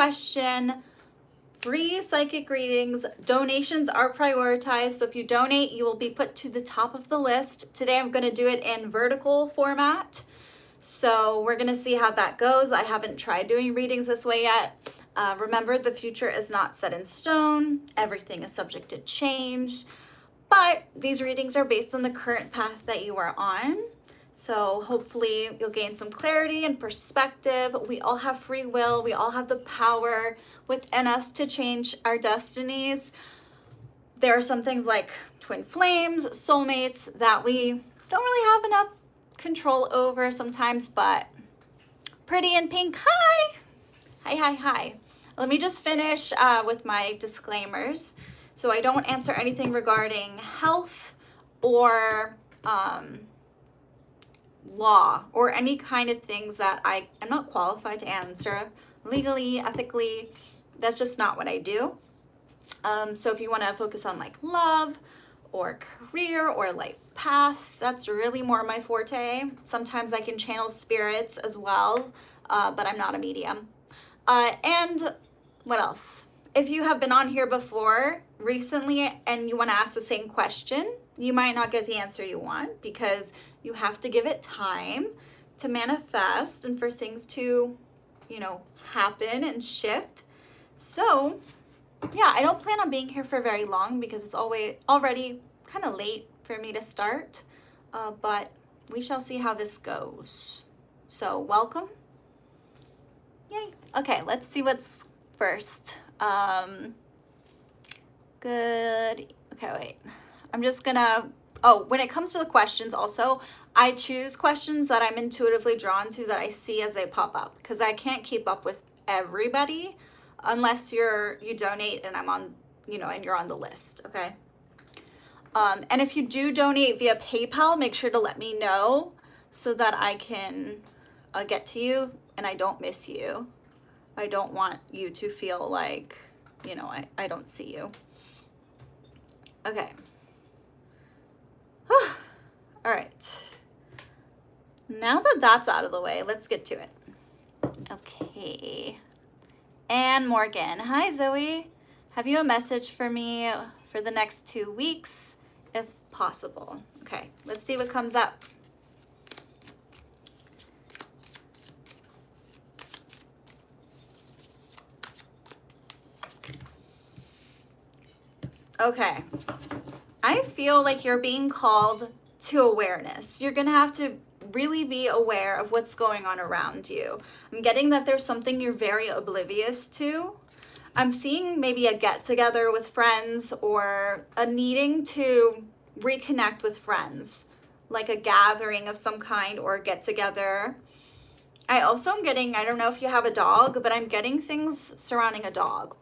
question. Free psychic readings. Donations are prioritized. So if you donate, you will be put to the top of the list. Today I'm going to do it in vertical format. So we're going to see how that goes. I haven't tried doing readings this way yet. Remember, the future is not set in stone. Everything is subject to change. But these readings are based on the current path that you are on. So hopefully you'll gain some clarity and perspective. We all have free will. We all have the power within us to change our destinies. There are some things like twin flames, soulmates that we don't really have enough control over sometimes, but Pretty in Pink, hi! Hi. Let me just finish with my disclaimers. So I don't answer anything regarding health or law or any kind of things that I am not qualified to answer legally, ethically. That's just not what I do. So if you want to focus on like love or career or life path, that's really more my forte. Sometimes I can channel spirits as well, but I'm not a medium. And what else? If you have been on here before recently and you want to ask the same question, you might not get the answer you want because you have to give it time to manifest and for things to, happen and shift. So, yeah, I don't plan on being here for very long because it's already kind of late for me to start. But we shall see how this goes. So, welcome. Yay. Okay, let's see what's first. Good. Okay, wait. I'm just gonna, when it comes to the questions also, I choose questions that I'm intuitively drawn to that I see as they pop up because I can't keep up with everybody unless you donate and I'm on, and you're on the list, okay? And if you do donate via PayPal, make sure to let me know so that I can get to you and I don't miss you. I don't want you to feel like, I don't see you. Okay. All right. Now that that's out of the way, let's get to it. Okay. And Morgan. Hi, Zoe. Have you a message for me for the next 2 weeks, if possible? Okay, let's see what comes up. Okay. I feel like you're being called to awareness. You're going to have to really be aware of what's going on around you. I'm getting that there's something you're very oblivious to. I'm seeing maybe a get together with friends or a needing to reconnect with friends, like a gathering of some kind or a get together. I also am getting, I don't know if you have a dog, but I'm getting things surrounding a dog.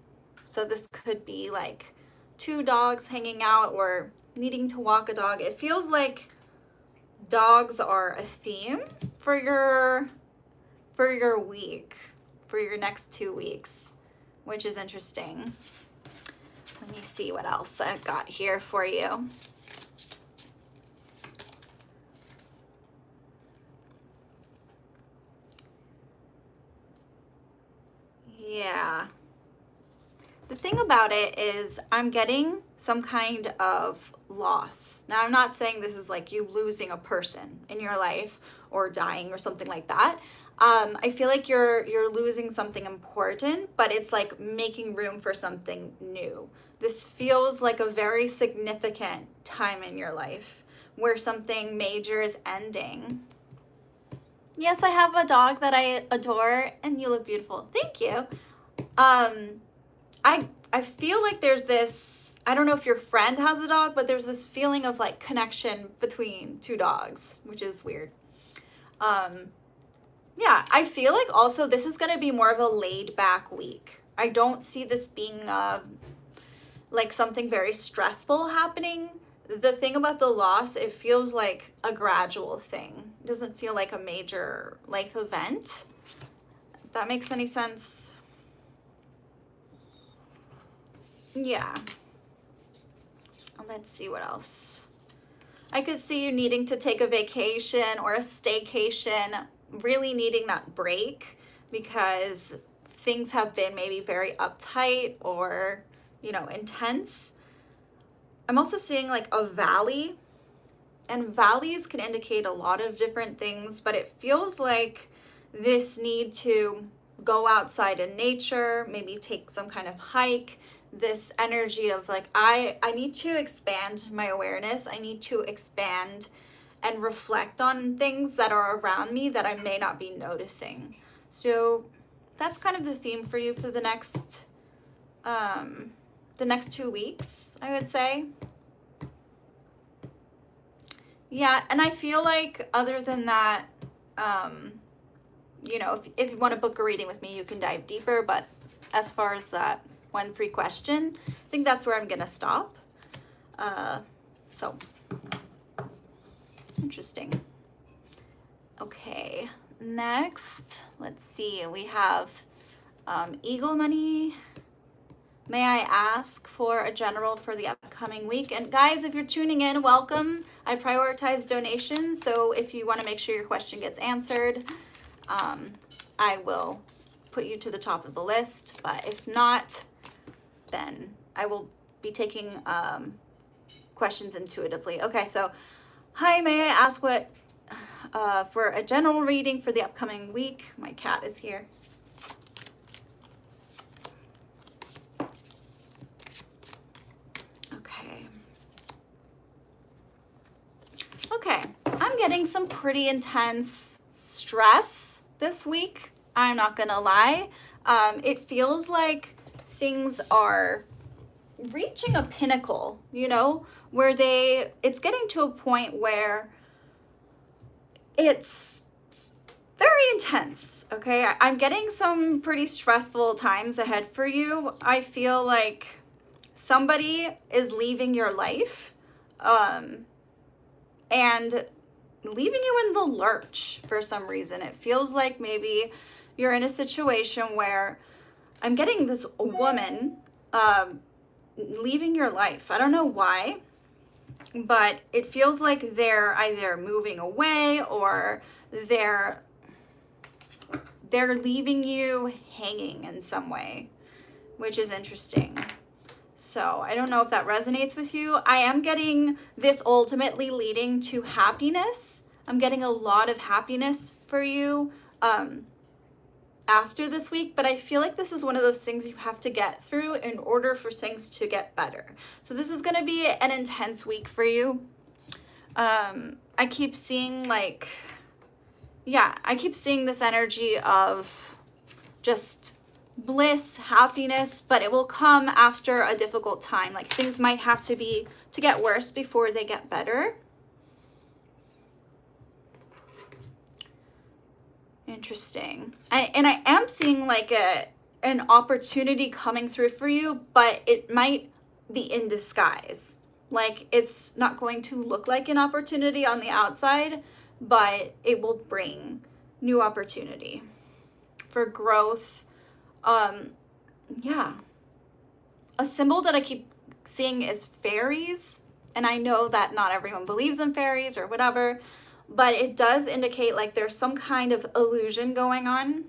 So this could be like 2 dogs hanging out or needing to walk a dog. It feels like dogs are a theme for your week, for your next 2 weeks, which is interesting. Let me see what else I got here for you. Yeah. The thing about it is I'm getting some kind of loss. Now, I'm not saying this is like you losing a person in your life or dying or something like that. I feel like you're losing something important, but it's like making room for something new. This feels like a very significant time in your life where something major is ending. Yes, I have a dog that I adore, and you look beautiful. Thank you. I feel like there's this, I don't know if your friend has a dog, but there's this feeling of like connection between 2 dogs, which is weird. Yeah, I feel like also this is going to be more of a laid back week. I don't see this being like something very stressful happening. The thing about the loss, it feels like a gradual thing. It doesn't feel like a major life event. If that makes any sense. Yeah. Let's see what else. I could see you needing to take a vacation or a staycation, really needing that break because things have been maybe very uptight or, you know, intense. I'm also seeing like a valley, and valleys can indicate a lot of different things, but it feels like this need to go outside in nature, maybe take some kind of hike, this energy of like, I need to expand my awareness. I need to expand and reflect on things that are around me that I may not be noticing. So that's kind of the theme for you for the next 2 weeks, I would say. Yeah, and I feel like other than that, you know, if you want to book a reading with me, you can dive deeper. But as far as that one free question, I think that's where I'm going to stop. So, interesting. Okay, next, let's see. We have Eagle Money. May I ask for a general for the upcoming week? And guys, if you're tuning in, welcome. I prioritize donations, so if you want to make sure your question gets answered, I will put you to the top of the list. But if not, then I will be taking questions intuitively. Okay, so hi, may I ask what for a general reading for the upcoming week? My cat is here. Okay, I'm getting some pretty intense stress this week. I'm not gonna lie. It feels like things are reaching a pinnacle, you know, where it's getting to a point where it's very intense, okay? I'm getting some pretty stressful times ahead for you. I feel like somebody is leaving your life, and leaving you in the lurch for some reason. It feels like maybe you're in a situation where I'm getting this woman leaving your life. I don't know why, but it feels like they're either moving away or they're leaving you hanging in some way, which is interesting. So I don't know if that resonates with you. I am getting this ultimately leading to happiness. I'm getting a lot of happiness for you after this week, but I feel like this is one of those things you have to get through in order for things to get better. So this is going to be an intense week for you. I keep seeing like, yeah, I keep seeing this energy of just bliss, happiness, but it will come after a difficult time. Like things might have to get worse before they get better. Interesting. And I am seeing like an opportunity coming through for you, but it might be in disguise. Like it's not going to look like an opportunity on the outside, but it will bring new opportunity for growth. Yeah, a symbol that I keep seeing is fairies, and I know that not everyone believes in fairies or whatever, but it does indicate like there's some kind of illusion going on.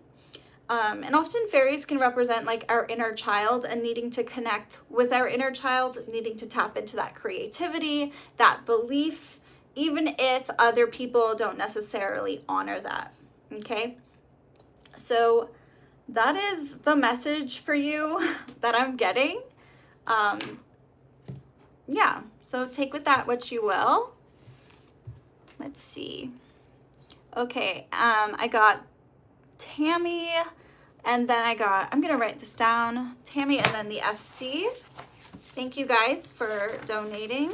And often fairies can represent like our inner child and needing to connect with our inner child, needing to tap into that creativity, that belief, even if other people don't necessarily honor that. Okay, so that is the message for you that I'm getting. Yeah, so take with that what you will. Let's see. Okay, I got Tammy, and then I'm gonna write this down, Tammy, and then the FC. Thank you guys for donating.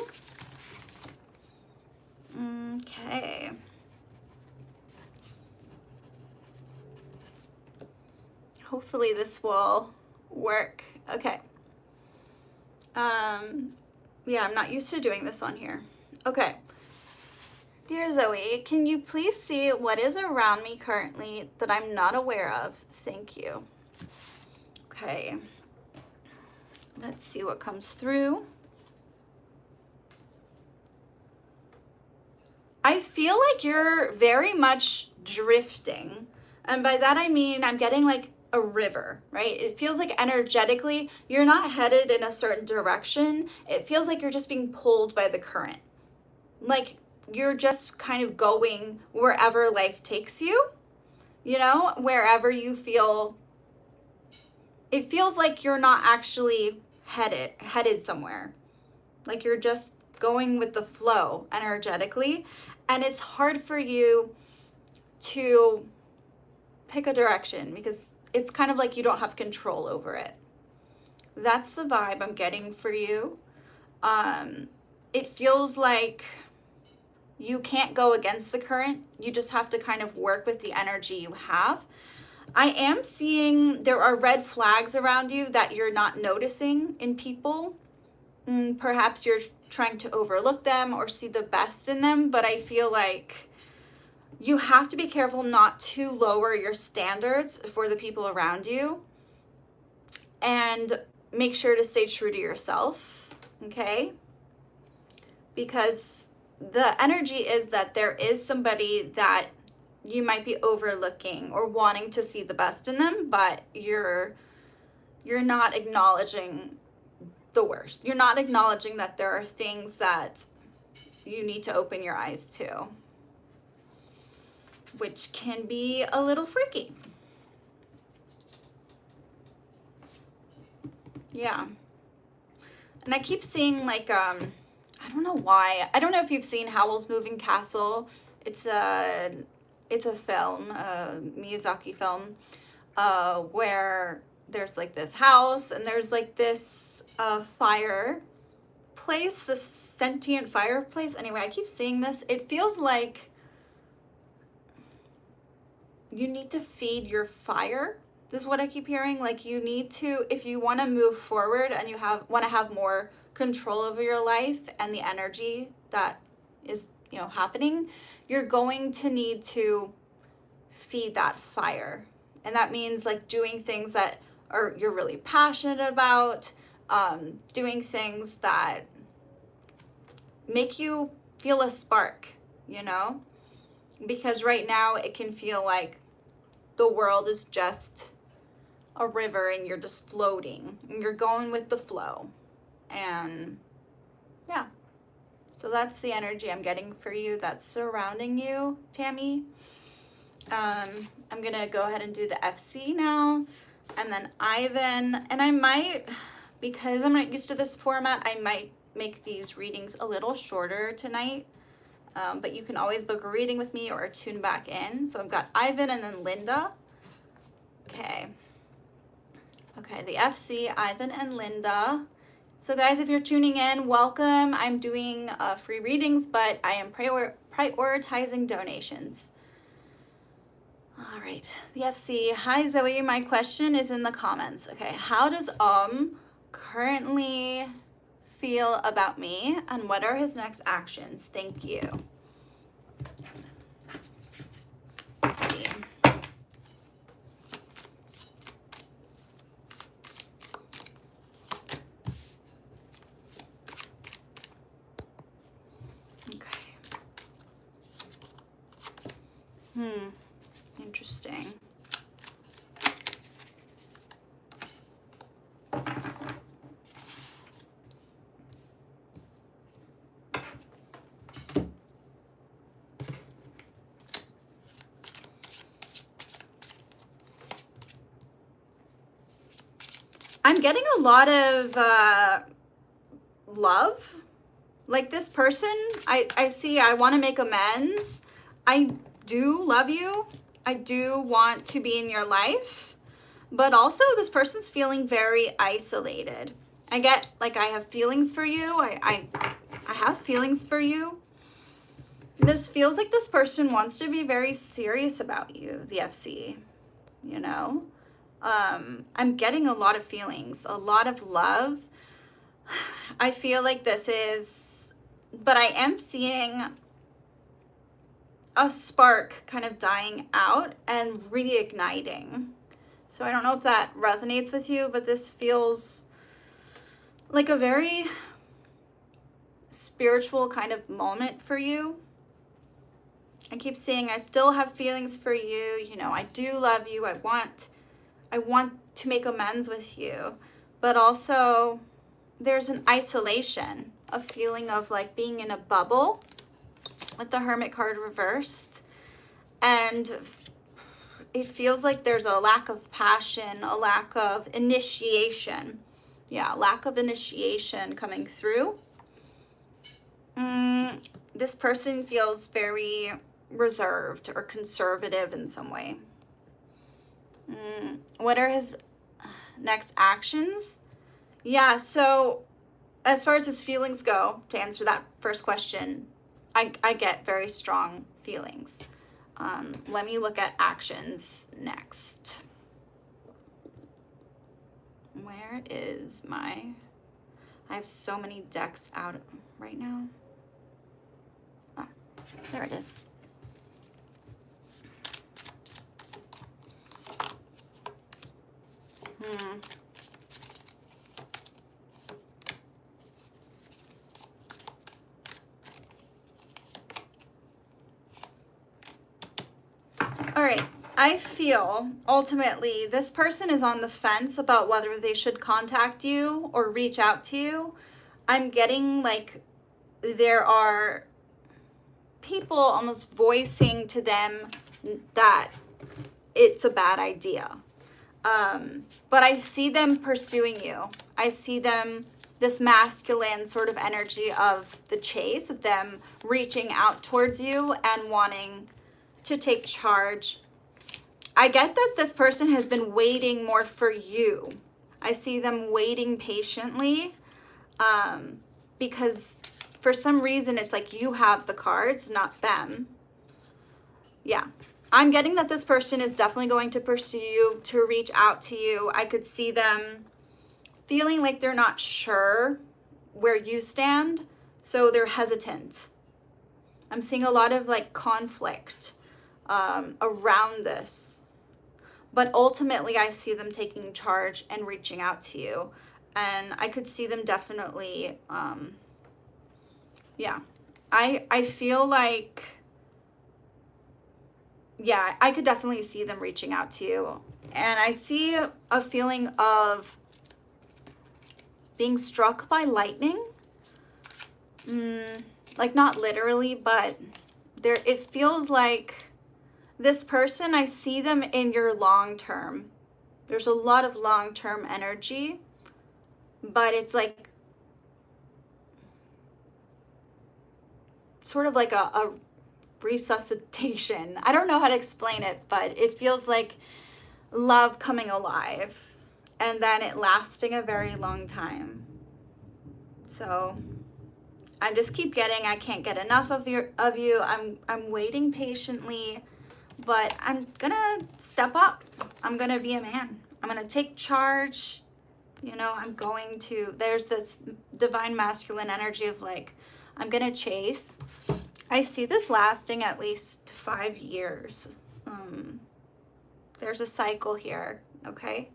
Okay. Hopefully this will work. Okay. Yeah, I'm not used to doing this on here. Okay. Dear Zoe, can you please see what is around me currently that I'm not aware of? Thank you. Okay. Let's see what comes through. I feel like you're very much drifting. And by that I mean I'm getting like a river, right? It feels like energetically you're not headed in a certain direction. It feels like you're just being pulled by the current. Like you're just kind of going wherever life takes you, you know, wherever you feel. It feels like you're not actually headed somewhere. Like you're just going with the flow energetically, and it's hard for you to pick a direction because it's kind of like you don't have control over it. That's the vibe I'm getting for you. It feels like you can't go against the current. You just have to kind of work with the energy you have. I am seeing there are red flags around you that you're not noticing in people. Perhaps you're trying to overlook them or see the best in them, but I feel like you have to be careful not to lower your standards for the people around you, and make sure to stay true to yourself, okay? Because the energy is that there is somebody that you might be overlooking or wanting to see the best in them, but you're not acknowledging the worst. You're not acknowledging that there are things that you need to open your eyes to, which can be a little freaky. Yeah. And I keep seeing like, I don't know why. I don't know if you've seen Howl's Moving Castle. It's a film, a Miyazaki film, where there's like this house and there's like this fireplace, this sentient fireplace. Anyway, I keep seeing this. It feels like you need to feed your fire. This is what I keep hearing. Like you need to, if you want to move forward and you want to have more control over your life and the energy that is, you know, happening, you're going to need to feed that fire. And that means like doing things that you're really passionate about, doing things that make you feel a spark, you know? Because right now it can feel like the world is just a river and you're just floating and you're going with the flow. And yeah, so that's the energy I'm getting for you that's surrounding you, Tammy. I'm gonna go ahead and do the FC now, and then Ivan. And I might, because I'm not used to this format, I might make these readings a little shorter tonight. But you can always book a reading with me or tune back in. So I've got Ivan and then Linda. Okay, the FC, Ivan and Linda. So guys, if you're tuning in, welcome. I'm doing free readings, but I am prioritizing donations. All right, the FC. Hi Zoe, my question is in the comments. Okay, how does currently feel about me and what are his next actions? Thank you. Let's see. Okay. Interesting. I'm getting a lot of love. Like this person, I see, I want to make amends. I do love you. I do want to be in your life. But also this person's feeling very isolated. I get, like, I have feelings for you. I have feelings for you. This feels like this person wants to be very serious about you, the FC, you know? I'm getting a lot of feelings, a lot of love. I feel like this is, but I am seeing a spark kind of dying out and reigniting. So I don't know if that resonates with you, but this feels like a very spiritual kind of moment for you. I keep saying I still have feelings for you. You know, I do love you. I want I want to make amends with you. But also there's an isolation, a feeling of like being in a bubble with the Hermit card reversed. And it feels like there's a lack of passion, a lack of initiation. Yeah, lack of initiation coming through. This person feels very reserved or conservative in some way. What are his next actions? Yeah, so as far as his feelings go, to answer that first question, I get very strong feelings. Let me look at actions next. Where is my... I have so many decks out right now. Oh, there it is. All right, I feel ultimately this person is on the fence about whether they should contact you or reach out to you. I'm getting like there are people almost voicing to them that it's a bad idea. But I see them pursuing you. I see them, this masculine sort of energy of the chase, of them reaching out towards you and wanting to take charge. I get that this person has been waiting more for you. I see them waiting patiently because for some reason it's like you have the cards, not them. Yeah. I'm getting that this person is definitely going to pursue you, to reach out to you. I could see them feeling like they're not sure where you stand, so they're hesitant. I'm seeing a lot of like conflict around this. But ultimately, I see them taking charge and reaching out to you. And I could see them definitely, yeah. I feel like... yeah, I could definitely see them reaching out to you. And I see a feeling of being struck by lightning. Like not literally, but there, it feels like this person, I see them in your long term. There's a lot of long-term energy, but it's like sort of like a resuscitation. I don't know how to explain it, but it feels like love coming alive and then it lasting a very long time. So I just keep getting, I can't get enough of you. I'm waiting patiently, but I'm gonna step up. I'm gonna be a man. I'm gonna take charge. You know, I'm going to, there's this divine masculine energy of like, I'm gonna chase. I see this lasting at least 5 years. There's a cycle here, okay?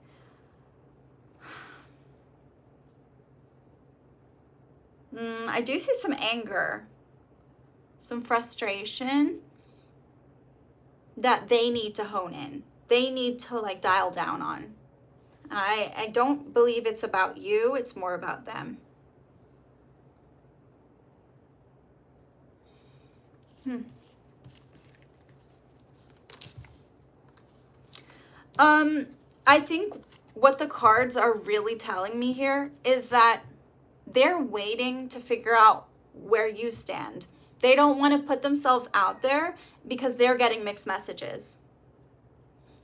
I do see some anger, some frustration that they need to hone in. They need to like dial down on. I don't believe it's about you, it's more about them. I think what the cards are really telling me here is that they're waiting to figure out where you stand. They don't want to put themselves out there because they're getting mixed messages.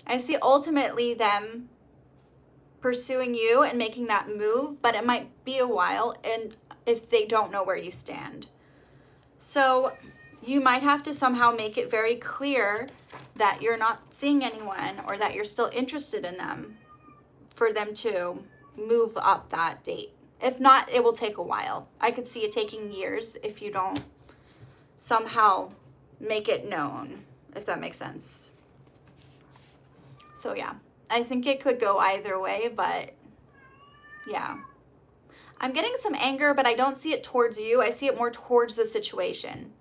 I see ultimately them pursuing you and making that move, but it might be a while and if they don't know where you stand. So you might have to somehow make it very clear that you're not seeing anyone or that you're still interested in them for them to move up that date. If not, it will take a while. I could see it taking years if you don't somehow make it known, if that makes sense. So yeah, I think it could go either way, but yeah. I'm getting some anger, but I don't see it towards you. I see it more towards the situation.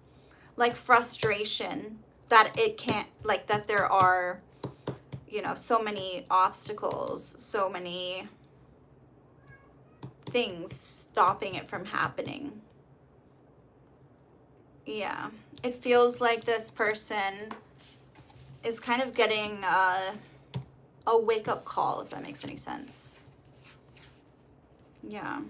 Like frustration that it can't, like that there are, you know, so many obstacles, so many things stopping it from happening. Yeah, it feels like this person is kind of getting a wake-up call, if that makes any sense. Yeah.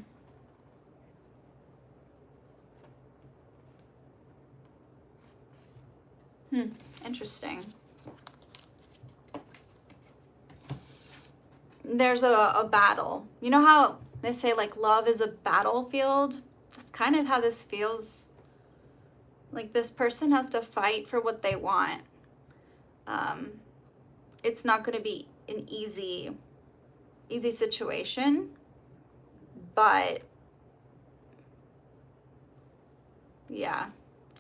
Interesting. There's a battle. You know how they say like love is a battlefield? That's kind of how this feels. Like this person has to fight for what they want. It's not going to be an easy situation, but yeah,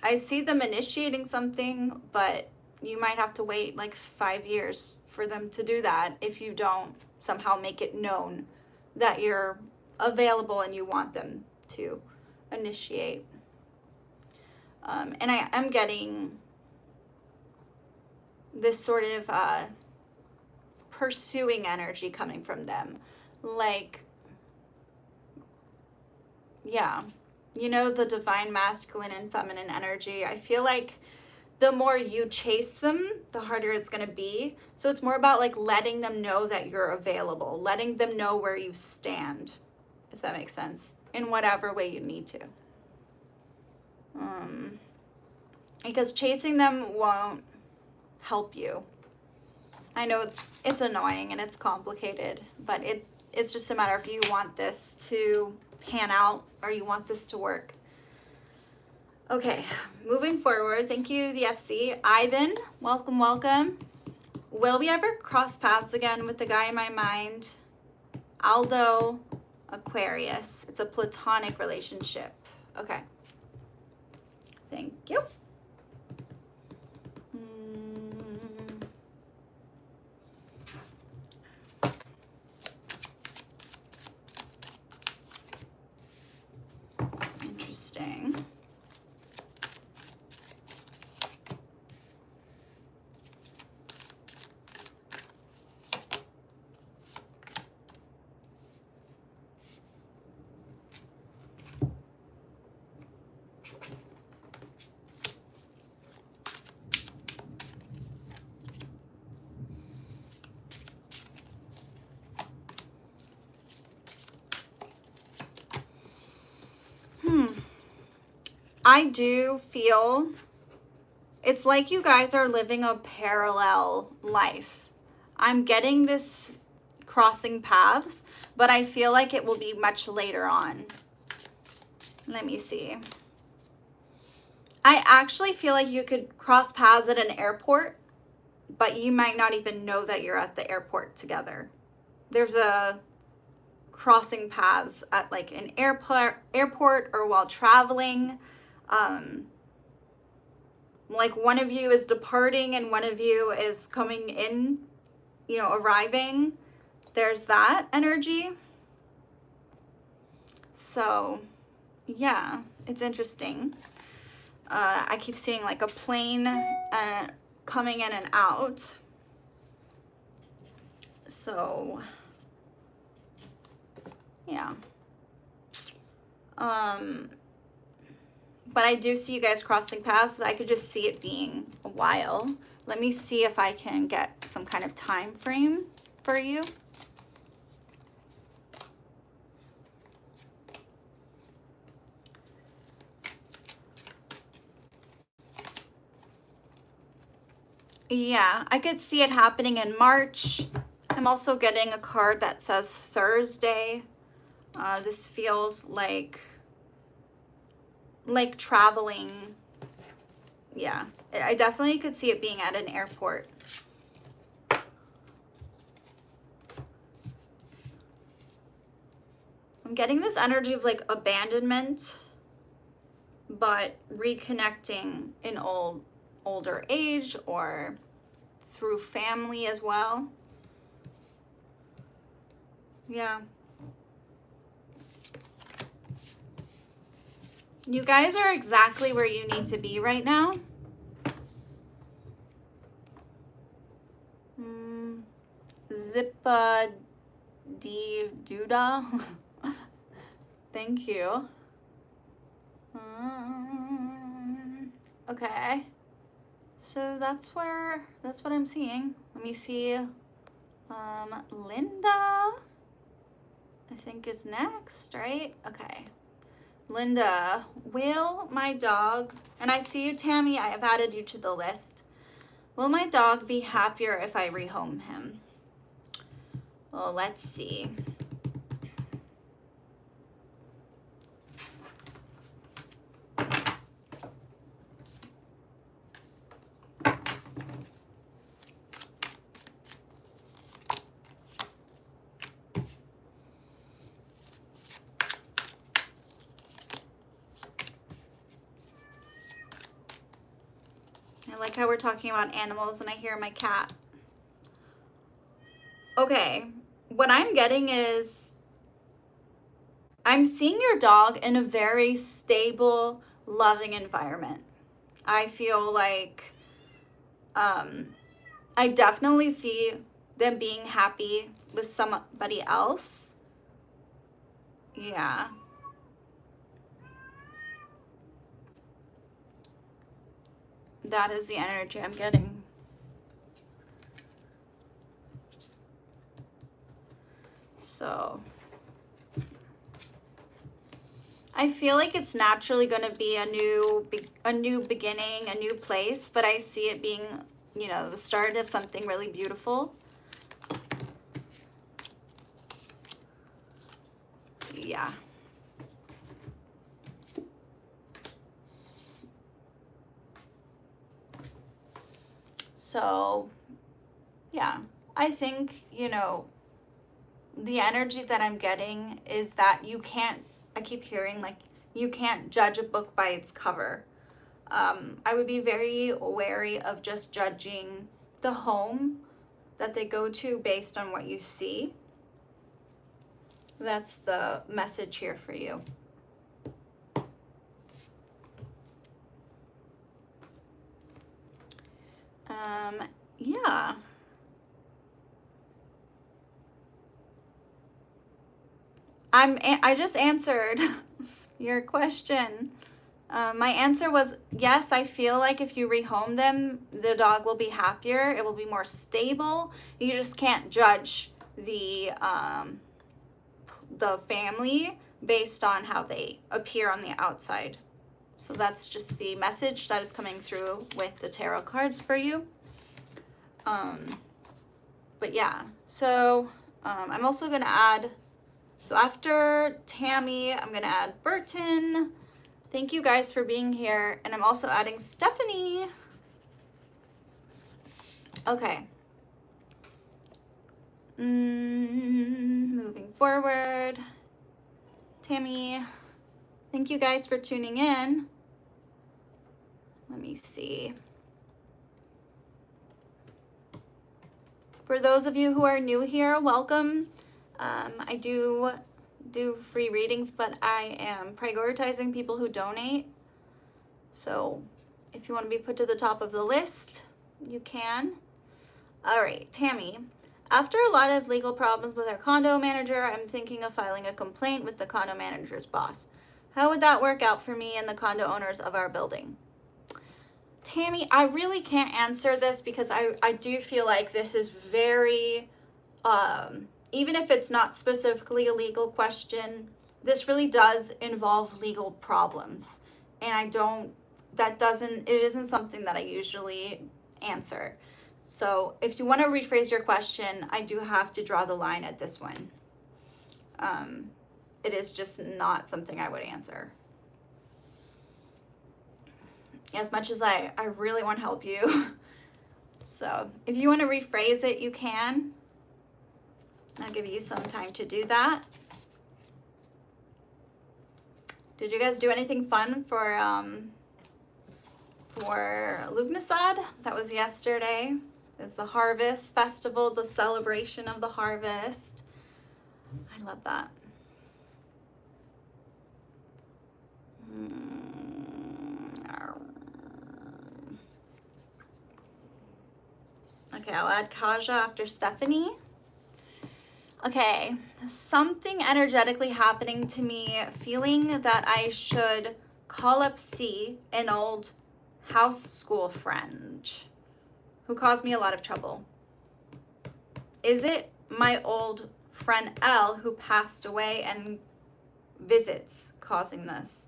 I see them initiating something, but you might have to wait like 5 years for them to do that if you don't somehow make it known that you're available and you want them to initiate. And I am getting this sort of pursuing energy coming from them. Like, yeah, you know, the divine masculine and feminine energy. I feel like the more you chase them, the harder it's going to be. So it's more about like letting them know that you're available, letting them know where you stand, if that makes sense, in whatever way you need to. Because chasing them won't help you. I know it's annoying and it's complicated, but it's just a matter if you want this to pan out or you want this to work. Okay, moving forward. Thank you, the FC. Ivan, welcome, welcome. Will we ever cross paths again with the guy in my mind? Aldo, Aquarius. It's a platonic relationship. Okay. Thank you. Interesting. I do feel it's like you guys are living a parallel life. I'm getting this crossing paths, but I feel like it will be much later on. Let me see. I actually feel like you could cross paths at an airport, but you might not even know that you're at the airport together. There's a crossing paths at like an airport or while traveling. Like one of you is departing and one of you is coming in, you know, arriving. There's that energy. So yeah, it's interesting. I keep seeing like a plane coming in and out. So yeah. But I do see you guys crossing paths. I could just see it being a while. Let me see if I can get some kind of time frame for you. Yeah, I could see it happening in March. I'm also getting a card that says Thursday. This feels like traveling. Yeah, I definitely could see it being at an airport. I'm getting this energy of like abandonment, but reconnecting in older age or through family as well. Yeah. You guys are exactly where you need to be right now. Zippa D Duda. Thank you. Okay. So that's what I'm seeing. Let me see. Linda, I think is next, right? Okay. Linda, will my dog, and I see you, Tammy, I have added you to the list. Will my dog be happier if I rehome him? Well, let's see. I like how we're talking about animals and I hear my cat. Okay, what I'm getting is I'm seeing your dog in a very stable, loving environment. I feel like I definitely see them being happy with somebody else. Yeah. That is the energy I'm getting. So I feel like it's naturally going to be a new beginning, a new place, but I see it being, you know, the start of something really beautiful. Yeah. So, yeah, I think, you know, the energy that I'm getting is that you can't, I keep hearing like, you can't judge a book by its cover. I would be very wary of just judging the home that they go to based on what you see. That's the message here for you. Yeah. I just answered your question. My answer was yes, I feel like if you rehome them, the dog will be happier. It will be more stable. You just can't judge the family based on how they appear on the outside. So that's just the message that is coming through with the tarot cards for you. But yeah, so I'm also going to add, so after Tammy, I'm going to add Burton. Thank you guys for being here. And I'm also adding Stephanie. Okay. Moving forward. Tammy, thank you guys for tuning in. Let me see. For those of you who are new here, welcome. I do free readings, but I am prioritizing people who donate. So if you want to be put to the top of the list, you can. All right, Tammy. After a lot of legal problems with our condo manager, I'm thinking of filing a complaint with the condo manager's boss. How would that work out for me and the condo owners of our building? Tammy, I really can't answer this because I do feel like this is very, even if it's not specifically a legal question, this really does involve legal problems. And it isn't something that I usually answer. So if you want to rephrase your question, I do have to draw the line at this one. It is just not something I would answer. As much as I really want to help you. So if you want to rephrase it, you can. I'll give you some time to do that. Did you guys do anything fun for Lugnasad? That was yesterday. It's the harvest festival, the celebration of the harvest. I love that. Okay, I'll add Kaja after Stephanie. Okay, something energetically happening to me, feeling that I should call up C, an old house school friend who caused me a lot of trouble. Is it my old friend L who passed away and visits causing this?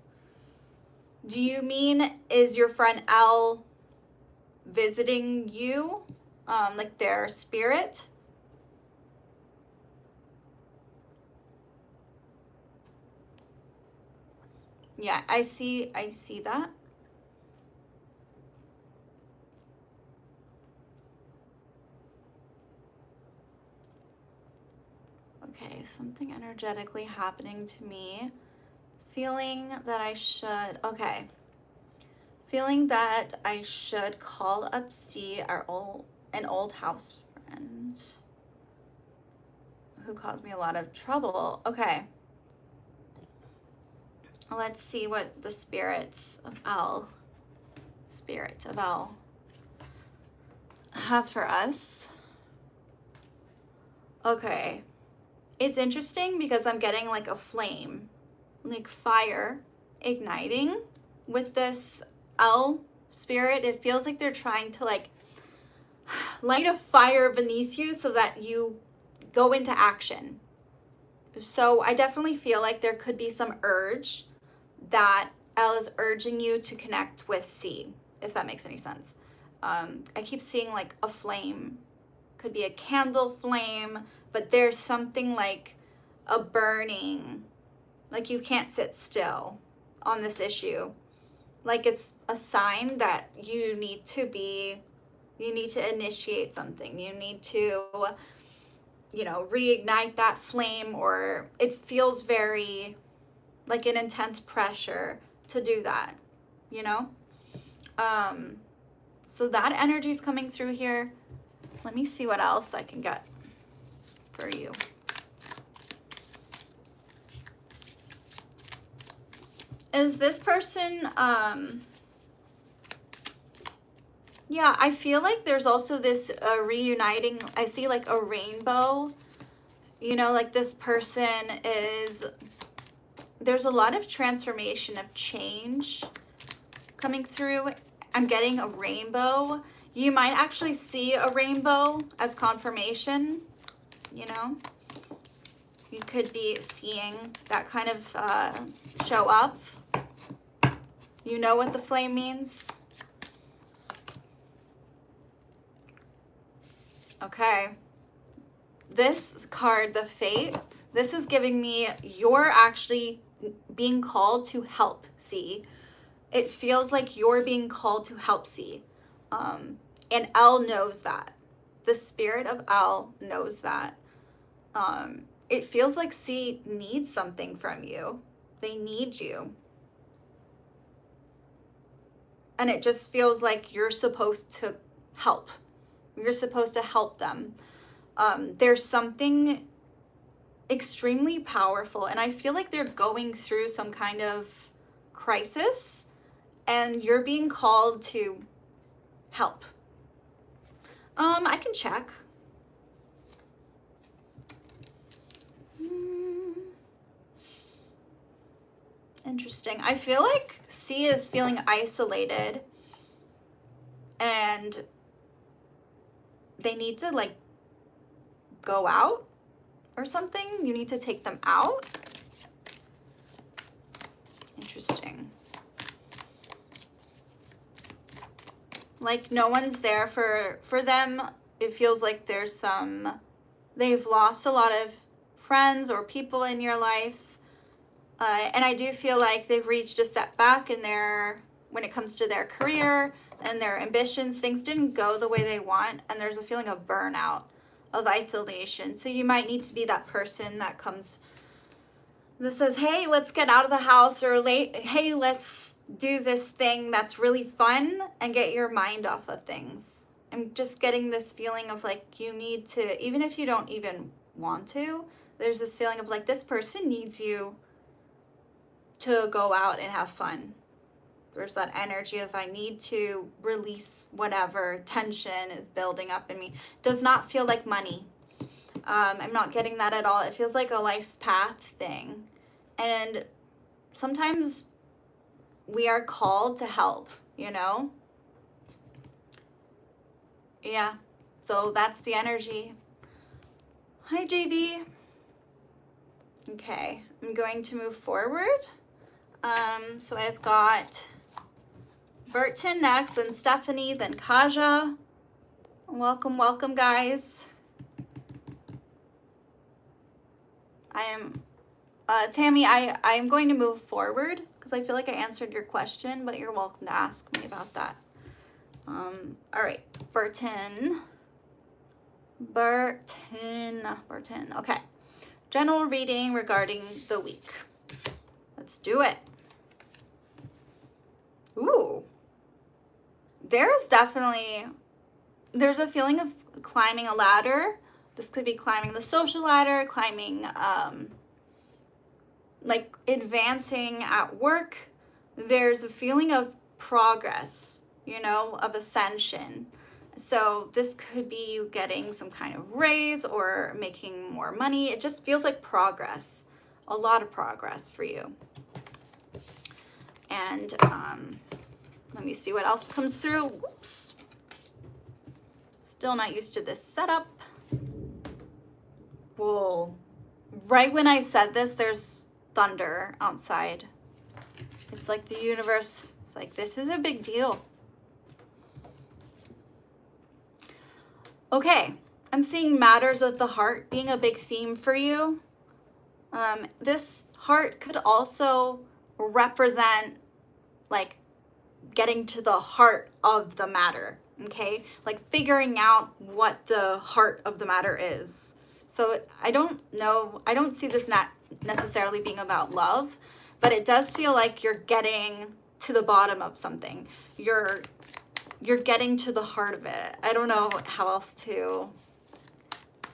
Do you mean, is your friend L visiting you, like their spirit? Yeah, I see that. Okay, something energetically happening to me. Feeling that I should, okay. Feeling that I should call up C, an old house friend who caused me a lot of trouble. Okay. Let's see what the spirit of L has for us. Okay. It's interesting because I'm getting like a flame, like fire igniting with this L spirit. It feels like they're trying to like light a fire beneath you so that you go into action. So I definitely feel like there could be some urge that L is urging you to connect with C, if that makes any sense. I keep seeing like a flame, could be a candle flame, but there's something like a burning, like you can't sit still on this issue. Like it's a sign that you need to initiate something. You need to, reignite that flame, or it feels very like an intense pressure to do that, you know? So that energy is coming through here. Let me see what else I can get for you. Is this person, yeah, I feel like there's also this reuniting. I see like a rainbow, like this person there's a lot of transformation, of change coming through. I'm getting a rainbow. You might actually see a rainbow as confirmation, You could be seeing that kind of show up. You know what the flame means? Okay. This card, the Fate, this is giving me you're actually being called to help C. It feels like you're being called to help C. And L knows that. The spirit of L knows that. It feels like C needs something from you. They need you. And it just feels like you're supposed to help. You're supposed to help them. There's something extremely powerful, and I feel like they're going through some kind of crisis, and you're being called to help. I can check. Interesting. I feel like C is feeling isolated, and they need to like go out or something. You need to take them out. Interesting. Like no one's there for them. It feels like they've lost a lot of friends or people in your life. And I do feel like they've reached a setback when it comes to their career and their ambitions. Things didn't go the way they want, and there's a feeling of burnout, of isolation. So you might need to be that person that says, hey, let's get out of the house, or hey, let's do this thing that's really fun and get your mind off of things. I'm just getting this feeling of like you need to, even if you don't even want to, there's this feeling of like this person needs you to go out and have fun. There's that energy of I need to release whatever tension is building up in me. Does not feel like money. I'm not getting that at all. It feels like a life path thing. And sometimes we are called to help, you know? Yeah. So that's the energy. Hi, JV. Okay, I'm going to move forward. So I've got Burton next, then Stephanie, then Kaja. Welcome, welcome, guys. I am, Tammy, I'm going to move forward because I feel like I answered your question, but you're welcome to ask me about that. All right, Burton. Okay. General reading regarding the week. Let's do it. Ooh. There's a feeling of climbing a ladder. This could be climbing the social ladder, climbing, like advancing at work. There's a feeling of progress, you know, of ascension. So this could be you getting some kind of raise or making more money. It just feels like progress, a lot of progress for you. And let me see what else comes through. Whoops. Still not used to this setup. Whoa. Right when I said this, there's thunder outside. It's like the universe, it's like, this is a big deal. Okay, I'm seeing matters of the heart being a big theme for you. This heart could also represent like getting to the heart of the matter, okay? Like figuring out what the heart of the matter is. So I don't know, I don't see this not necessarily being about love, but it does feel like you're getting to the bottom of something. You're getting to the heart of it. I don't know how else to,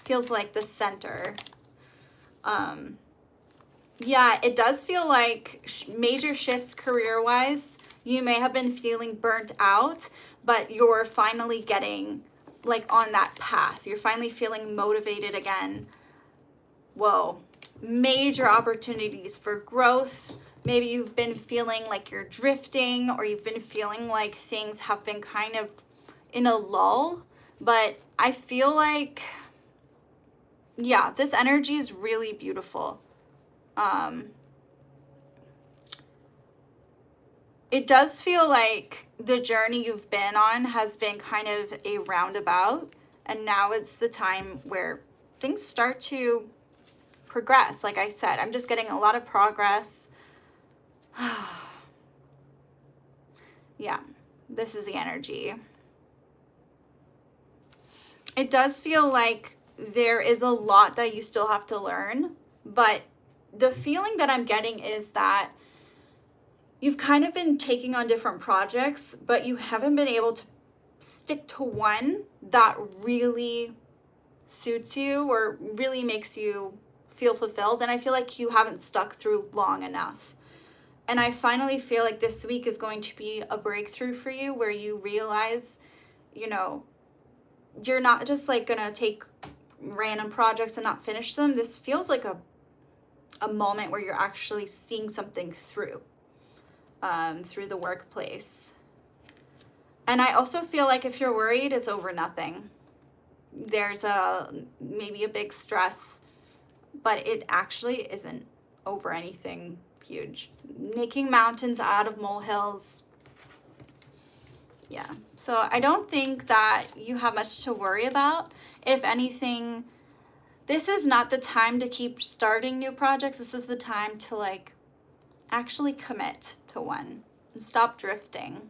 feels like the center. Yeah, it does feel like major shifts career-wise. You may have been feeling burnt out, but you're finally getting like on that path. You're finally feeling motivated again. Whoa, major opportunities for growth. Maybe you've been feeling like you're drifting, or you've been feeling like things have been kind of in a lull, but I feel like, yeah, this energy is really beautiful. It does feel like the journey you've been on has been kind of a roundabout, and now it's the time where things start to progress. Like I said, I'm just getting a lot of progress. Yeah, this is the energy. It does feel like there is a lot that you still have to learn, but the feeling that I'm getting is that you've kind of been taking on different projects, but you haven't been able to stick to one that really suits you or really makes you feel fulfilled. And I feel like you haven't stuck through long enough. And I finally feel like this week is going to be a breakthrough for you where you realize, you know, you're not just like gonna take random projects and not finish them. This feels like a moment where you're actually seeing something through the workplace. And I also feel like if you're worried, it's over nothing. There's maybe a big stress, but it actually isn't over anything huge. Making mountains out of molehills. Yeah, so I don't think that you have much to worry about. If anything, this is not the time to keep starting new projects. This is the time to like actually commit to one and stop drifting.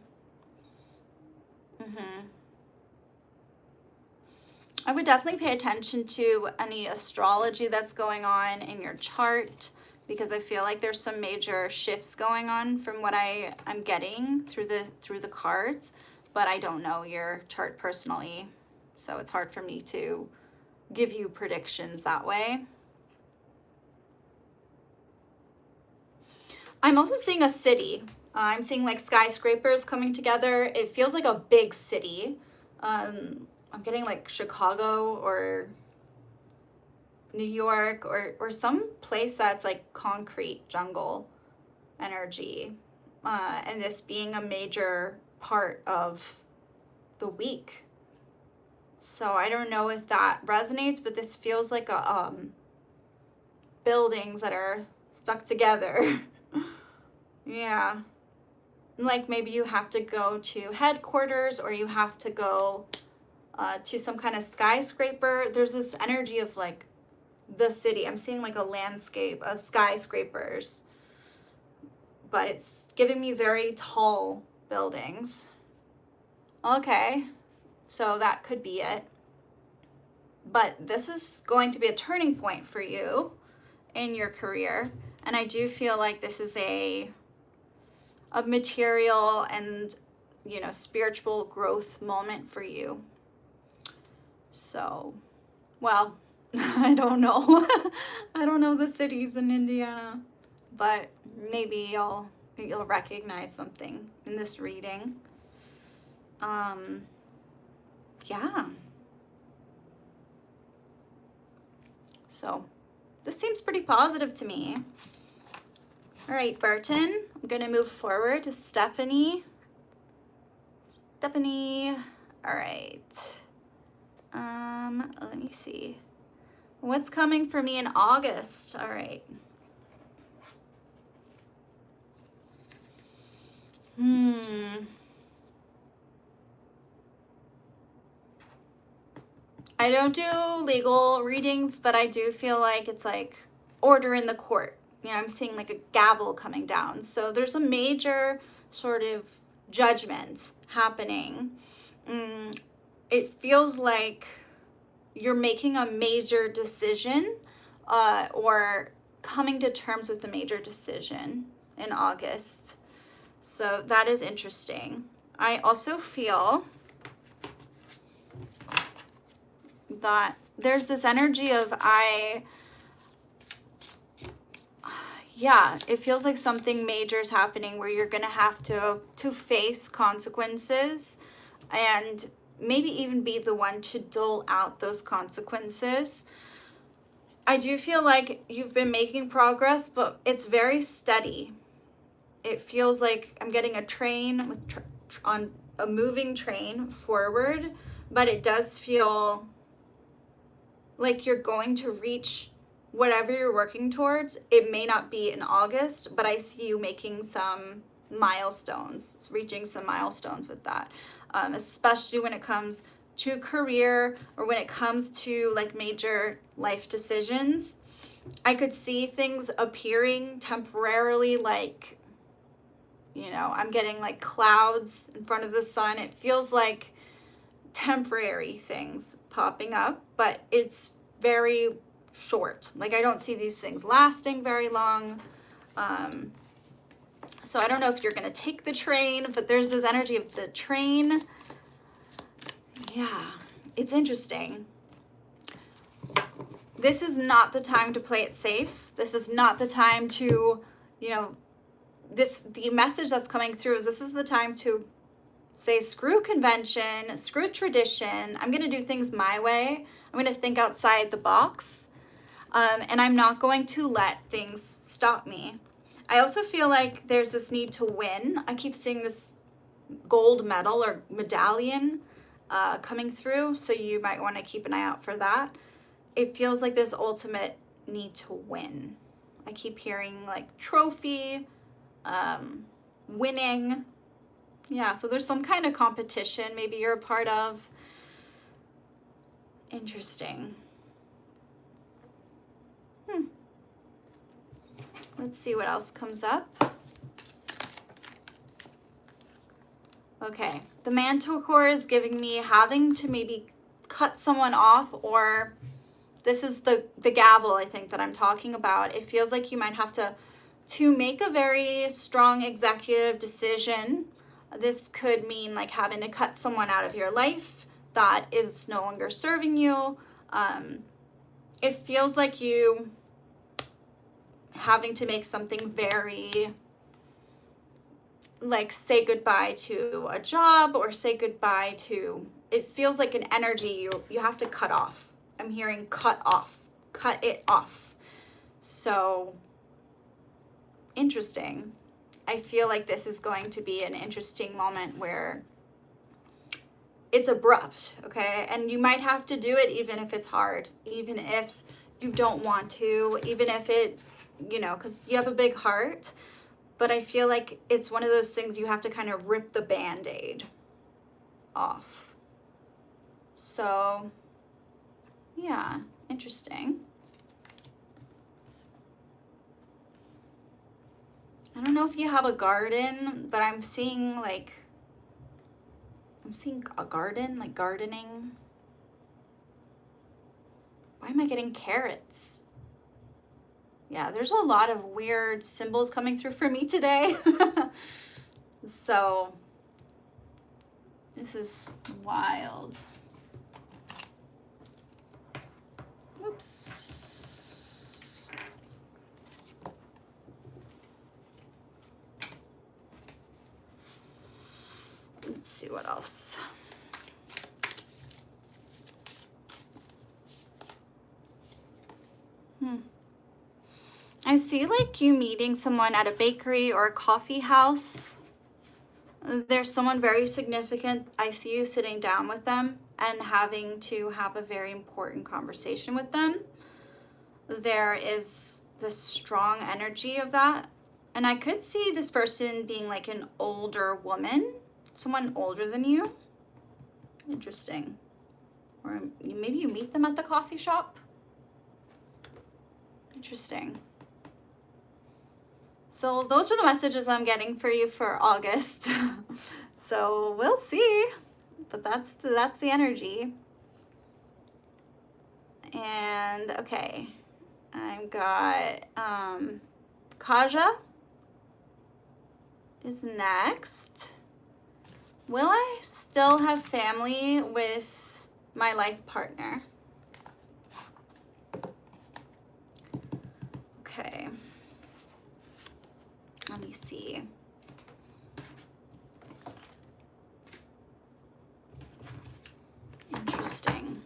I would definitely pay attention to any astrology that's going on in your chart, because I feel like there's some major shifts going on from what I'm getting through the cards, but I don't know your chart personally, so it's hard for me to give you predictions that way. I'm also seeing a city. I'm seeing like skyscrapers coming together. It feels like a big city. I'm getting like Chicago or New York, or some place that's like concrete jungle energy. And this being a major part of the week. So I don't know if that resonates, but this feels like a buildings that are stuck together. Yeah. Like maybe you have to go to headquarters, or you have to go to some kind of skyscraper. There's this energy of like the city. I'm seeing like a landscape of skyscrapers, but it's giving me very tall buildings. Okay, so that could be it. But this is going to be a turning point for you in your career. And I do feel like this is a material and, you know, spiritual growth moment for you. So, well, I don't know. I don't know the cities in Indiana, but maybe you'll recognize something in this reading. Yeah. So this seems pretty positive to me. All right, Burton, I'm going to move forward to Stephanie. Stephanie, all right. Let me see. What's coming for me in August? All right. I don't do legal readings, but I do feel like it's like order in the court. You know, I'm seeing like a gavel coming down. So there's a major sort of judgment happening. It feels like you're making a major decision or coming to terms with a major decision in August. So that is interesting. I also feel that there's this energy of it feels like something major is happening where you're gonna have to face consequences, and maybe even be the one to dole out those consequences. I do feel like you've been making progress, but it's very steady. It feels like I'm getting a train on a moving train forward, but it does feel like you're going to reach whatever you're working towards. It may not be in August, but I see you making some milestones, reaching some milestones with that, especially when it comes to career, or when it comes to like major life decisions. I could see things appearing temporarily, like, you know, I'm getting like clouds in front of the sun. It feels like temporary things popping up, but it's very short. Like I don't see these things lasting very long. So I don't know if you're going to take the train, but there's this energy of the train. Yeah, it's interesting. This is not the time to play it safe. This is not the time to, you know, the message that's coming through is this is the time to say, screw convention, screw tradition. I'm going to do things my way. I'm going to think outside the box. And I'm not going to let things stop me. I also feel like there's this need to win. I keep seeing this gold medal or medallion coming through. So you might want to keep an eye out for that. It feels like this ultimate need to win. I keep hearing like trophy, winning. Yeah, so there's some kind of competition maybe you're a part of. Interesting. Let's see what else comes up. Okay, the Manticore is giving me having to maybe cut someone off, or this is the gavel I think that I'm talking about. It feels like you might have to make a very strong executive decision. This could mean like having to cut someone out of your life that is no longer serving you. It feels like you having to make something very, like, say goodbye to a job, or say goodbye to, it feels like an energy you have to cut off. I'm hearing cut off, cut it off. So interesting. I feel like this is going to be an interesting moment where it's abrupt, okay? And you might have to do it even if it's hard, even if you don't want to, even if it, you know, because you have a big heart. But I feel like it's one of those things you have to kind of rip the Band-Aid off. So, yeah, interesting. I don't know if you have a garden, but I'm seeing a garden, like gardening. Why am I getting carrots? Yeah, there's a lot of weird symbols coming through for me today. So, this is wild. Oops. Let's see what else. I see like you meeting someone at a bakery or a coffee house. There's someone very significant. I see you sitting down with them and having to have a very important conversation with them. There is this strong energy of that. And I could see this person being like an older woman, someone older than you. Interesting. Or maybe you meet them at the coffee shop. Interesting. So those are the messages I'm getting for you for August. So we'll see. But that's the energy. And okay. I've got Kaja is next. Will I still have family with my life partner? Okay. Let me see. Interesting.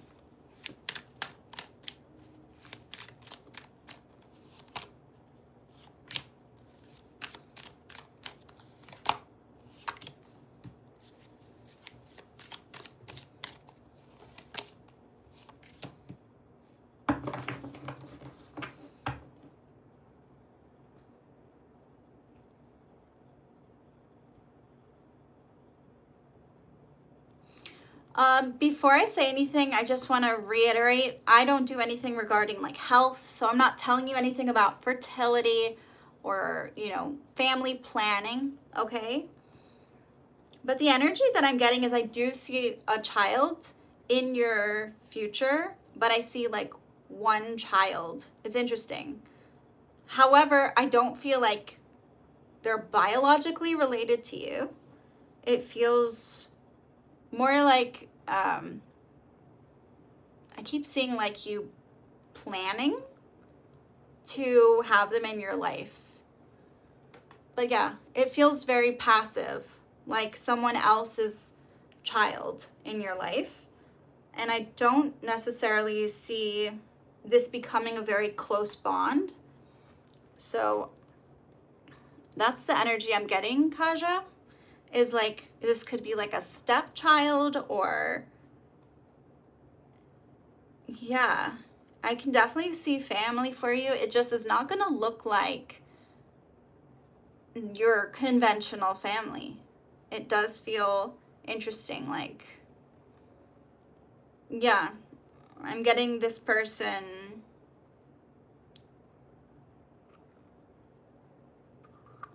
Before I say anything, I just want to reiterate, I don't do anything regarding like health, so I'm not telling you anything about fertility or, you know, family planning, okay? But the energy that I'm getting is I do see a child in your future, but I see like one child. It's interesting. However, I don't feel like they're biologically related to you. It feels more like I keep seeing like you planning to have them in your life. But yeah, it feels very passive, like someone else's child in your life. And I don't necessarily see this becoming a very close bond. So that's the energy I'm getting, Kaja, is like this could be like a stepchild or yeah, I can definitely see family for you. It just is not going to look like your conventional family. It does feel interesting. Like, yeah, I'm getting this person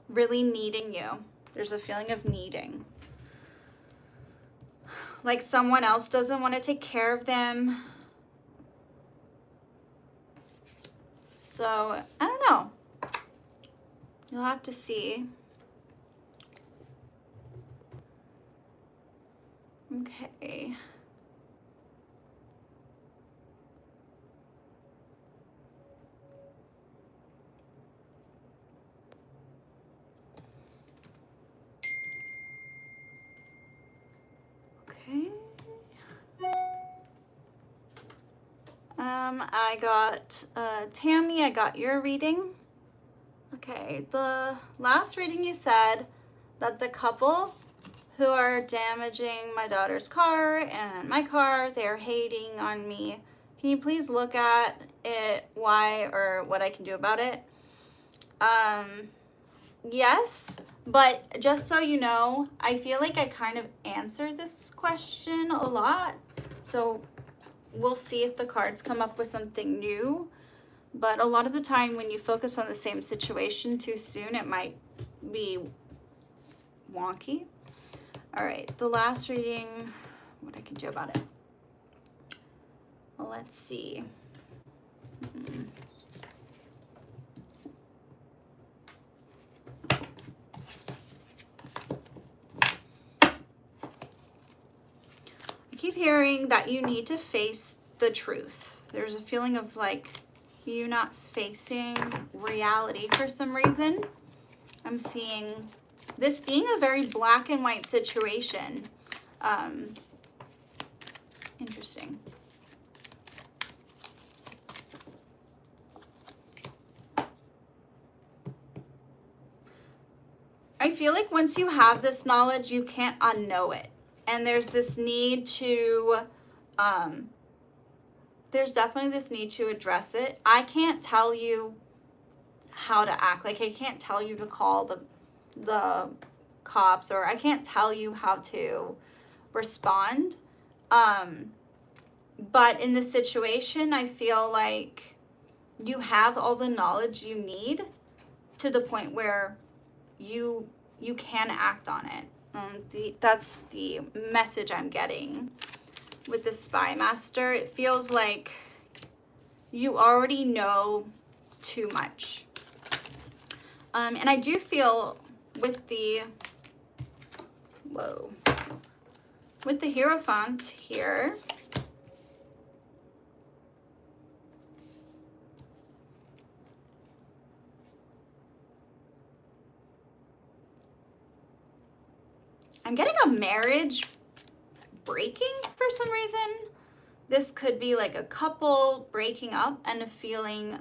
really needing you. There's a feeling of needing. Like someone else doesn't want to take care of them. So, I don't know. You'll have to see. Okay. Okay. I got Tammy, I got your reading. Okay, the last reading you said that the couple who are damaging my daughter's car and my car, they are hating on me. Can you please look at it, why, or what I can do about it? Yes, but just so you know, I feel like I kind of answered this question a lot. So we'll see if the cards come up with something new. But a lot of the time when you focus on the same situation too soon, it might be wonky. All right, the last reading, what I can do about it. Well, let's see. I keep hearing that you need to face the truth. There's a feeling of like you not facing reality for some reason. I'm seeing this being a very black and white situation. Interesting. I feel like once you have this knowledge, you can't unknow it. And there's this need to, there's definitely this need to address it. I can't tell you how to act. Like, I can't tell you to call the cops, or I can't tell you how to respond. But in this situation, I feel like you have all the knowledge you need to the point where you can act on it. That's the message I'm getting with the Spy Master. It feels like you already know too much. And I do feel with the, with the Hierophant here, I'm getting a marriage breaking for some reason. This could be like a couple breaking up and a feeling,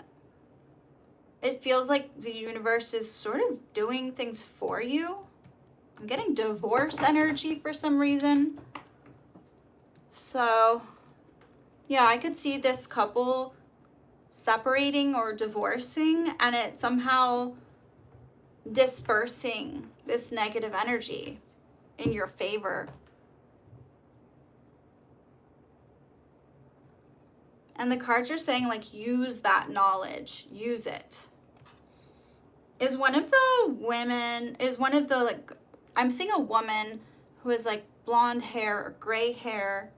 it feels like the universe is sort of doing things for you. I'm getting divorce energy for some reason. So yeah, I could see this couple separating or divorcing and it somehow dispersing this negative energy in your favor. And the cards are saying, like, use that knowledge, use it. Is one of the women, like, I'm seeing a woman who has like blonde hair or gray hair.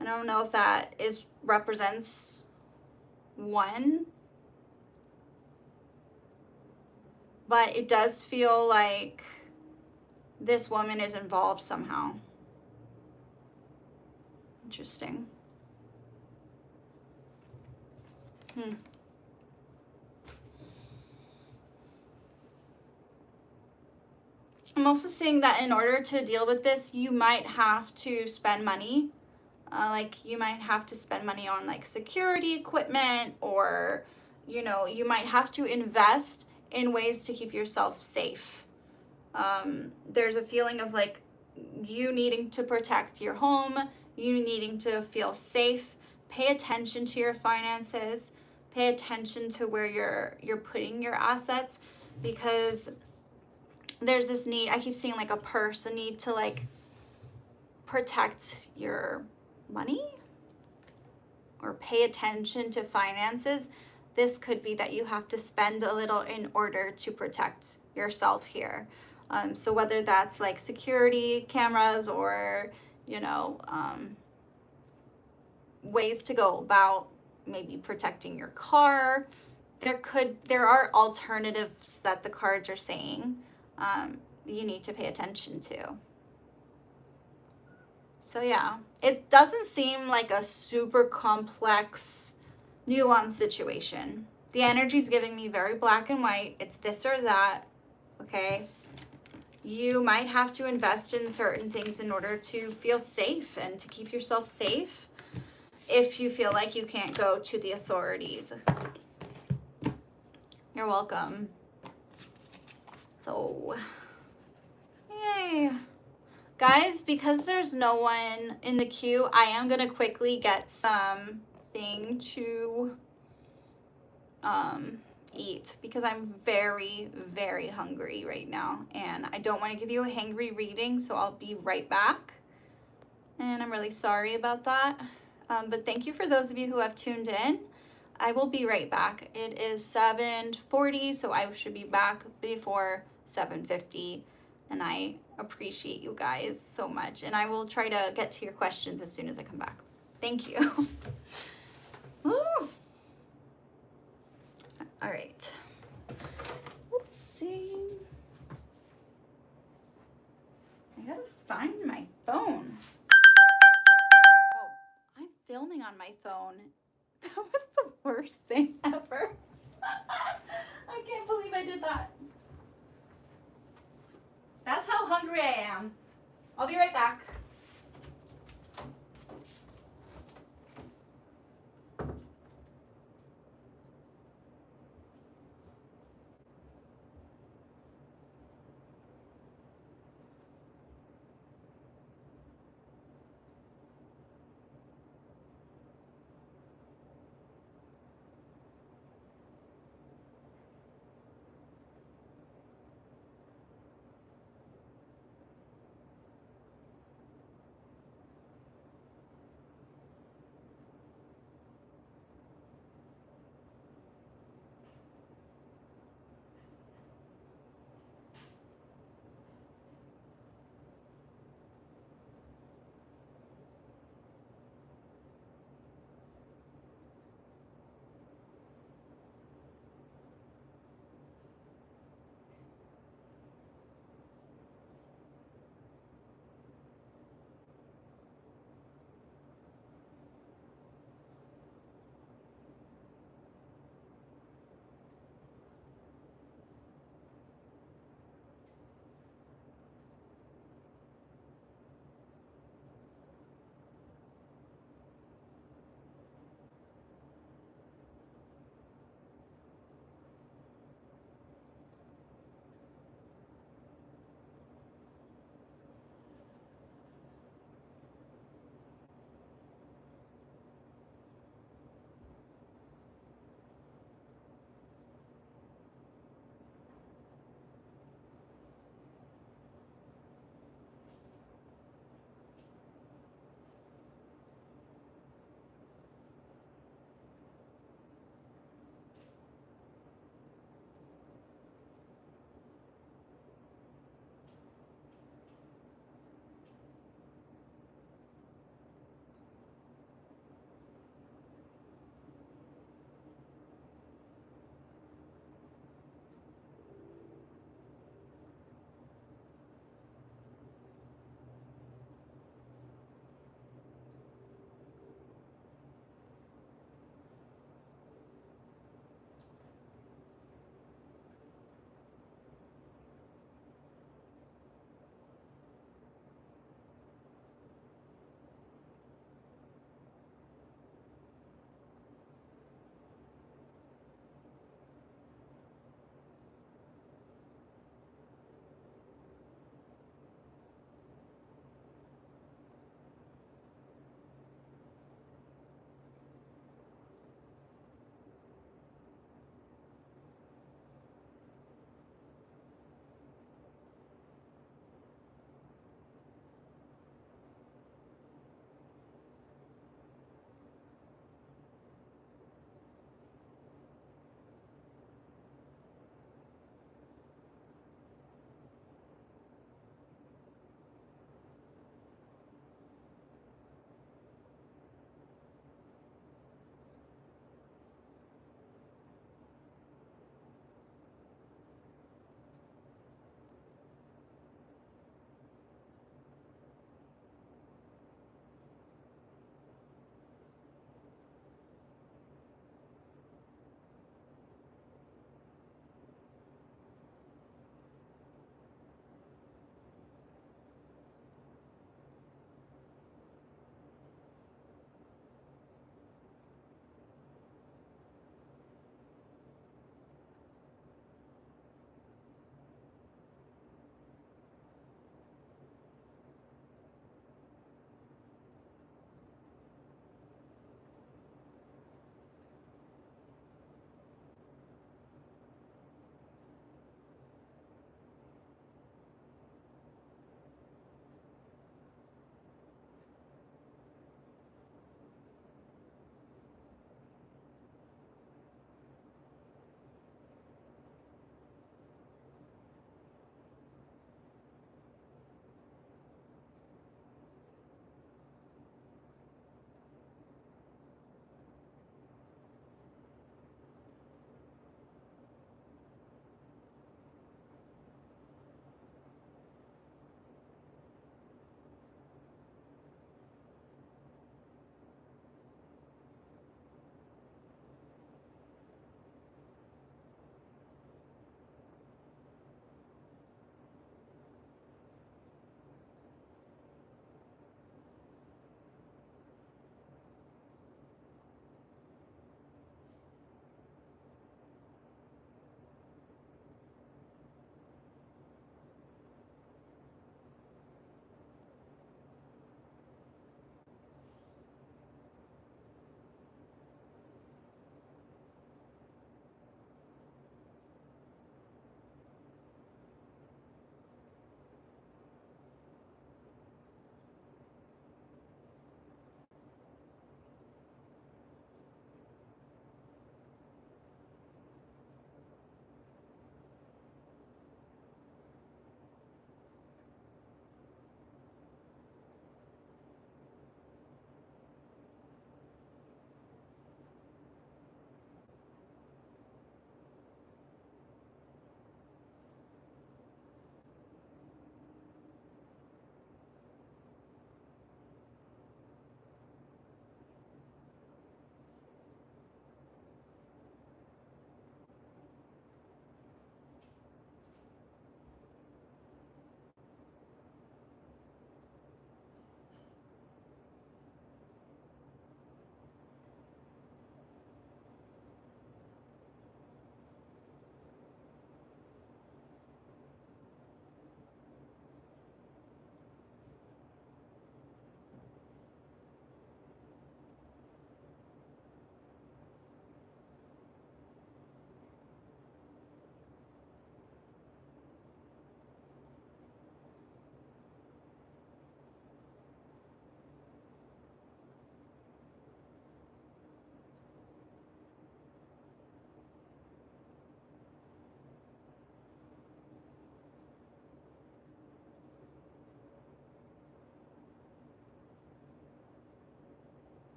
I don't know if that represents one, but it does feel like this woman is involved somehow. Interesting. I'm also seeing that in order to deal with this, you might have to spend money. Like you might have to spend money on like security equipment, or, you know, you might have to invest in ways to keep yourself safe. There's a feeling of like you needing to protect your home, you needing to feel safe. Pay attention to your finances. Pay attention to where you're putting your assets, because there's this need. I keep seeing like a purse, a need to like protect your money or pay attention to finances. This could be that you have to spend a little in order to protect yourself here. So whether that's like security cameras or, you know, ways to go about maybe protecting your car, there are alternatives that the cards are saying you need to pay attention to. So yeah, it doesn't seem like a super complex, nuanced situation. The energy is giving me very black and white. It's this or that, okay? You might have to invest in certain things in order to feel safe and to keep yourself safe. if you feel like you can't go to the authorities. You're welcome. So, yay. Guys, because there's no one in the queue, I am going to quickly get something to eat because I'm very, very hungry right now. And I don't want to give you a hangry reading, so I'll be right back. And I'm really sorry about that. But thank you for those of you who have tuned in. I will be right back. It is 7:40, so I should be back before 7:50. And I appreciate you guys so much. And I will try to get to your questions as soon as I come back. Thank you. All right. Oopsie. I gotta find my phone. Oh, I'm filming on my phone. That was the worst thing ever. I can't believe I did that. That's how hungry I am. I'll be right back.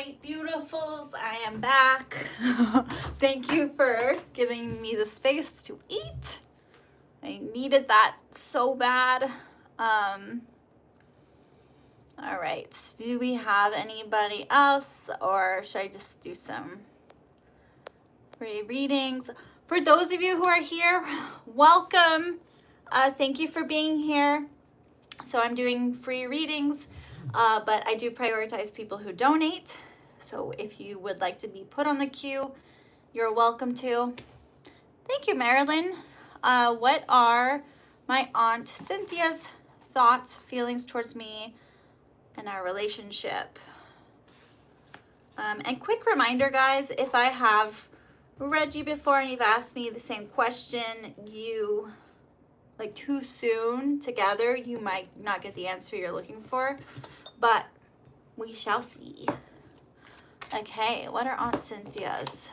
right, beautifuls, I am back. Thank you for giving me the space to eat. I needed that so bad. All right, do we have anybody else, or should I just do some free readings? For those of you who are here, welcome. Thank you for being here. So I'm doing free readings, but I do prioritize people who donate. So if you would like to be put on the queue, you're welcome to. Thank you, Marilyn. What are my Aunt Cynthia's thoughts, feelings towards me and our relationship? And quick reminder, guys, if I have read you before and you've asked me the same question, like too soon together, you might not get the answer you're looking for, but we shall see. Okay, what are Aunt Cynthia's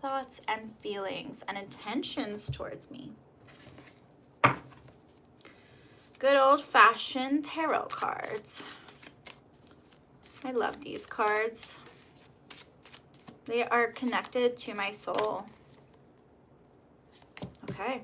thoughts and feelings and intentions towards me? Good old-fashioned tarot cards. I love these cards. They are connected to my soul. Okay.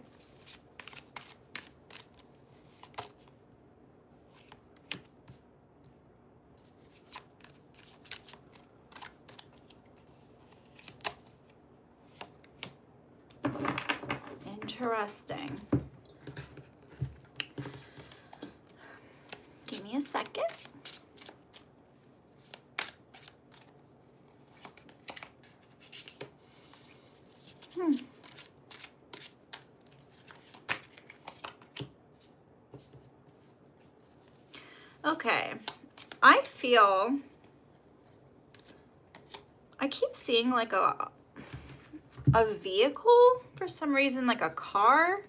Interesting. Give me a second. Okay, I keep seeing like a vehicle for some reason, like a car.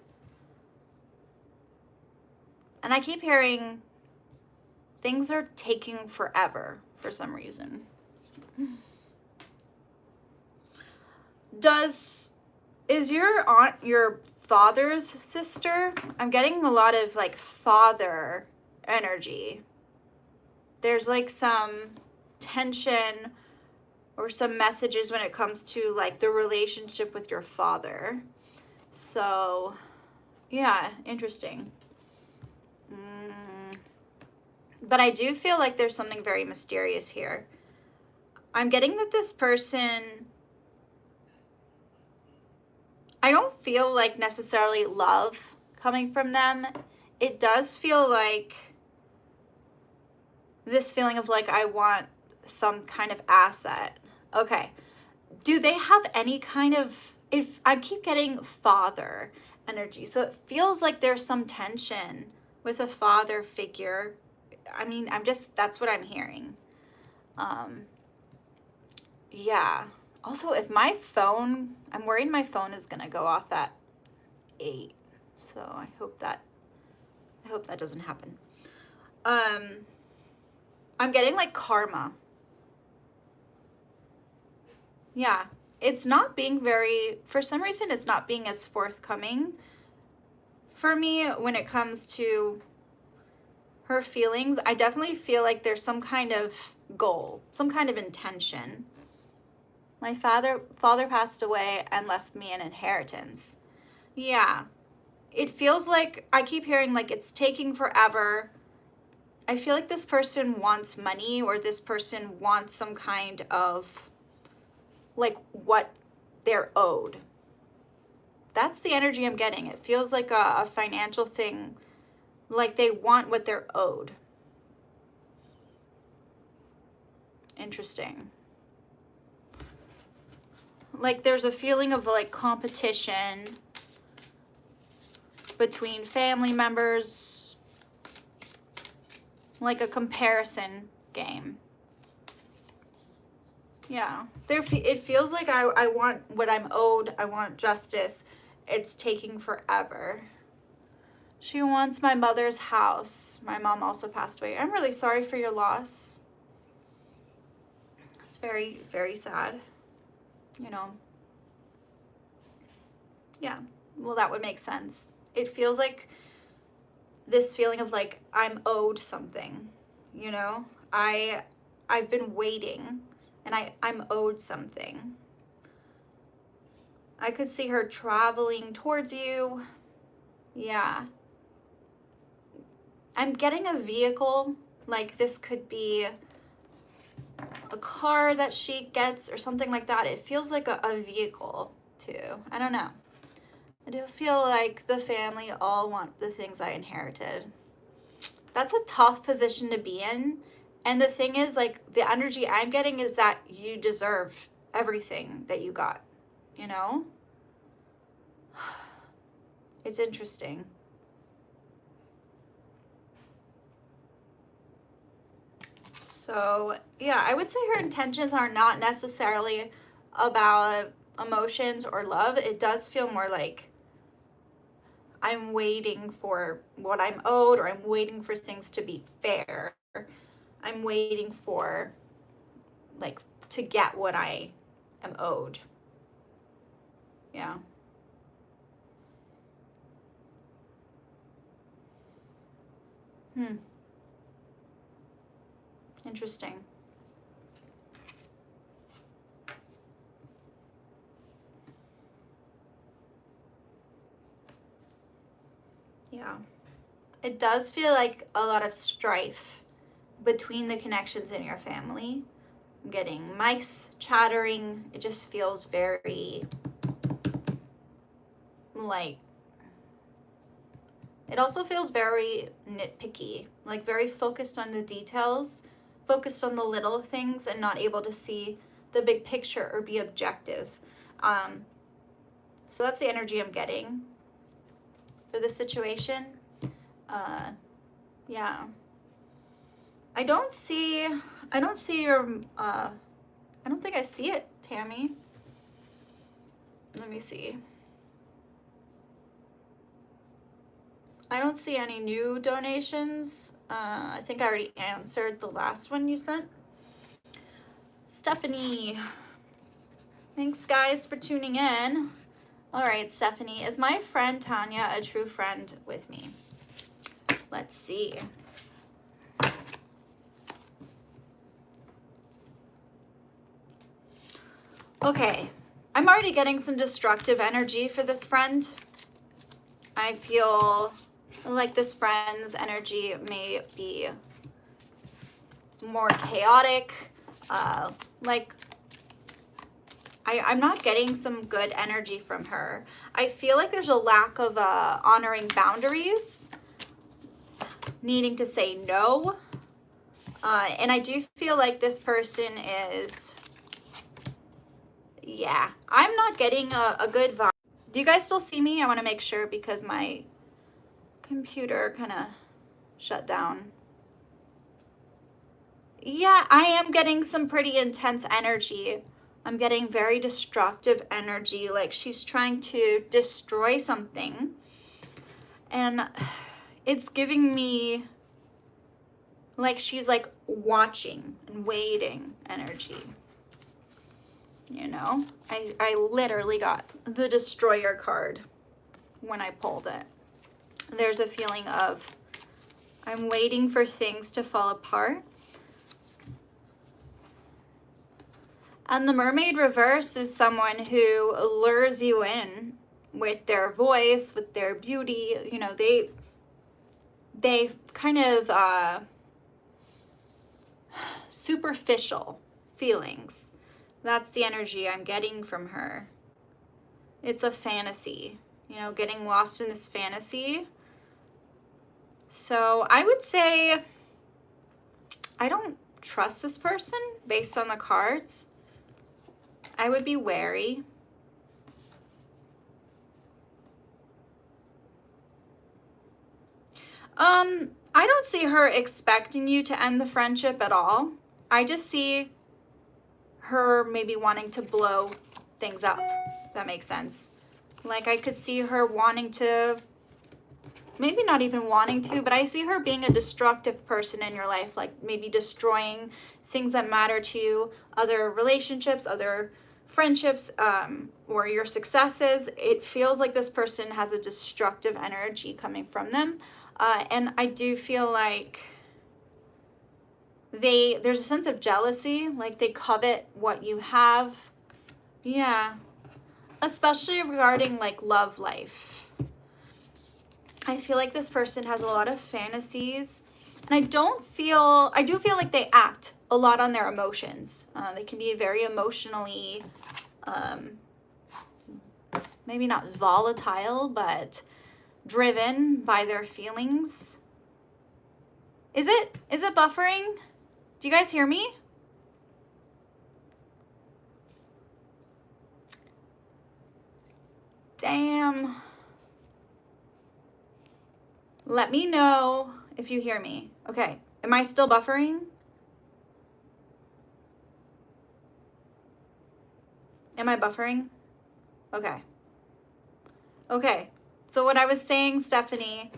And I keep hearing things are taking forever for some reason. Is your aunt your father's sister? I'm getting a lot of like father energy. There's like some tension or some messages when it comes to like the relationship with your father. So yeah, interesting. But I do feel like there's something very mysterious here. I'm getting that this person, I don't feel like necessarily love coming from them. It does feel like this feeling of like, I want some kind of asset. Okay. Do they have any kind of, if I keep getting father energy, so it feels like there's some tension with a father figure. I mean, that's what I'm hearing. Yeah. Also, if my phone, I'm worried my phone is going to go off at 8. So I hope that doesn't happen. I'm getting like karma. Yeah. It's not being for some reason, it's not being as forthcoming for me when it comes to her feelings. I definitely feel like there's some kind of goal, some kind of intention. My father passed away and left me an inheritance. Yeah. It feels like I keep hearing like it's taking forever. I feel like this person wants money, or this person wants some kind of like what they're owed. That's the energy I'm getting. It feels like a financial thing, like they want what they're owed. Interesting. Like there's a feeling of like competition between family members, like a comparison game. Yeah, it feels like I want what I'm owed. I want justice. It's taking forever. She wants my mother's house. My mom also passed away. I'm really sorry for your loss. It's very, very sad. You know. Yeah, well, that would make sense. It feels like this feeling of like I'm owed something, you know? I've been waiting and I'm owed something. I could see her traveling towards you. Yeah. I'm getting a vehicle, like this could be a car that she gets or something like that. It feels like a vehicle too. I don't know. I do feel like the family all want the things I inherited. That's a tough position to be in. And the thing is, like, the energy I'm getting is that you deserve everything that you got, you know? It's interesting. So, yeah, I would say her intentions are not necessarily about emotions or love. It does feel more like I'm waiting for what I'm owed, or I'm waiting for things to be fair. I'm waiting for, like, to get what I am owed. Yeah. Interesting. Yeah. It does feel like a lot of strife between the connections in your family. I'm getting mice chattering. It just feels very, like, it also feels very nitpicky, like very focused on the details, focused on the little things, and not able to see the big picture or be objective. So that's the energy I'm getting for this situation. Yeah. I don't see your, I don't think I see it, Tammy. Let me see. I don't see any new donations. I think I already answered the last one you sent. Stephanie. Thanks, guys, for tuning in. All right, Stephanie, is my friend Tanya a true friend with me? Let's see. Okay, I'm already getting some destructive energy for this friend. I feel like this friend's energy may be more chaotic. Like, I'm not getting some good energy from her. I feel like there's a lack of honoring boundaries, needing to say no. And I do feel like this person is, yeah, I'm not getting a good vibe. Do you guys still see me? I want to make sure because my computer kind of shut down. Yeah, I am getting some pretty intense energy. I'm getting very destructive energy, like she's trying to destroy something. And it's giving me like she's like watching and waiting energy. You know, I literally got the Destroyer card when I pulled it. There's a feeling of I'm waiting for things to fall apart. And the Mermaid reverse is someone who lures you in with their voice, with their beauty. You know, they kind of superficial feelings. That's the energy I'm getting from her. It's a fantasy, you know, getting lost in this fantasy. So I would say I don't trust this person based on the cards. I would be wary. I don't see her expecting you to end the friendship at all. I just see her maybe wanting to blow things up, if that makes sense. Like I could see her wanting to, maybe not even wanting to, but I see her being a destructive person in your life, like maybe destroying things that matter to you, other relationships, other friendships, or your successes. It feels like this person has a destructive energy coming from them. And I do feel like there's a sense of jealousy, like they covet what you have. Yeah. Especially regarding like love life. I feel like this person has a lot of fantasies, and I do feel like they act a lot on their emotions. They can be very emotionally, maybe not volatile, but driven by their feelings. Is it buffering? Do you guys hear me? Damn. Let me know if you hear me. Okay. Am I still buffering? Am I buffering? Okay. Okay. So what I was saying, Stephanie,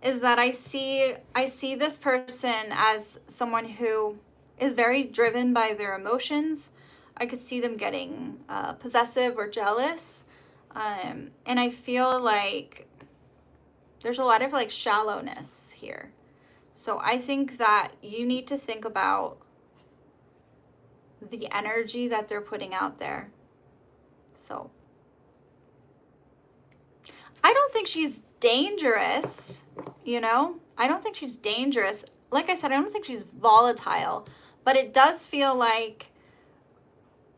is that I see this person as someone who is very driven by their emotions. I could see them getting possessive or jealous. And I feel like there's a lot of like shallowness here. So I think that you need to think about the energy that they're putting out there. So I don't think she's dangerous, you know? I don't think she's dangerous. Like I said, I don't think she's volatile, but it does feel like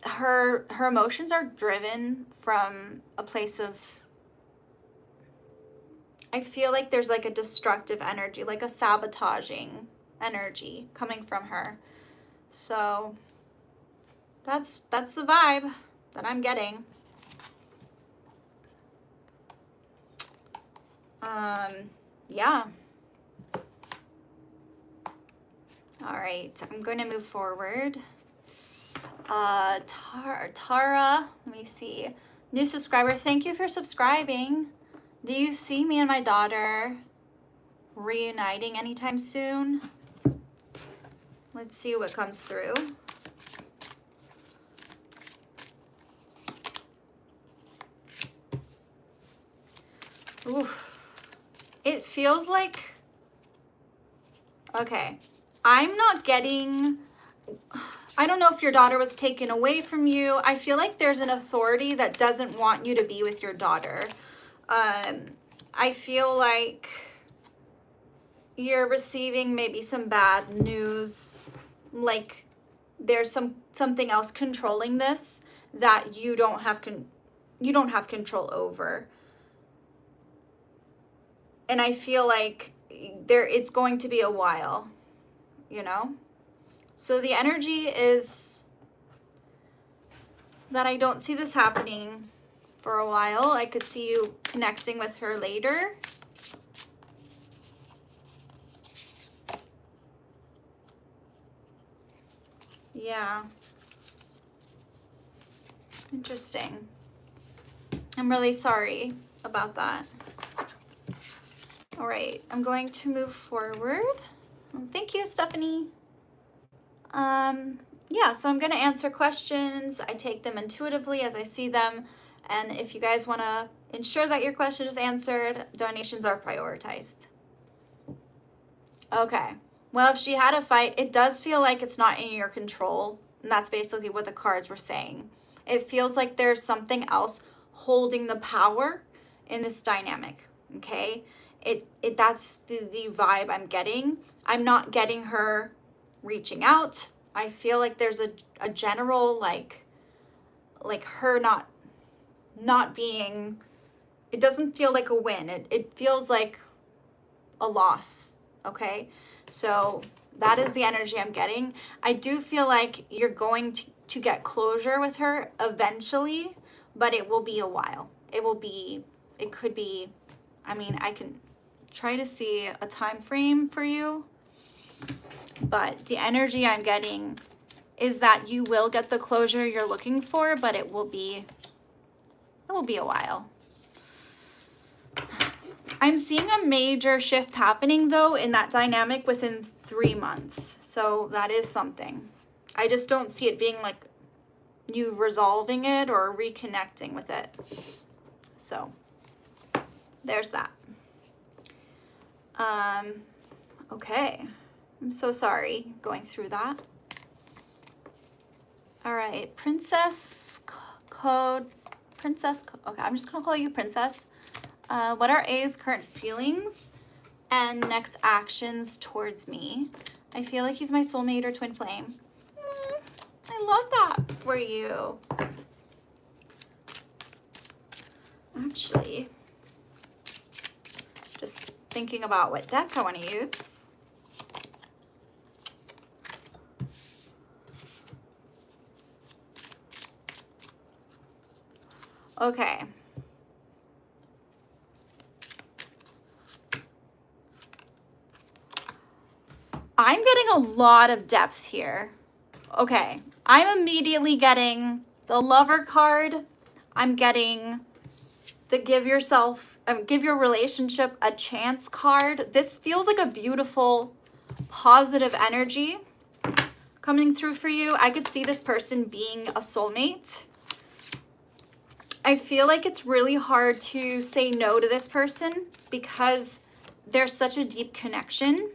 her emotions are driven from a place of, I feel like there's like a destructive energy, like a sabotaging energy coming from her. So that's the vibe that I'm getting. Yeah. All right, I'm going to move forward. Tara, let me see. New subscriber, thank you for subscribing. Do you see me and my daughter reuniting anytime soon? Let's see what comes through. Oof. It feels like, okay, I'm not getting, I don't know if your daughter was taken away from you. I feel like there's an authority that doesn't want you to be with your daughter. I feel like you're receiving maybe some bad news, like there's something else controlling this that you don't have control over. And I feel like it's going to be a while, you know? So the energy is that I don't see this happening for a while. I could see you connecting with her later. Yeah. Interesting. I'm really sorry about that. All right, I'm going to move forward. Thank you, Stephanie. Yeah, so I'm going to answer questions. I take them intuitively as I see them. And if you guys want to ensure that your question is answered, donations are prioritized. Okay. Well, if she had a fight, it does feel like it's not in your control. And that's basically what the cards were saying. It feels like there's something else holding the power in this dynamic. Okay. That's the vibe I'm getting. I'm not getting her reaching out. I feel like there's a general like her not being, it doesn't feel like a win. It feels like a loss. Okay. So that is the energy I'm getting. I do feel like you're going to get closure with her eventually, but it will be a while. It could be, I mean, I can try to see a time frame for you, but the energy I'm getting is that you will get the closure you're looking for, but it will be a while. I'm seeing a major shift happening though in that dynamic within 3 months. So that is something. I just don't see it being like you resolving it or reconnecting with it. So there's that. Okay. I'm so sorry going through that. All right, Princess Code. Okay, I'm just gonna call you Princess. What are A's current feelings and next actions towards me? I feel like he's my soulmate or twin flame. I love that for you. Actually, just thinking about what deck I want to use. Okay. I'm getting a lot of depth here. Okay. I'm immediately getting the Lover card. I'm getting the give your relationship a chance card. This feels like a beautiful, positive energy coming through for you. I could see this person being a soulmate. I feel like it's really hard to say no to this person because there's such a deep connection.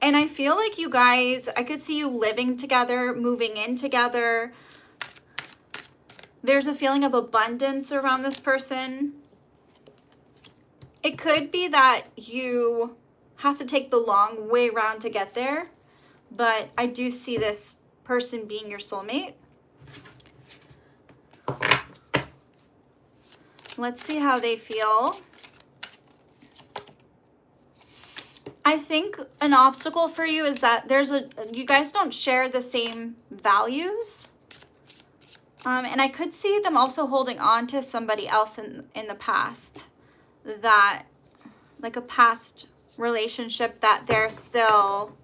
And I feel like you guys, I could see you living together, moving in together. There's a feeling of abundance around this person. It could be that you have to take the long way around to get there, but I do see this person being your soulmate. Let's see how they feel. I think an obstacle for you is that you guys don't share the same values. And I could see them also holding on to somebody else in the past, that like a past relationship that they're still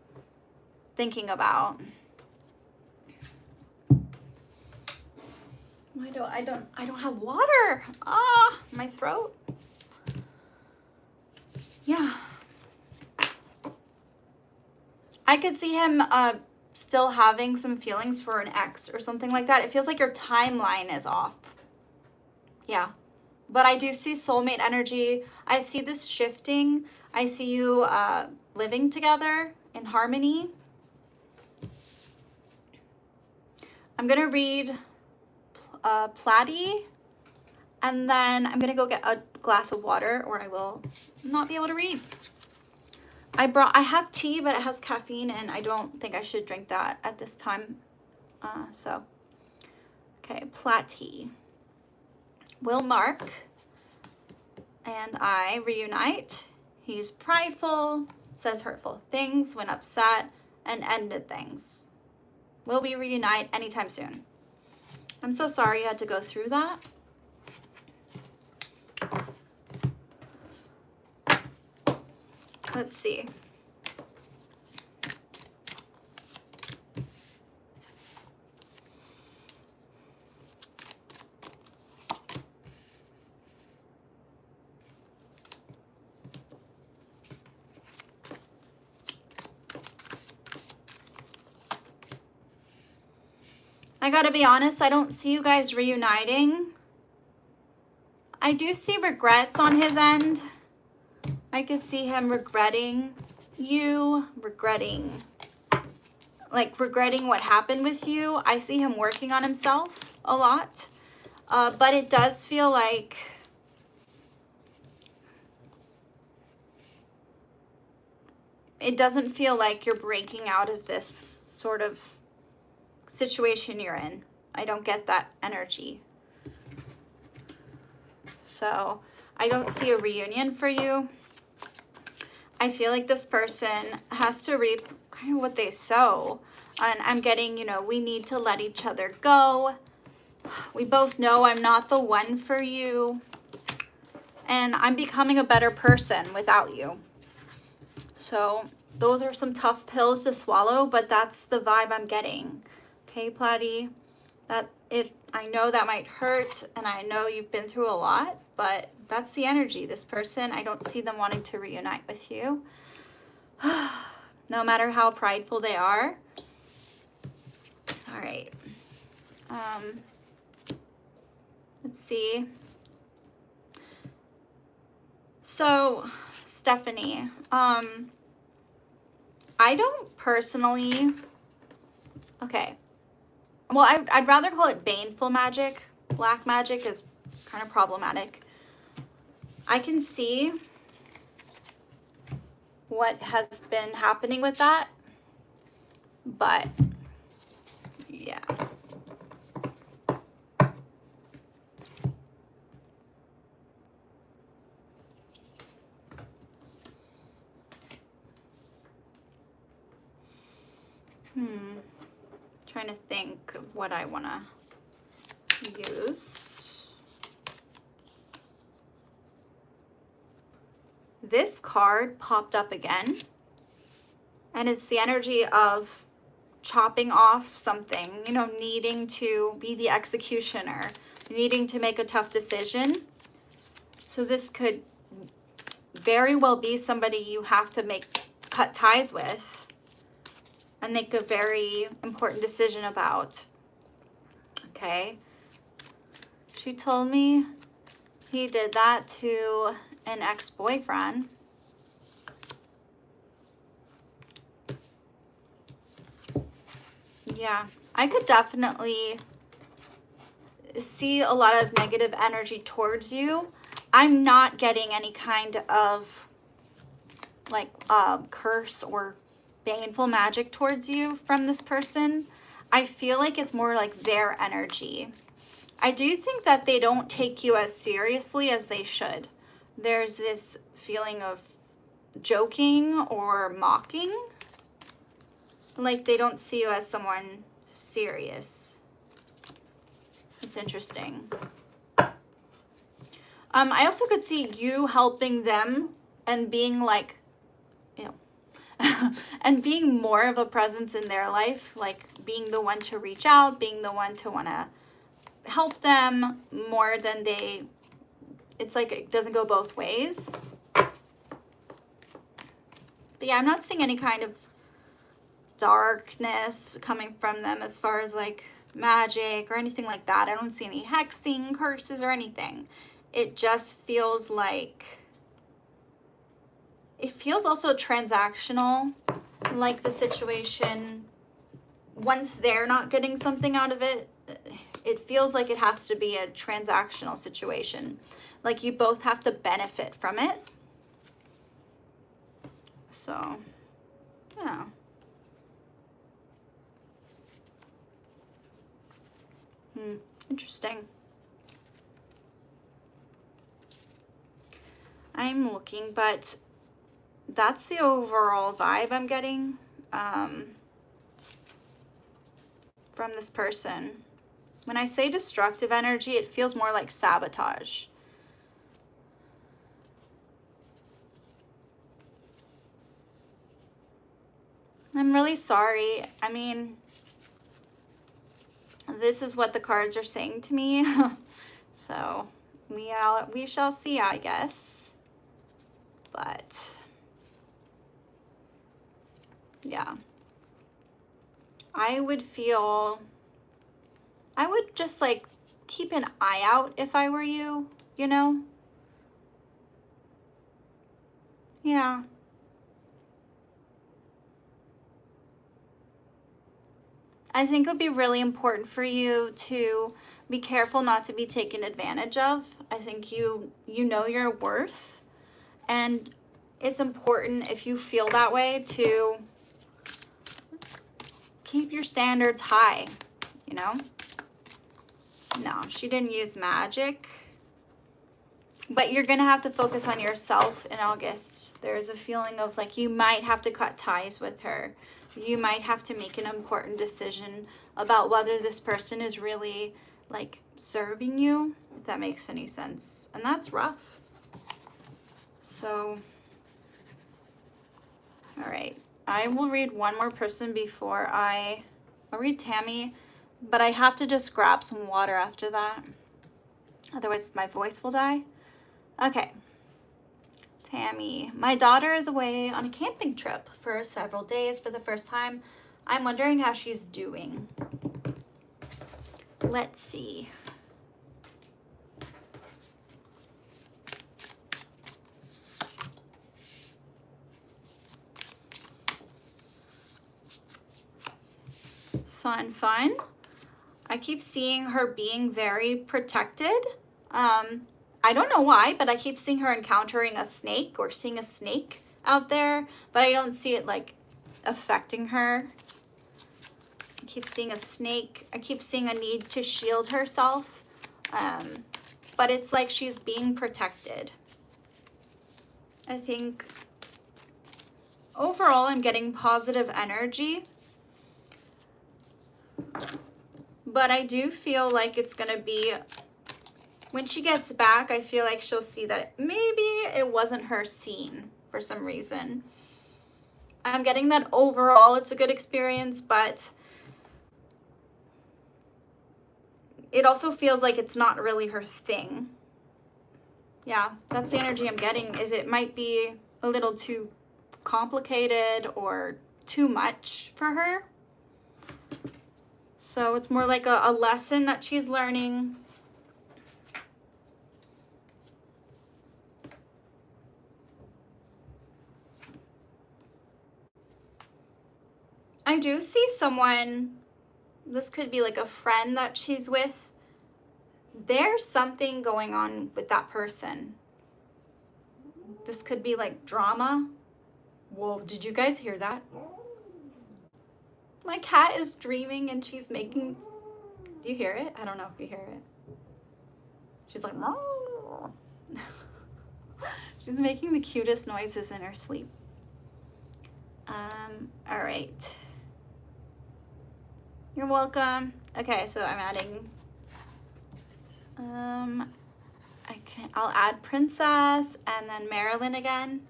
thinking about. I don't have water. Ah, my throat. Yeah. I could see him still having some feelings for an ex or something like that. It feels like your timeline is off. Yeah. But I do see soulmate energy. I see this shifting. I see you living together in harmony. I'm going to read Platy, and then I'm going to go get a glass of water or I will not be able to read. I have tea, but it has caffeine, and I don't think I should drink that at this time. Okay, Platy. Will Mark and I reunite? He's prideful, says hurtful things when upset, and ended things. Will we reunite anytime soon? I'm so sorry you had to go through that. Let's see. I gotta be honest, I don't see you guys reuniting. I do see regrets on his end. I could see him regretting you, regretting what happened with you. I see him working on himself a lot. But it does feel like it doesn't feel like you're breaking out of this sort of situation you're in. I don't get that energy. So I don't see a reunion for you. I feel like this person has to reap kind of what they sow. And I'm getting, we need to let each other go. We both know I'm not the one for you. And I'm becoming a better person without you. So those are some tough pills to swallow, but that's the vibe I'm getting. Okay, Platy? I know that might hurt, and I know you've been through a lot, but that's the energy. This person, I don't see them wanting to reunite with you. No matter how prideful they are. All right. Let's see. So, Stephanie, I don't personally, okay. Well, I'd rather call it baneful magic. Black magic is kind of problematic. I can see what has been happening with that, but yeah. Trying to think of what I want to use. This card popped up again, and it's the energy of chopping off something, you know, needing to be the executioner, needing to make a tough decision. So this could very well be somebody you have to cut ties with and make a very important decision about. Okay. She told me he did that to an ex-boyfriend. Yeah, I could definitely see a lot of negative energy towards you. I'm not getting any kind of like curse or baneful magic towards you from this person. I feel like it's more like their energy. I do think that they don't take you as seriously as they should. There's this feeling of joking or mocking. Like they don't see you as someone serious. It's interesting. I also could see you helping them and being like, you know, and being more of a presence in their life, like being the one to reach out, being the one to want to help them more than they, it's like it doesn't go both ways. But yeah, I'm not seeing any kind of darkness coming from them as far as like magic or anything like that. I don't see any hexing, curses, or anything. It just feels like, it feels also transactional, like the situation, once they're not getting something out of it, it feels like it has to be a transactional situation. Like you both have to benefit from it. So, yeah. Interesting. I'm looking, but that's the overall vibe I'm getting from this person. When I say destructive energy, it feels more like sabotage. I'm really sorry. I mean, this is what the cards are saying to me. So we shall see, I guess. But yeah, I would just like keep an eye out if I were you, you know? Yeah. I think it would be really important for you to be careful not to be taken advantage of. I think you know your worth, and it's important, if you feel that way, to keep your standards high, you know? No, she didn't use magic. But you're going to have to focus on yourself in August. There's a feeling of like you might have to cut ties with her. You might have to make an important decision about whether this person is really like serving you, if that makes any sense. And that's rough. So, all right. I will read one more person before I'll read Tammy, but I have to just grab some water after that. Otherwise my voice will die. Okay. Tammy, my daughter is away on a camping trip for several days for the first time. I'm wondering how she's doing. Let's see. fun, fun. I keep seeing her being very protected. I don't know why, but I keep seeing her encountering a snake or seeing a snake out there, but I don't see it like affecting her. I keep seeing a snake. I keep seeing a need to shield herself, but it's like she's being protected. I think overall I'm getting positive energy, but I do feel like it's going to be, when she gets back, I feel like she'll see that maybe it wasn't her scene for some reason. I'm getting that overall it's a good experience, but it also feels like it's not really her thing. Yeah, that's the energy I'm getting, is it might be a little too complicated or too much for her. So it's more like a lesson that she's learning. I do see someone, this could be like a friend that she's with. There's something going on with that person. This could be like drama. Whoa, did you guys hear that? My cat is dreaming and she's making, do you hear it? I don't know if you hear it. She's like, she's making the cutest noises in her sleep. All right. You're welcome. Okay, so I'm adding, I'll add Princess and then Marilyn again.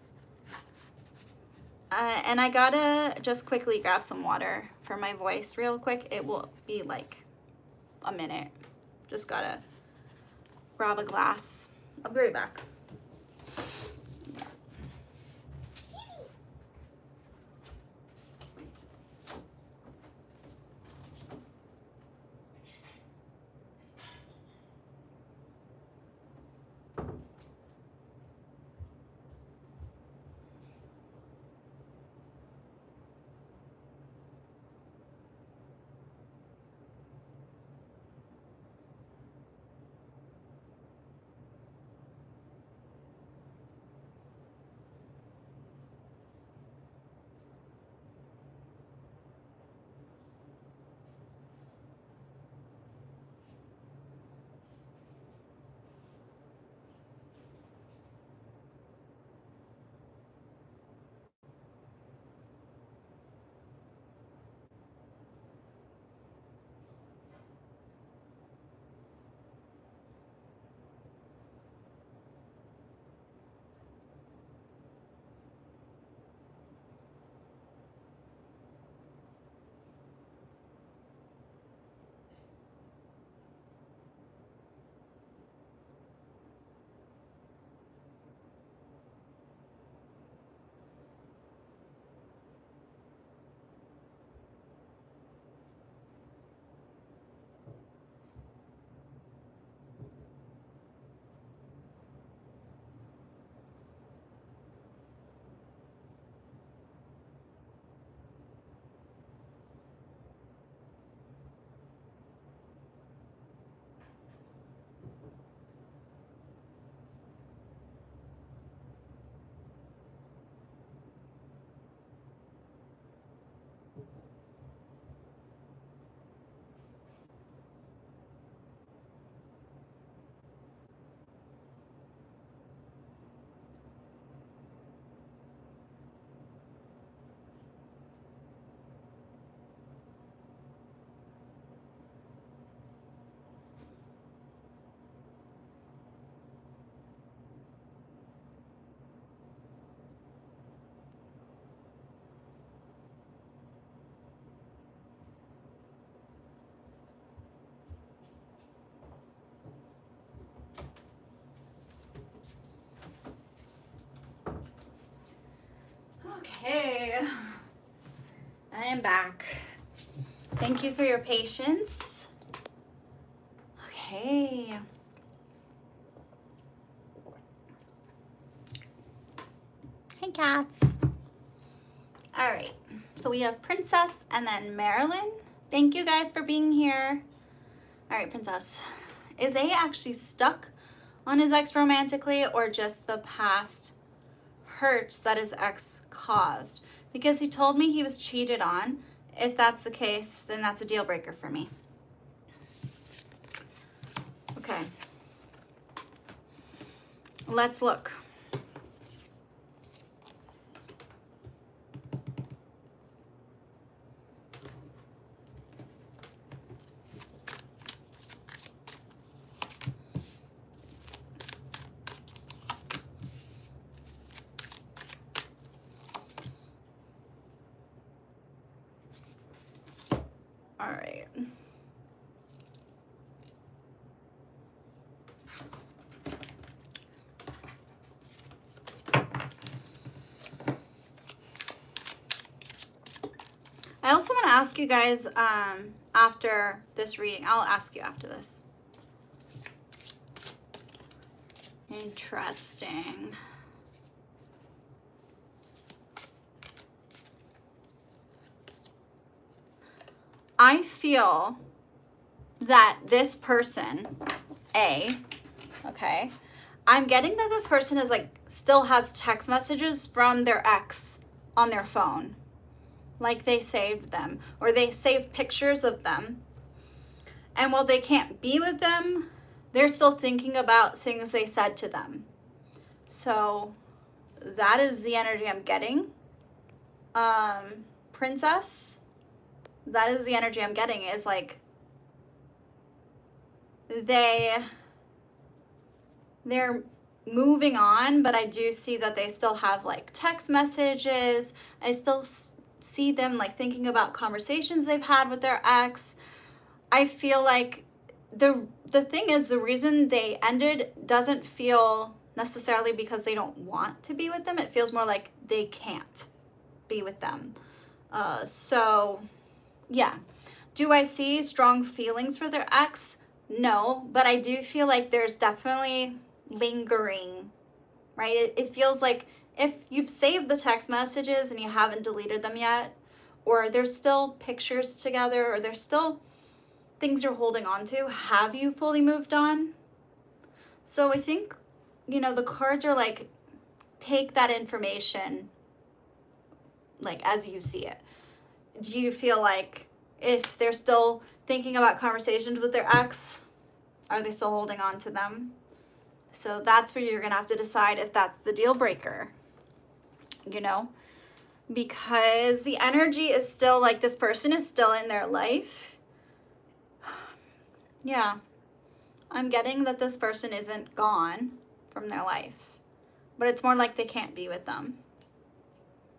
And I gotta just quickly grab some water for my voice real quick. It will be like a minute. Just gotta grab a glass. I'll be right back. Okay, I am back. Thank you for your patience. Okay. Hey, cats. All right, so we have Princess and then Marilyn. Thank you guys for being here. All right, Princess. Is A actually stuck on his ex romantically, or just the past hurts that his ex caused? Because he told me he was cheated on. If that's the case, then that's a deal breaker for me. Okay. Let's look. All right. I also want to ask you guys after this reading. I'll ask you after this. Interesting. I feel that this person, A, okay, I'm getting that this person is like still has text messages from their ex on their phone. Like they saved them, or they saved pictures of them. And while they can't be with them, they're still thinking about things they said to them. So that is the energy I'm getting. Princess, that is the energy I'm getting, is like they're moving on, but I do see that they still have like text messages. I still see them like thinking about conversations they've had with their ex. I feel like the thing is, the reason they ended doesn't feel necessarily because they don't want to be with them. It feels more like they can't be with them. So yeah. Do I see strong feelings for their ex? No, but I do feel like there's definitely lingering, right? It feels like if you've saved the text messages and you haven't deleted them yet, or there's still pictures together, or there's still things you're holding on to, have you fully moved on? So I think, you know, the cards are like, take that information like as you see it. Do you feel like if they're still thinking about conversations with their ex, are they still holding on to them? So that's where you're gonna have to decide if that's the deal breaker, you know, because the energy is still like this person is still in their life. Yeah, I'm getting that this person isn't gone from their life, but it's more like they can't be with them.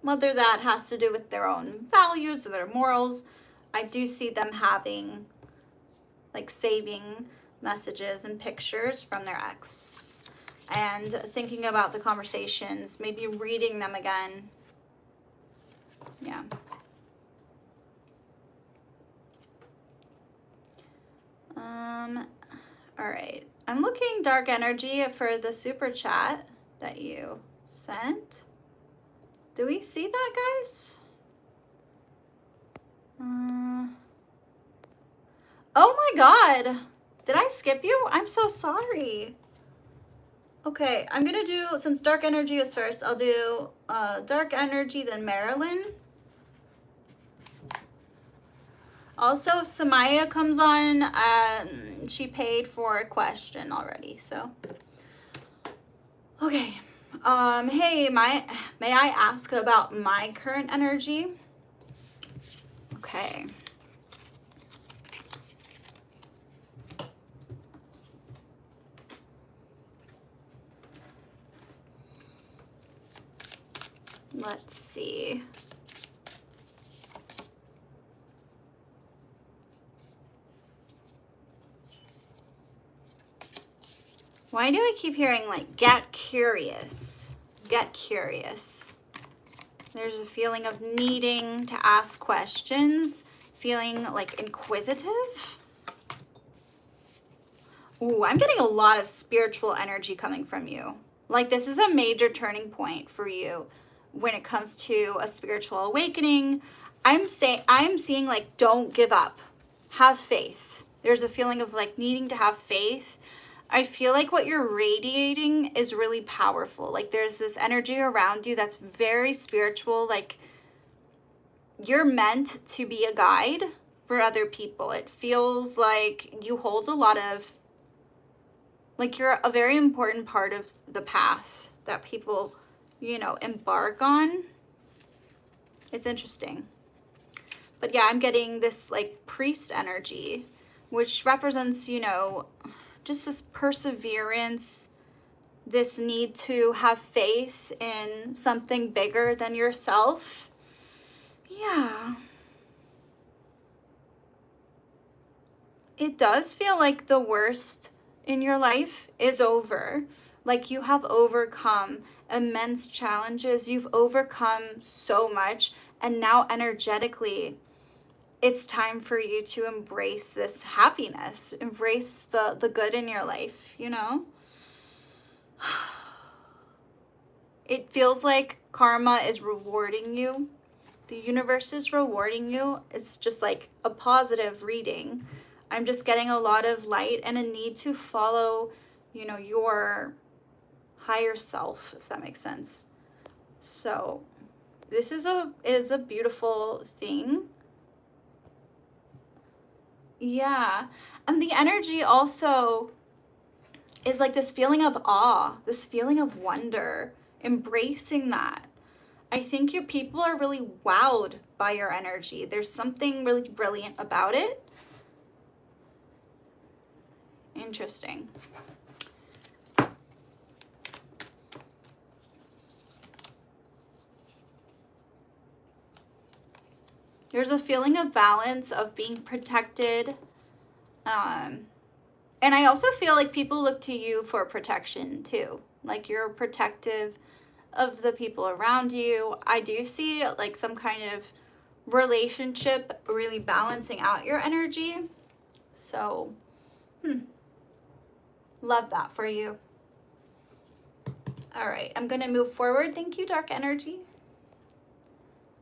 Whether that has to do with their own values or their morals, I do see them having, like, saving messages and pictures from their ex and thinking about the conversations, maybe reading them again. Yeah. All right. I'm looking dark energy for the super chat that you sent. Do we see that, guys? Oh my God. Did I skip you? I'm so sorry. Okay, I'm gonna do, since dark energy is first, I'll do dark energy, then Marilyn. Also, if Samaya comes on, she paid for a question already, so. Okay, hey, may I ask about my current energy? Okay. Let's see. Why do I keep hearing like, get curious, get curious? There's a feeling of needing to ask questions, feeling like inquisitive. Ooh, I'm getting a lot of spiritual energy coming from you. Like this is a major turning point for you when it comes to a spiritual awakening. I'm seeing like, don't give up. Have faith. There's a feeling of like needing to have faith. I feel like what you're radiating is really powerful. Like there's this energy around you that's very spiritual. Like you're meant to be a guide for other people. It feels like you hold a lot of, like you're a very important part of the path that people, you know, embark on. It's interesting. But yeah, I'm getting this like priest energy, which represents, you know, just this perseverance, this need to have faith in something bigger than yourself. Yeah. It does feel like the worst in your life is over. Like you have overcome immense challenges. You've overcome so much. And now energetically, it's time for you to embrace this happiness, embrace the good in your life, you know? It feels like karma is rewarding you. The universe is rewarding you. It's just like a positive reading. I'm just getting a lot of light and a need to follow, you know, your higher self, if that makes sense. So this is a beautiful thing. Yeah. And the energy also is like this feeling of awe, this feeling of wonder, embracing that. I think you people are really wowed by your energy. There's something really brilliant about it. Interesting. There's a feeling of balance, of being protected. And I also feel like people look to you for protection too. Like you're protective of the people around you. I do see like some kind of relationship really balancing out your energy. So, love that for you. All right, I'm going to move forward. Thank you, dark energy.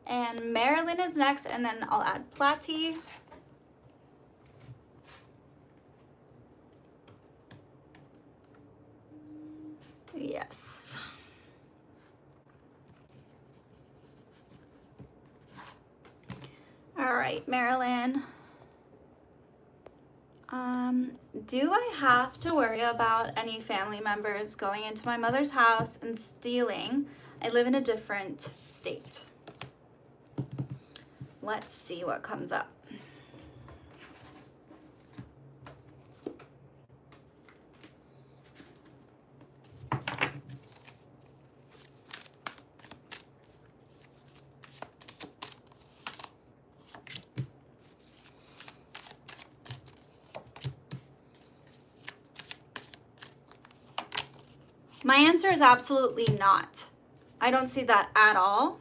And Marilyn is next, and then I'll add Platy. Yes. All right, Marilyn. Do I have to worry about any family members going into my mother's house and stealing? I live in a different state. Let's see what comes up. My answer is absolutely not. I don't see that at all.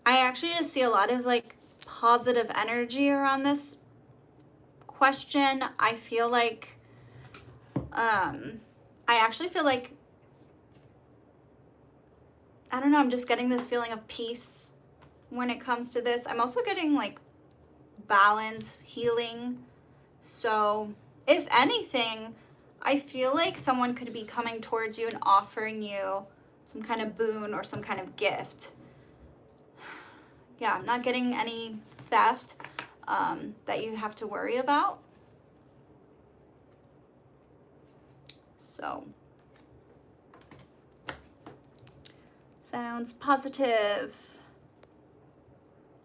I actually just see a lot of like positive energy around this question. I feel like, I actually feel like, I don't know, I'm just getting this feeling of peace when it comes to this. I'm also getting like balance, healing. So if anything, I feel like someone could be coming towards you and offering you some kind of boon or some kind of gift. Yeah, I'm not getting any theft that you have to worry about. So, sounds positive.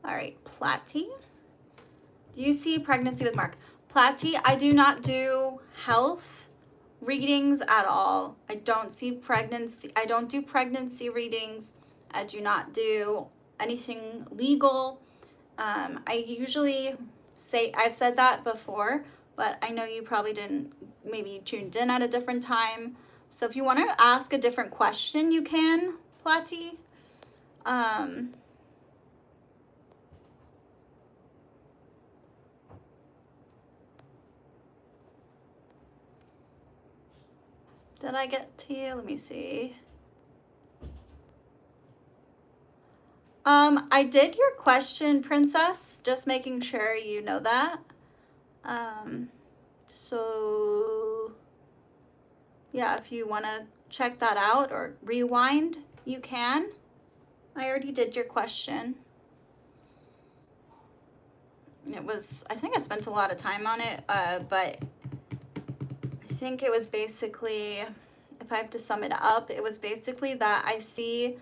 All right, Platy. Do you see pregnancy with Mark? Platy, I do not do health readings at all. I don't see pregnancy. I don't do pregnancy readings. I do not do anything legal. I usually say, I've said that before, but I know you probably didn't, maybe you tuned in at a different time. So if you want to ask a different question, you can, Platy. Did I get to you? Let me see. I did your question, Princess, just making sure you know that. So yeah, if you want to check that out or rewind, you can. I already did your question. It was, I think I spent a lot of time on it, but I think it was basically, if I have to sum it up, it was basically that I see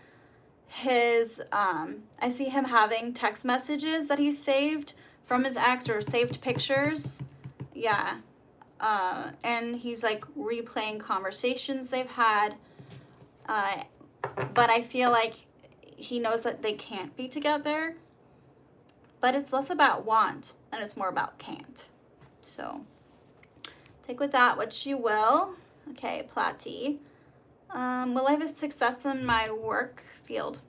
him having text messages that he saved from his ex or saved pictures. Yeah. And he's like replaying conversations they've had. But I feel like he knows that they can't be together. But it's less about want and it's more about can't. So take with that what you will. Okay, Platy. Will I have a success in my work field?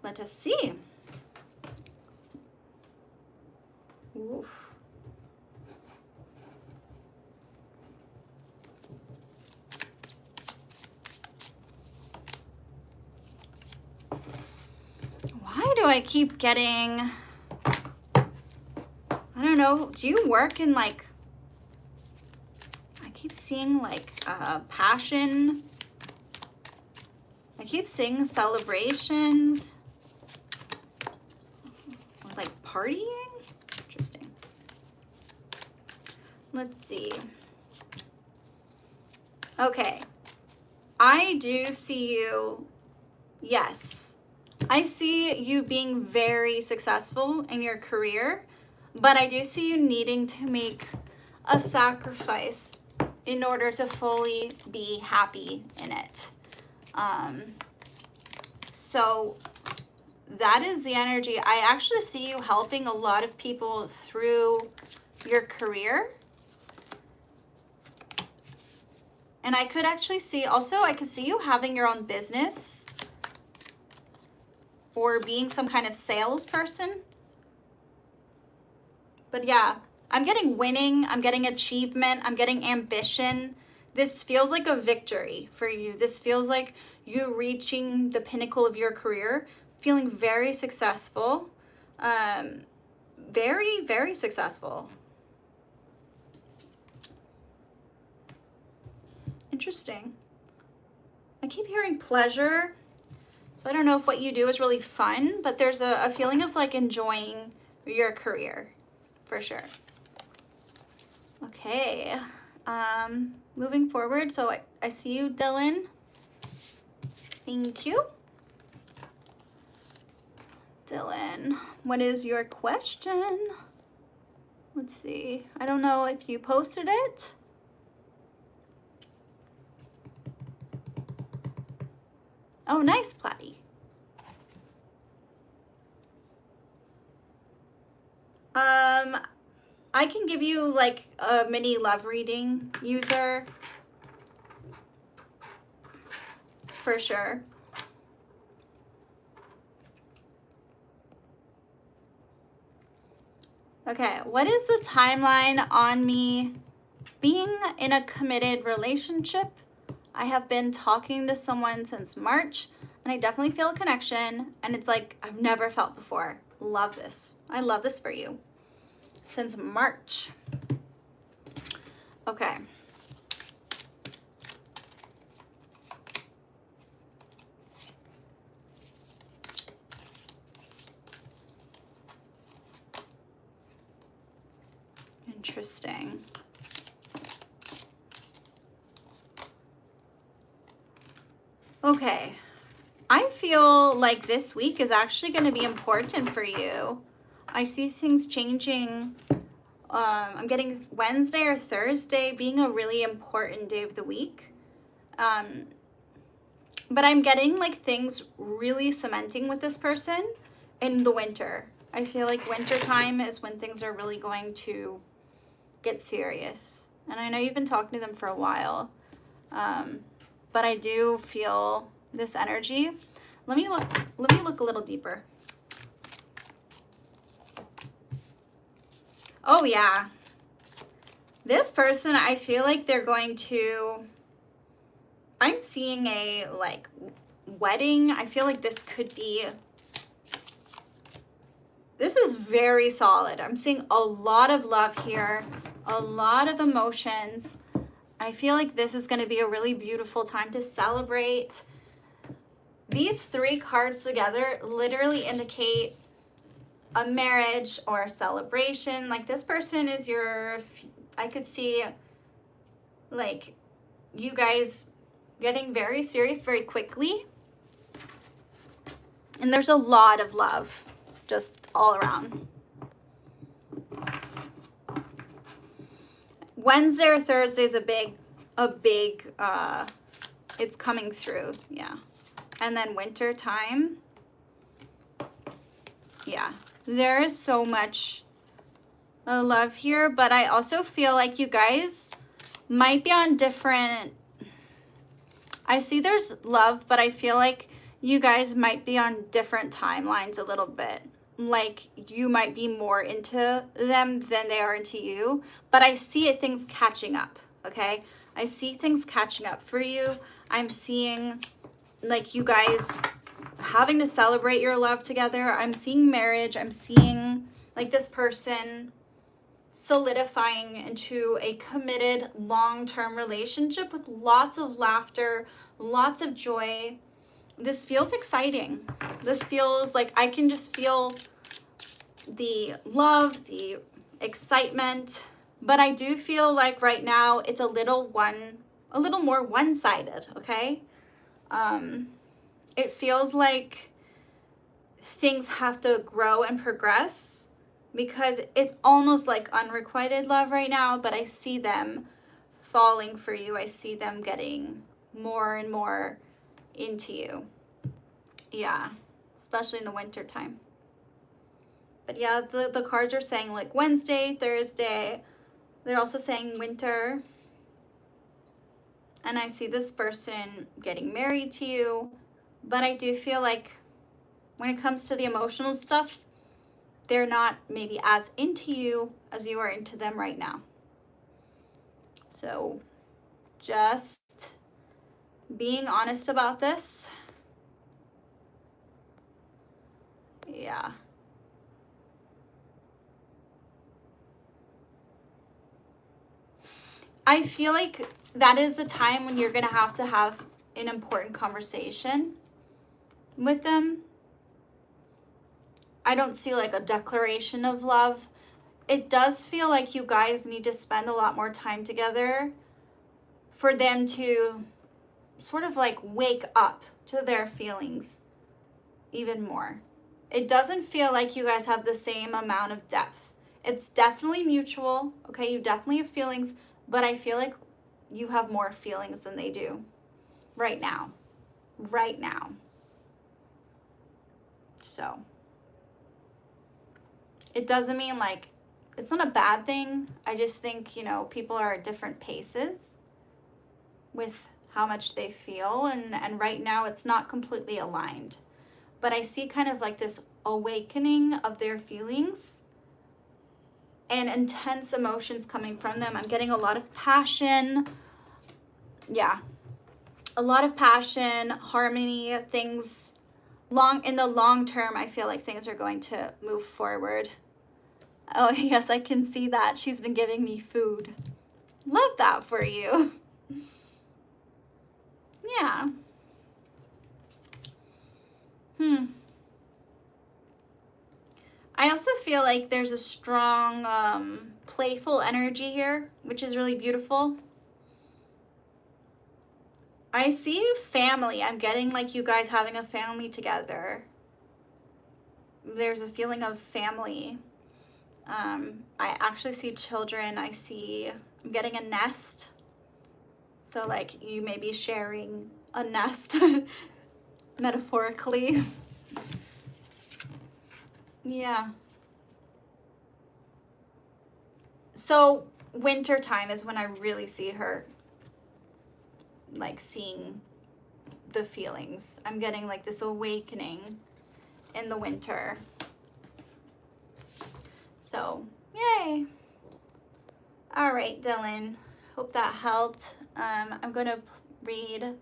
Let us see. Oof. Why do I keep getting, I don't know, do you work in like, I keep seeing like passion. I keep seeing celebrations. Like partying? Interesting. Let's see. Okay. I do see you. Yes. I see you being very successful in your career, but I do see you needing to make a sacrifice in order to fully be happy in it. So that is the energy. I actually see you helping a lot of people through your career. And I could actually see, also I could see you having your own business or being some kind of salesperson. But yeah, I'm getting winning, I'm getting achievement, I'm getting ambition. This feels like a victory for you. This feels like you reaching the pinnacle of your career, feeling very successful, very, very successful. Interesting. I keep hearing pleasure. So I don't know if what you do is really fun, but there's a feeling of like enjoying your career for sure. Okay. Moving forward. So I see you, Dylan. Thank you. Dylan, what is your question? Let's see. I don't know if you posted it. Oh, nice, Platy. I can give you like a mini love reading, user. For sure. Okay, what is the timeline on me being in a committed relationship? I have been talking to someone since March, and I definitely feel a connection, and it's like I've never felt before. Love this. I love this for you. Since March. Okay. Interesting. Okay. I feel like this week is actually going to be important for you. I see things changing. I'm getting Wednesday or Thursday being a really important day of the week. But I'm getting like things really cementing with this person in the winter. I feel like winter time is when things are really going to get serious. And I know you've been talking to them for a while. But I do feel this energy. Let me look a little deeper. Oh yeah. This person, I feel like they're going to, I'm seeing a like wedding. I feel like this could be, this is very solid. I'm seeing a lot of love here, a lot of emotions. I feel like this is going to be a really beautiful time to celebrate. These three cards together literally indicate a marriage or a celebration. Like this person is your, I could see like you guys getting very serious very quickly. And there's a lot of love just all around. Wednesday or Thursday is a big, it's coming through, yeah. And then winter time, yeah. There is so much love here, but I also feel like you guys might be on different, I see there's love, but I feel like you guys might be on different timelines a little bit. Like you might be more into them than they are into you, but I see things catching up, okay? I see things catching up for you. I'm seeing like you guys having to celebrate your love together. I'm seeing marriage. I'm seeing like this person solidifying into a committed long-term relationship with lots of laughter, lots of joy. This feels exciting. This feels like I can just feel the love, the excitement, but I do feel like right now it's a little more one-sided, okay? It feels like things have to grow and progress because it's almost like unrequited love right now, but I see them falling for you. I see them getting more and more into you. Yeah, especially in the winter time. But yeah, the cards are saying like Wednesday, Thursday. They're also saying winter. And I see this person getting married to you. But I do feel like when it comes to the emotional stuff, they're not maybe as into you as you are into them right now. So just being honest about this. Yeah. I feel like that is the time when you're going to have an important conversation with them. I don't see like a declaration of love. It does feel like you guys need to spend a lot more time together for them to sort of like wake up to their feelings even more. It doesn't feel like you guys have the same amount of depth. It's definitely mutual, okay? You definitely have feelings, but I feel like you have more feelings than they do right now. Right now. So it doesn't mean like, it's not a bad thing. I just think, you know, people are at different paces with how much they feel. And right now it's not completely aligned. But I see kind of like this awakening of their feelings and intense emotions coming from them. I'm getting a lot of passion. Yeah. A lot of passion, harmony, things in the long term, I feel like things are going to move forward. Oh, yes, I can see that. She's been giving me food. Love that for you. Yeah. I also feel like there's a strong, playful energy here, which is really beautiful. I see family. I'm getting like you guys having a family together. There's a feeling of family. I actually see children. I'm getting a nest. So like you may be sharing a nest metaphorically. Yeah. So winter time is when I really see her like seeing the feelings. I'm getting like this awakening in the winter. So, yay. All right, Dylan. Hope that helped. I'm going to read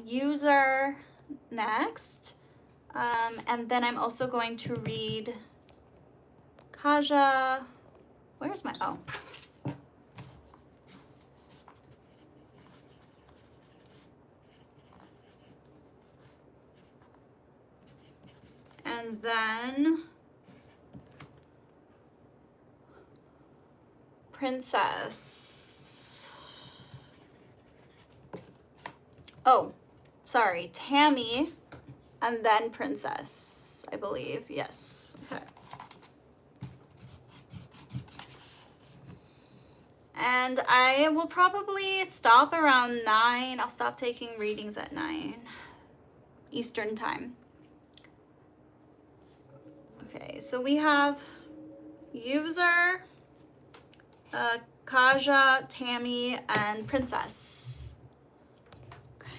User next. And then I'm also going to read Kaja. Where's my, oh. And then Princess. Oh, sorry, Tammy, and then Princess, I believe. Yes. Okay. And I will probably stop around 9. I'll stop taking readings at 9 Eastern time. Okay, so we have User, Kaja, Tammy, and Princess. Okay.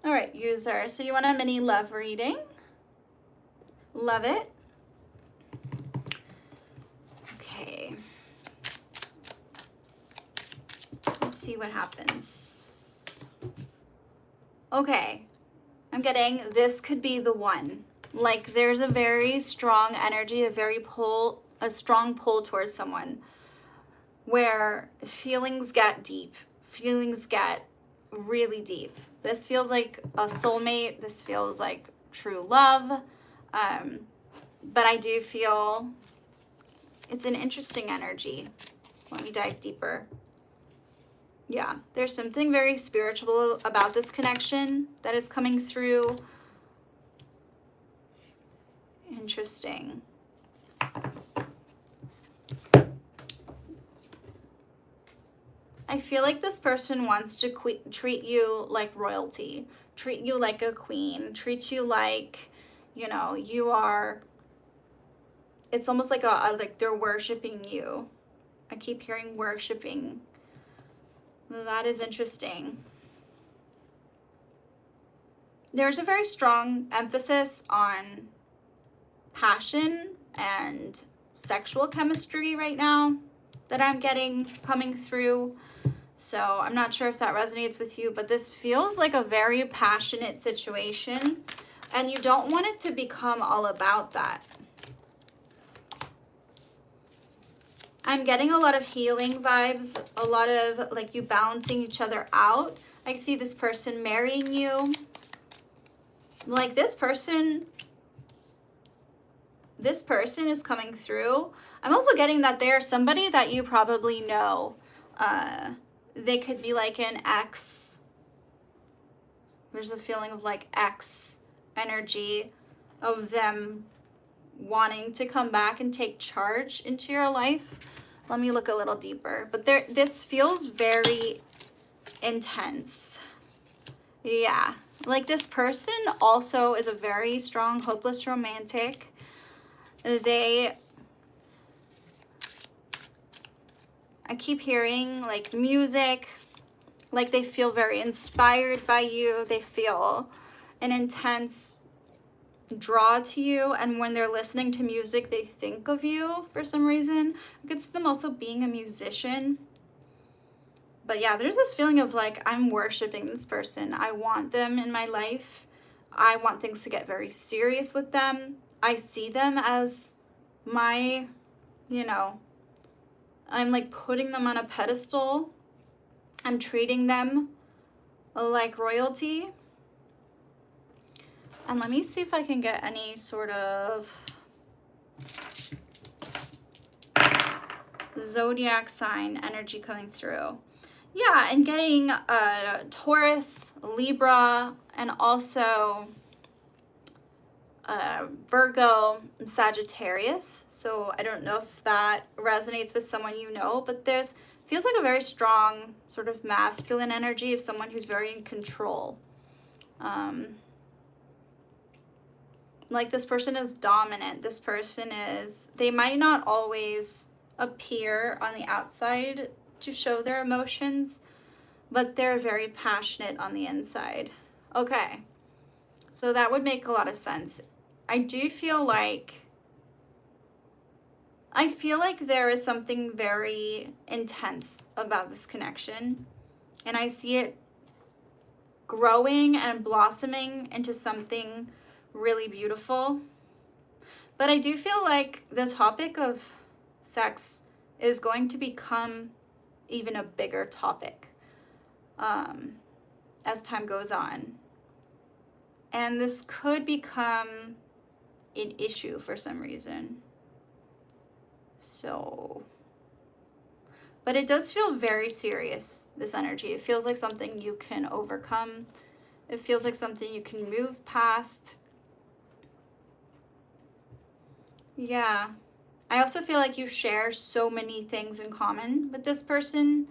All right, User. So you want a mini love reading? Love it. Okay. Let's see what happens. Okay. I'm getting this could be the one. Like there's a very strong energy, a strong pull towards someone where feelings get deep. Feelings get really deep. This feels like a soulmate. This feels like true love. But I do feel it's an interesting energy. Let me dive deeper. Yeah, there's something very spiritual about this connection that is coming through. Interesting. I feel like this person wants to treat you like royalty, treat you like a queen, treat you like, you know, you are, it's almost like like they're worshiping you. I keep hearing worshiping. That is interesting. There's a very strong emphasis on passion and sexual chemistry right now that I'm getting coming through. So I'm not sure if that resonates with you, but this feels like a very passionate situation, and you don't want it to become all about that. I'm getting a lot of healing vibes, a lot of like you balancing each other out. I can see this person marrying you. Like this person is coming through. I'm also getting that they're somebody that you probably know. They could be like an ex. There's a feeling of like ex energy of them wanting to come back and take charge into your life. Let me look a little deeper. But this feels very intense. Yeah. Like this person also is a very strong, hopeless romantic. I keep hearing like music, like they feel very inspired by you. They feel an intense draw to you, and when they're listening to music, they think of you for some reason. I could see them also being a musician. But yeah, there's this feeling of like, I'm worshiping this person. I want them in my life. I want things to get very serious with them. I see them as my, you know, I'm like putting them on a pedestal. I'm treating them like royalty. And let me see if I can get any sort of Zodiac sign energy coming through. Yeah, and getting Taurus, Libra, and also Virgo, Sagittarius. So I don't know if that resonates with someone you know, but feels like a very strong sort of masculine energy of someone who's very in control. Like this person is dominant. This person they might not always appear on the outside to show their emotions, but they're very passionate on the inside. Okay, so that would make a lot of sense. I do feel like I feel like there is something very intense about this connection, and I see it growing and blossoming into something really beautiful. But I do feel like the topic of sex is going to become even a bigger topic as time goes on. And this could become an issue for some reason. So, but it does feel very serious, this energy. It feels like something you can overcome. It feels like something you can move past. Yeah. I also feel like you share so many things in common with this person,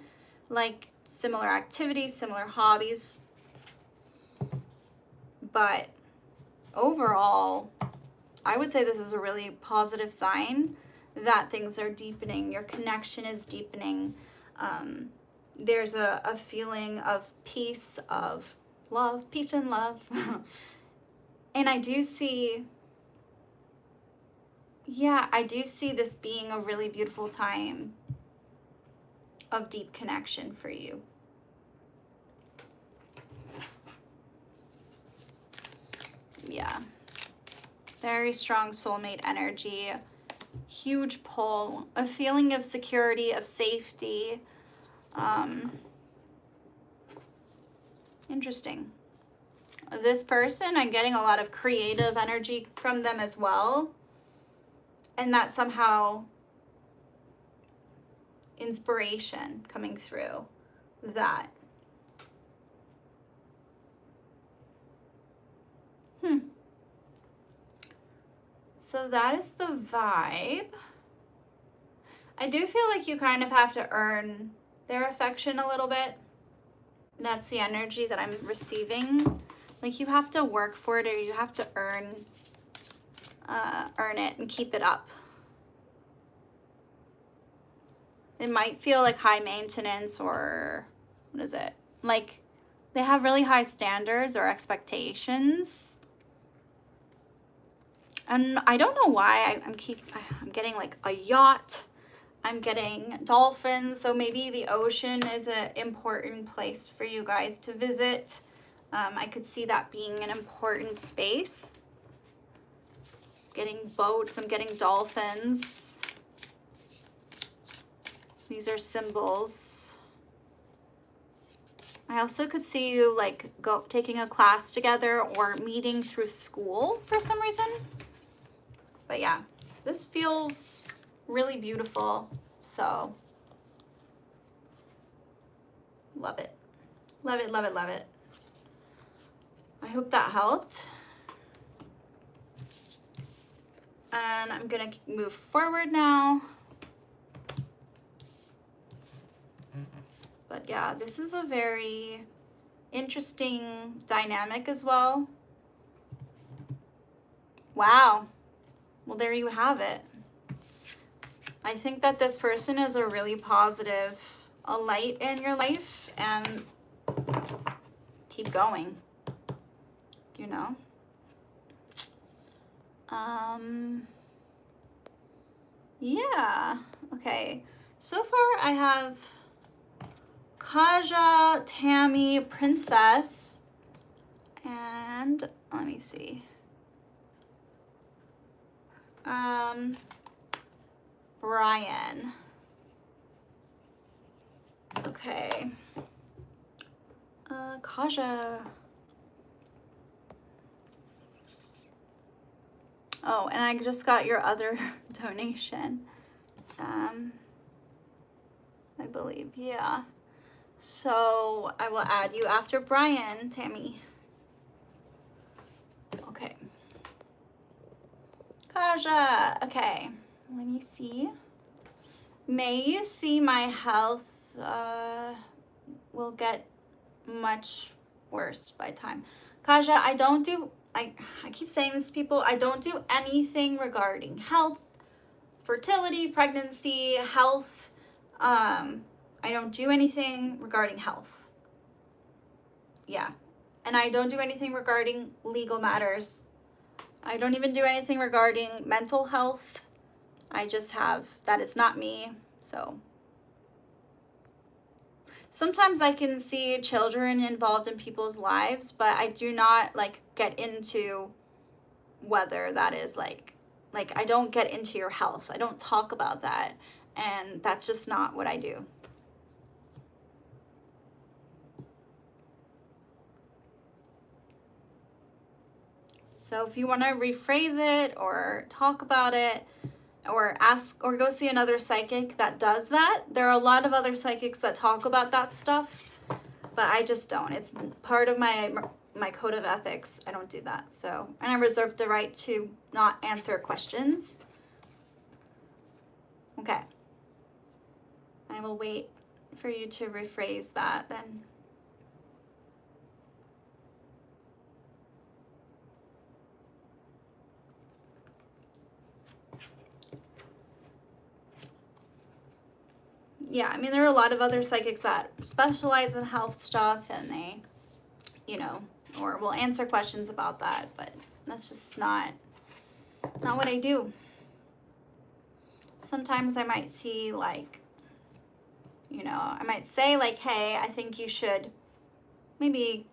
like similar activities, similar hobbies. But overall, I would say this is a really positive sign that things are deepening. Your connection is deepening. There's a feeling of peace, of love, peace and love. And I do see, I do see this being a really beautiful time of deep connection for you. Yeah. Very strong soulmate energy. Huge pull. A feeling of security, of safety. Interesting. This person, I'm getting a lot of creative energy from them as well. And that somehow inspiration coming through that. So that is the vibe. I do feel like you kind of have to earn their affection a little bit. That's the energy that I'm receiving. Like you have to work for it, or you have to earn it and keep it up. It might feel like high maintenance, or what is it? Like they have really high standards or expectations. And I don't know why I'm getting like a yacht. I'm getting dolphins. So maybe the ocean is an important place for you guys to visit. I could see that being an important space. Getting boats, I'm getting dolphins. These are symbols. I also could see you like taking a class together or meeting through school for some reason. But yeah, this feels really beautiful. So love it. Love it, love it, love it. I hope that helped. And I'm gonna move forward now. But yeah, this is a very interesting dynamic as well. Wow. Well, there you have it. I think that this person is a really positive, a light in your life, and keep going, you know? Yeah, okay. So far I have Kaja, Tammy, Princess, and let me see. Brian. Okay. Kaja. Oh, and I just got your other donation. I believe, yeah. So I will add you after Brian, Tammy. Okay. Kaja, okay. Let me see. May you see my health will get much worse by time. Kaja, I keep saying this to people, I don't do anything regarding health, fertility, pregnancy, health. I don't do anything regarding health. Yeah. And I don't do anything regarding legal matters. I don't even do anything regarding mental health. I just have, that is not me. So sometimes I can see children involved in people's lives, but I do not like get into whether that is like I don't get into your house. I don't talk about that. And that's just not what I do. So if you want to rephrase it or talk about it or ask or go see another psychic that does that, there are a lot of other psychics that talk about that stuff, but I just don't. It's part of my code of ethics. I don't do that. So, and I reserve the right to not answer questions. Okay. I will wait for you to rephrase that then. Yeah, I mean, there are a lot of other psychics that specialize in health stuff and they, you know, or will answer questions about that, but that's just not what I do. Sometimes I might see like, you know, I might say like, hey, I think you should maybe,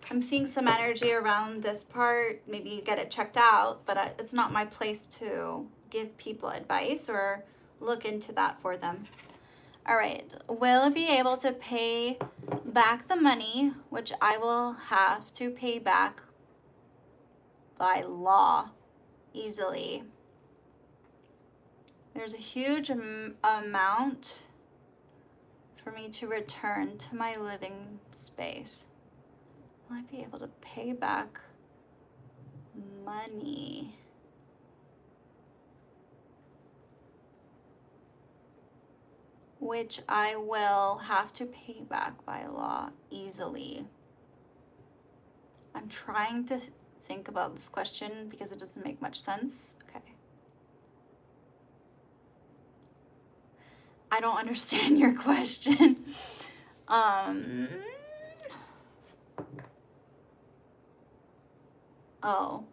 I'm seeing some energy around this part, maybe get it checked out, but it's not my place to give people advice or look into that for them. All right, will it be able to pay back the money, which I will have to pay back by law easily? There's a huge amount for me to return to my living space. Will I be able to pay back money? Which I will have to pay back by law easily. I'm trying to think about this question because it doesn't make much sense. Okay. I don't understand your question. Oh,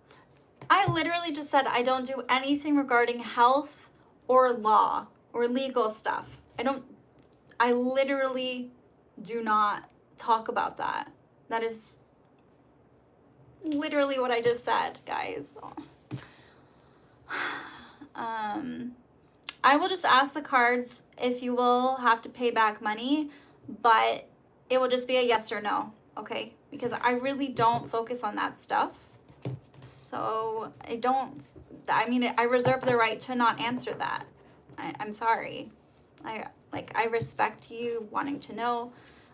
I literally just said I don't do anything regarding health or law or legal stuff. I literally do not talk about that. That is literally what I just said, guys. I will just ask the cards if you will have to pay back money, but it will just be a yes or no, okay? Because I really don't focus on that stuff. So I reserve the right to not answer that. I'm sorry. I respect you wanting to know.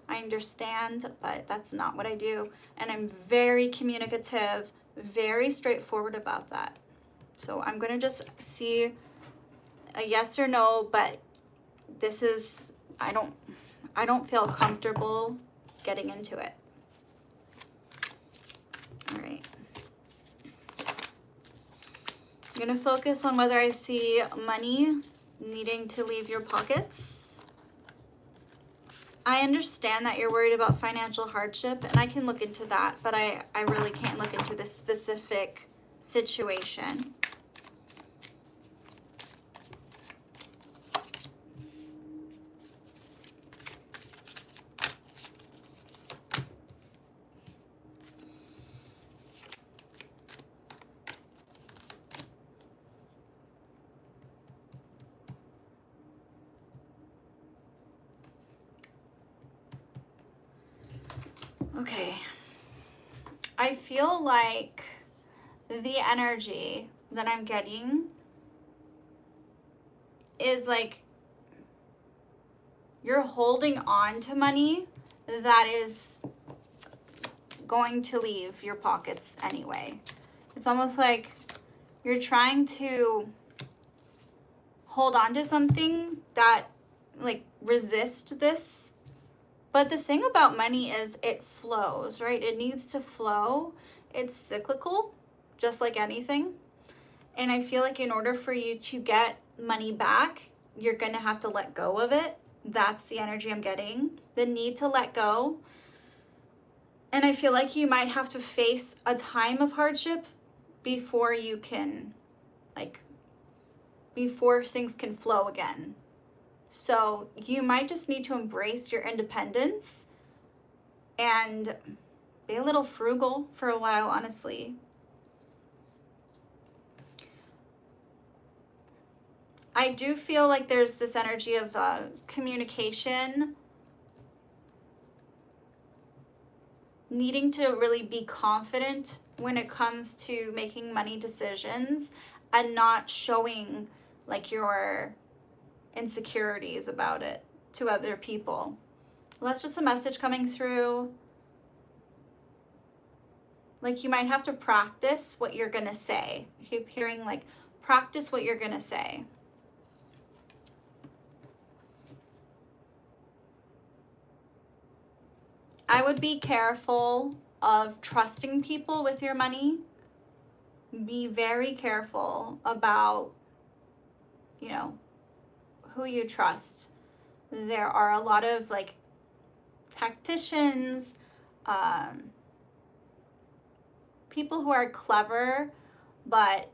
I understand, but that's not what I do. And I'm very communicative, very straightforward about that. So I'm going to just see a yes or no, but this is, I don't feel comfortable getting into it. All right. I'm going to focus on whether I see money needing to leave your pockets. I understand that you're worried about financial hardship, and I can look into that, but I really can't look into this specific situation. Okay, I feel like the energy that I'm getting is like you're holding on to money that is going to leave your pockets anyway. It's almost like you're trying to hold on to something that like resist this. But the thing about money is it flows, right? It needs to flow. It's cyclical, just like anything. And I feel like in order for you to get money back, you're going to have to let go of it. That's the energy I'm getting. The need to let go. And I feel like you might have to face a time of hardship before you can like before things can flow again. So you might just need to embrace your independence and be a little frugal for a while, honestly. I do feel like there's this energy of communication, needing to really be confident when it comes to making money decisions and not showing like your insecurities about it to other people. Well, that's just a message coming through. Like you might have to practice what you're gonna say. I keep hearing like, practice what you're gonna say. I would be careful of trusting people with your money. Be very careful about, you know, who you trust. There are a lot of like tacticians, people who are clever, but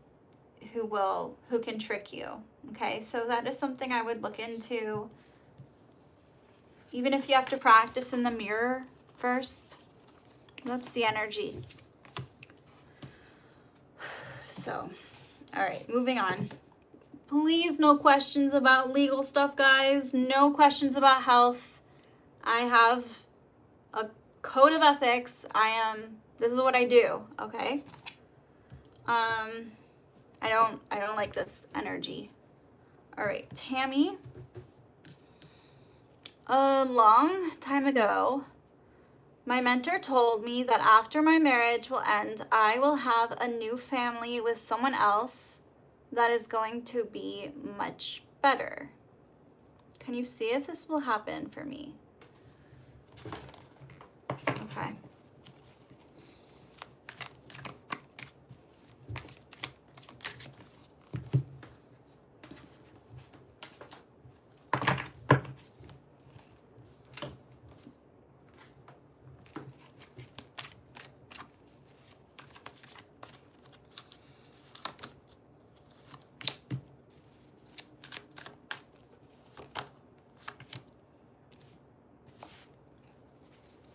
who can trick you. Okay, so that is something I would look into. Even if you have to practice in the mirror first. That's the energy. So, all right, moving on. Please, no questions about legal stuff, guys. No questions about health. I have a code of ethics. This is what I do, okay? I don't like this energy. All right, Tammy. A long time ago, my mentor told me that after my marriage will end, I will have a new family with someone else that is going to be much better. Can you see if this will happen for me? Okay.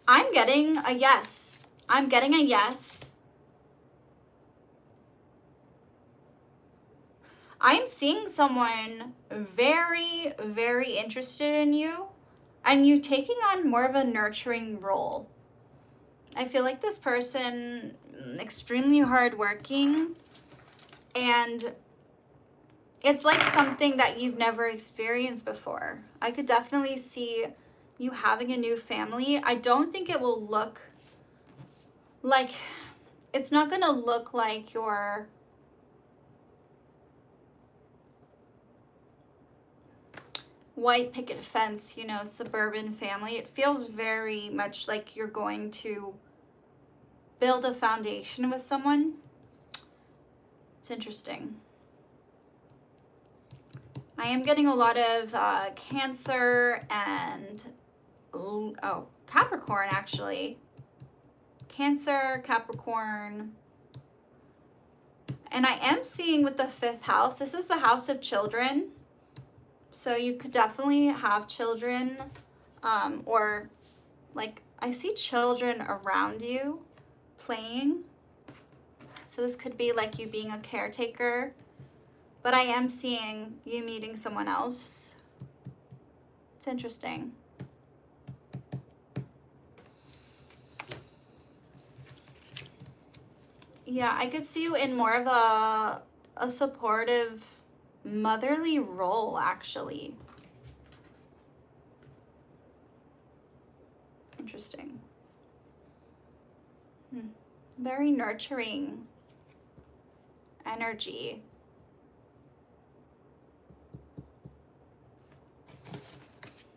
I'm getting a yes. I'm getting a yes. I'm seeing someone very, very interested in you and you taking on more of a nurturing role. I feel like this person extremely hardworking, and it's like something that you've never experienced before. I could definitely see you having a new family. I don't think it will look like, it's not going to look like your white picket fence, you know, suburban family. It feels very much like you're going to build a foundation with someone. It's interesting. I am getting a lot of Cancer and, oh, Capricorn actually. Cancer, Capricorn. And I am seeing with the 5th house, this is the house of children. So you could definitely have children, or like I see children around you playing. So this could be like you being a caretaker, but I am seeing you meeting someone else. It's interesting. Yeah, I could see you in more of a supportive motherly role, actually. Interesting. Very nurturing energy.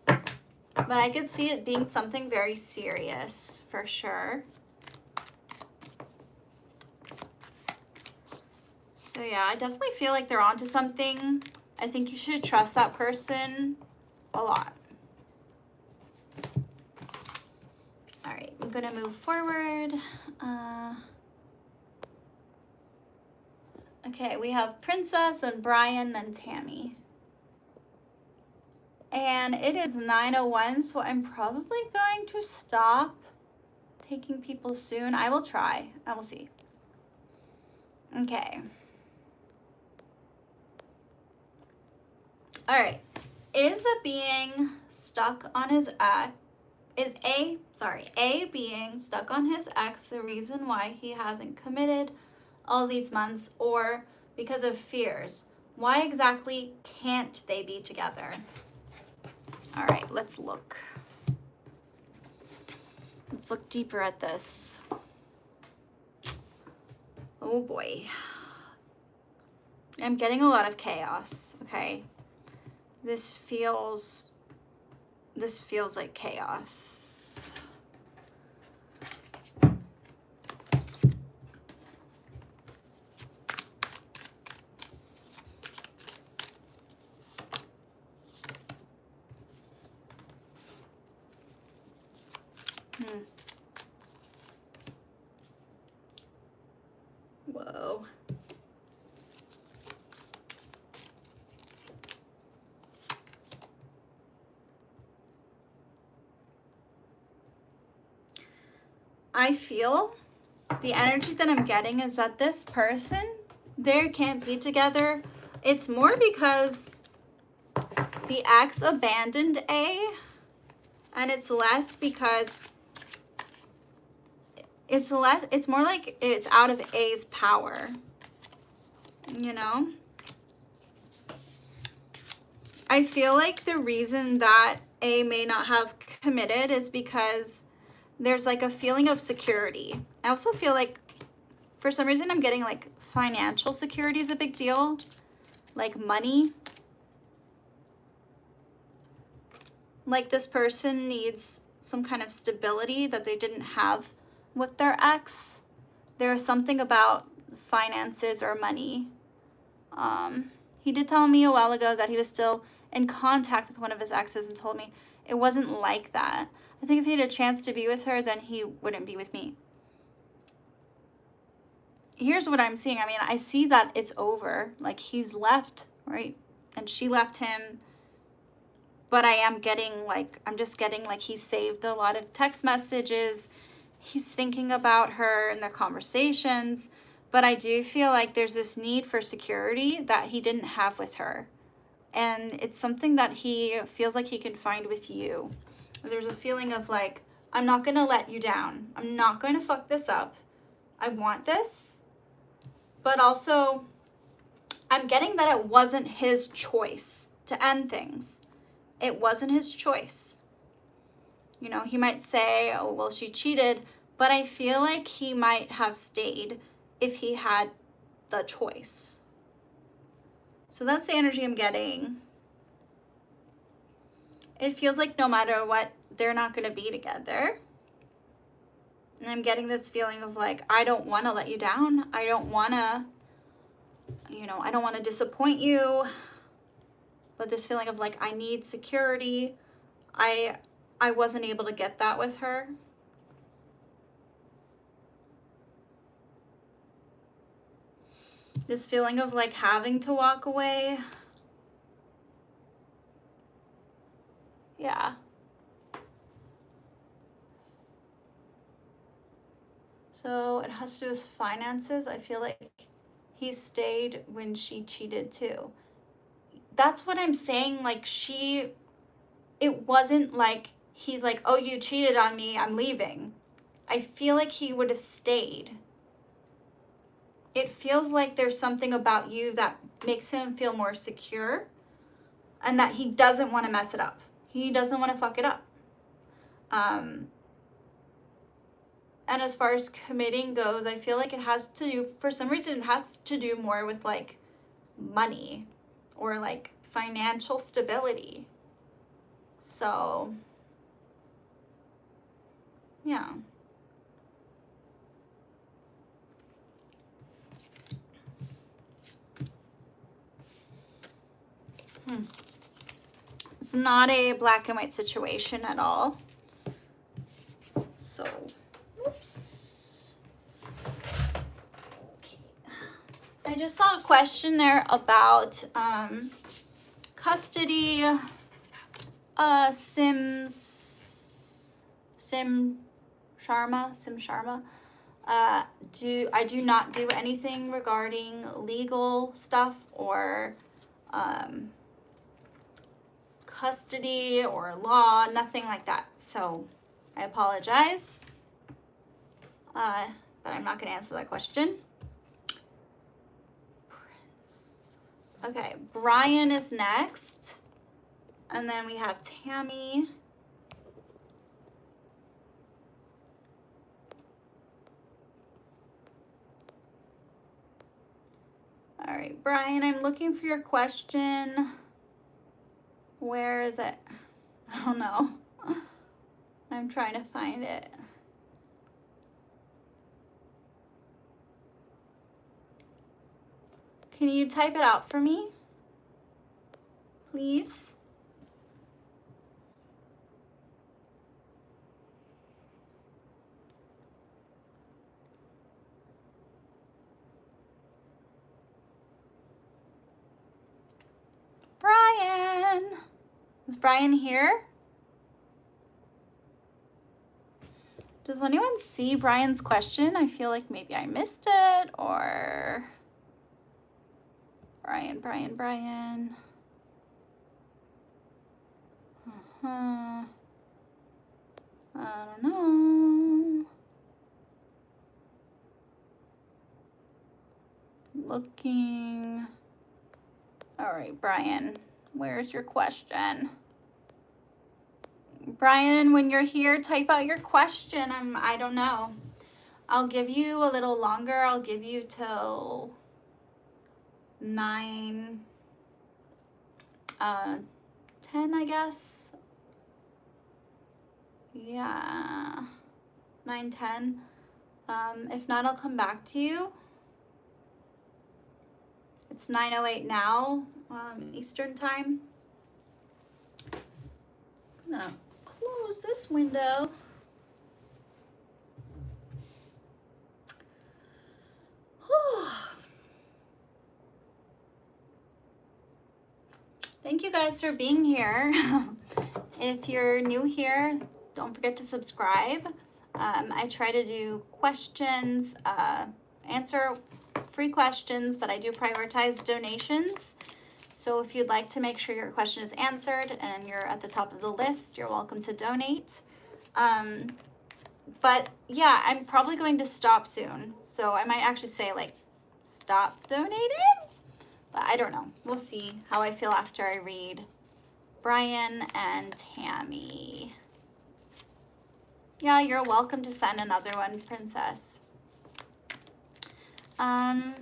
But I could see it being something very serious, for sure. So yeah, I definitely feel like they're onto something. I think you should trust that person a lot. All right, I'm gonna move forward. Okay, we have Princess and Brian and Tammy. And it is 9:01, so I'm probably going to stop taking people soon. I will try. I will see. Okay. All right. Is a being stuck on his ex? A being stuck on his ex the reason why he hasn't committed all these months, or because of fears? Why exactly can't they be together? All right, let's look. Let's look deeper at this. Oh boy. I'm getting a lot of chaos, okay? This feels like chaos. Whoa. I feel the energy that I'm getting is that this person, they can't be together. It's more because the ex abandoned A, and it's less because it's more like it's out of A's power, you know? I feel like the reason that A may not have committed is because there's like a feeling of security. I also feel like for some reason I'm getting like financial security is a big deal, like money. Like this person needs some kind of stability that they didn't have with their ex. There's something about finances or money. He did tell me a while ago that he was still in contact with one of his exes and told me it wasn't like that. I think if he had a chance to be with her, then he wouldn't be with me. Here's what I'm seeing. I mean, I see that it's over. Like he's left, right? And she left him. But I am getting like, I'm just getting like he saved a lot of text messages. He's thinking about her and their conversations. But I do feel like there's this need for security that he didn't have with her. And it's something that he feels like he can find with you. There's a feeling of like, I'm not going to let you down. I'm not going to fuck this up. I want this. But also, I'm getting that it wasn't his choice to end things. It wasn't his choice. You know, he might say, oh, well, she cheated. But I feel like he might have stayed if he had the choice. So that's the energy I'm getting. It feels like no matter what, they're not going to be together. And I'm getting this feeling of like, I don't want to let you down. I don't want to, you know, I don't want to disappoint you. But this feeling of like, I need security. I wasn't able to get that with her. This feeling of like having to walk away. Yeah. So it has to do with finances. I feel like he stayed when she cheated too. That's what I'm saying. Like it wasn't like he's like, oh, you cheated on me, I'm leaving. I feel like he would have stayed. It feels like there's something about you that makes him feel more secure and that he doesn't want to mess it up. He doesn't want to fuck it up. And as far as committing goes, I feel like it has to do, for some reason, it has to do more with like money or like financial stability. So, yeah. It's not a black and white situation at all. So, oops. Okay. I just saw a question there about custody, Sim Sharma. I do not do anything regarding legal stuff or custody or law, nothing like that. So I apologize, but I'm not going to answer that question. Okay, Brian is next, and then we have Tammy. All right, Brian, I'm looking for your question. Where is it? I don't know. I'm trying to find it. Can you type it out for me, please? Brian! Is Brian here? Does anyone see Brian's question? I feel like maybe I missed it, or... Brian. I don't know. Looking. All right, Brian, where's your question? Brian, when you're here, type out your question. I don't know. I'll give you a little longer. I'll give you till 9, 10, I guess. Yeah, 9, 10. If not, I'll come back to you. It's 9:08 now, Eastern time. I'm gonna close this window. Thank you guys for being here. If you're new here, don't forget to subscribe. I try to do questions, answer free questions, but I do prioritize donations. So if you'd like to make sure your question is answered and you're at the top of the list, you're welcome to donate. But yeah, I'm probably going to stop soon. So I might actually say like, stop donating? But I don't know. We'll see how I feel after I read Brian and Tammy. Yeah, you're welcome to send another one, Princess. Yeah,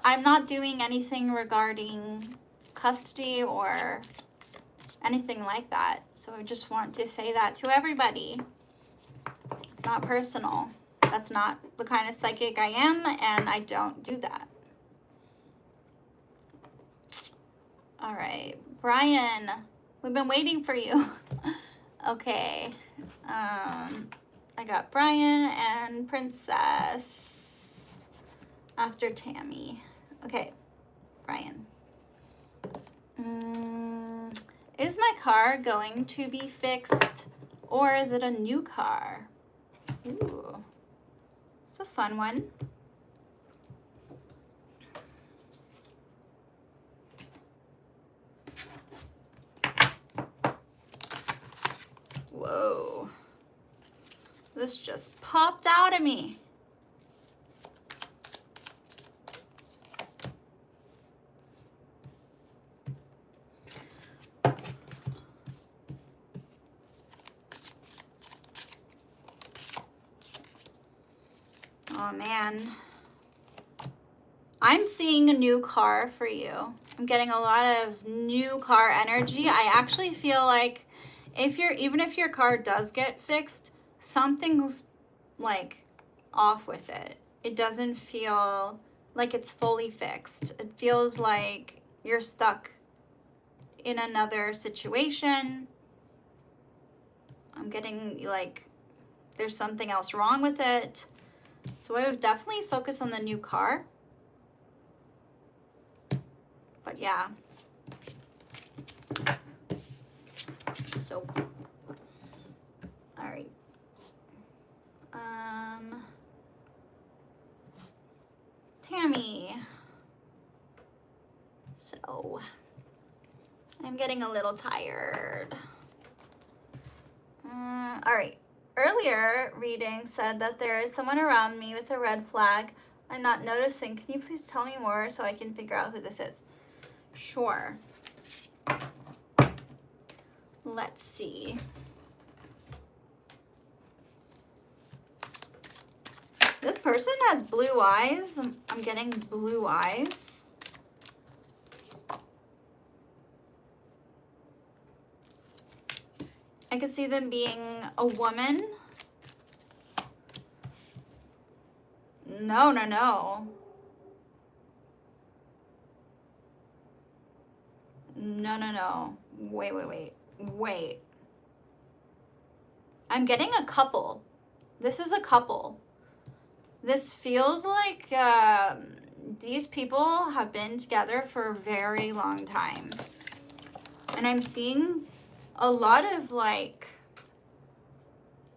I'm not doing anything regarding custody or anything like that. So I just want to say that to everybody. It's not personal. That's not the kind of psychic I am, and I don't do that. All right, Brian, we've been waiting for you. Okay, I got Brian and Princess after Tammy. Okay, Brian. Is my car going to be fixed, or is it a new car? Ooh, it's a fun one. Whoa, this just popped out of me. Oh man, I'm seeing a new car for you. I'm getting a lot of new car energy. I actually feel like even if your car does get fixed, something's like off with it. It doesn't feel like it's fully fixed. It feels like you're stuck in another situation. I'm getting like there's something else wrong with it. So I would definitely focus on the new car. But yeah. So, all right. Tammy. So, I'm getting a little tired. All right. Earlier reading said that there is someone around me with a red flag I'm not noticing. Can you please tell me more so I can figure out who this is? Sure. Let's see. This person has blue eyes. I'm getting blue eyes. I could see them being a woman. No, no, no. No, no, no. Wait, wait, wait. Wait. I'm getting a couple. This is a couple. This feels like these people have been together for a very long time. And I'm seeing a lot of like,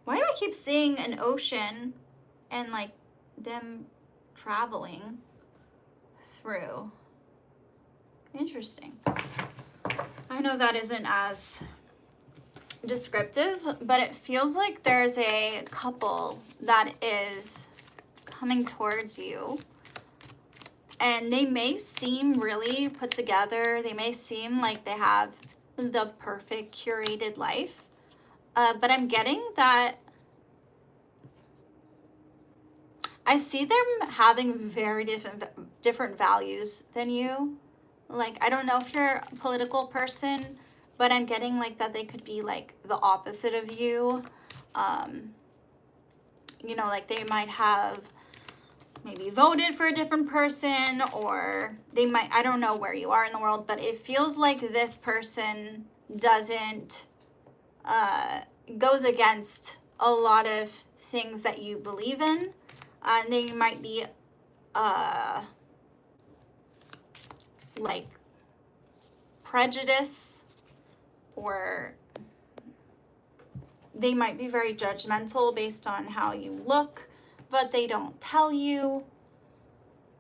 why do I keep seeing an ocean and like them traveling through? Interesting. I know that isn't as descriptive, but it feels like there's a couple that is coming towards you. And they may seem really put together. They may seem like they have the perfect curated life. But I'm getting that I see them having very different values than you. Like, I don't know if you're a political person, but I'm getting like that they could be like the opposite of you. You know, like they might have maybe voted for a different person, or they might, I don't know where you are in the world, but it feels like this person doesn't, goes against a lot of things that you believe in. And they might be, like prejudice, or they might be very judgmental based on how you look, but they don't tell you.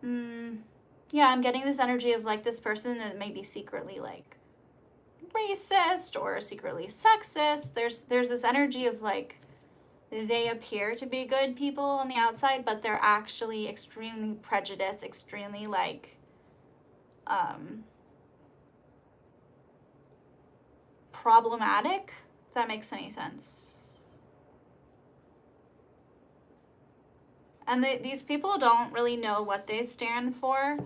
Yeah, I'm getting this energy of like this person that may be secretly like racist or secretly sexist. There's this energy of like they appear to be good people on the outside, but they're actually extremely prejudiced, extremely like problematic, if that makes any sense. And these people don't really know what they stand for.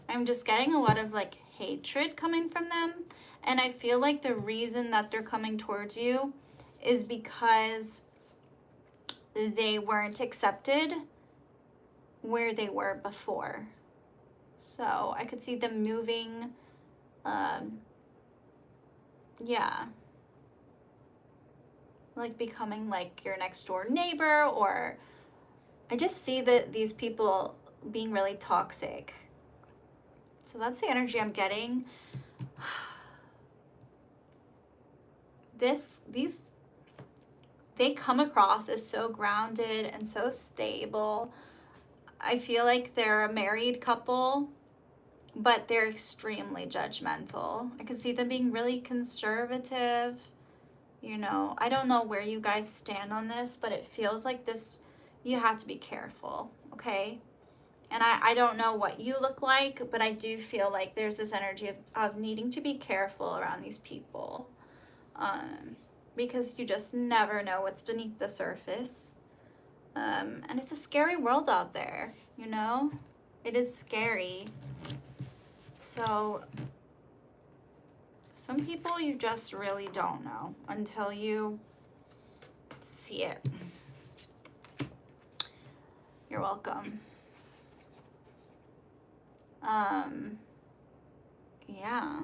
I'm just getting a lot of like hatred coming from them. And I feel like the reason that they're coming towards you is because they weren't accepted where they were before. So I could see them moving, yeah, like becoming like your next door neighbor, or I just see that these people being really toxic. So that's the energy I'm getting. They come across as so grounded and so stable. I feel like they're a married couple, but they're extremely judgmental. I can see them being really conservative. You know, I don't know where you guys stand on this, but it feels like this, you have to be careful, okay? And I don't know what you look like, but I do feel like there's this energy of needing to be careful around these people. Because you just never know what's beneath the surface. And it's a scary world out there, you know? It is scary. So some people you just really don't know until you see it. You're welcome. Yeah.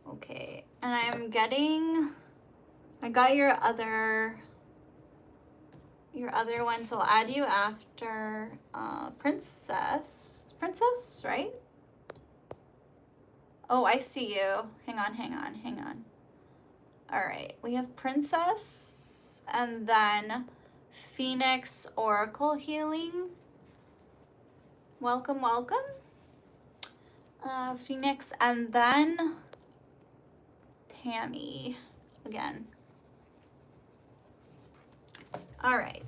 Okay. And I got your other one, so I'll add you after Princess. It's Princess, right? Oh, I see you. Hang on, hang on, hang on. All right, we have Princess and then Phoenix Oracle Healing. Welcome, welcome. Phoenix and then Tammy again. All right.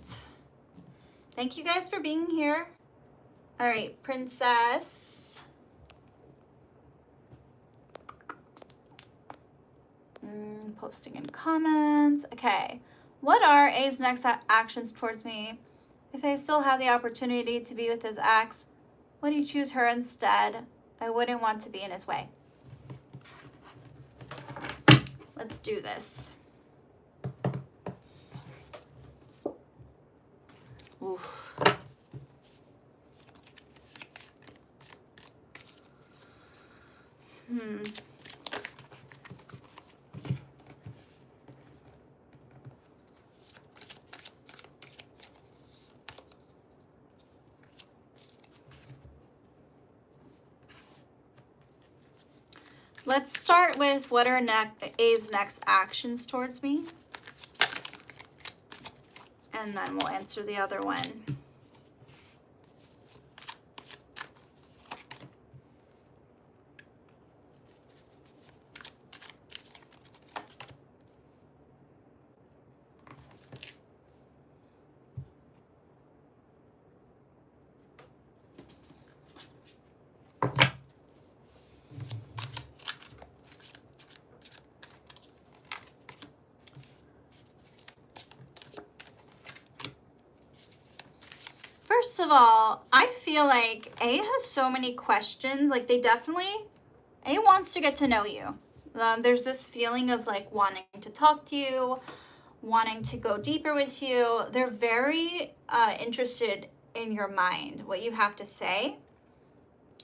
Thank you guys for being here. All right, Princess. Posting in comments. Okay. What are A's next actions towards me? If I still have the opportunity to be with his ex, would he choose her instead? I wouldn't want to be in his way. Let's do this. Oof. Let's start with what are A's next actions towards me. And then we'll answer the other one. First of all, I feel like A has so many questions. Like A wants to get to know you. There's this feeling of like wanting to talk to you, wanting to go deeper with you. They're very interested in your mind, what you have to say.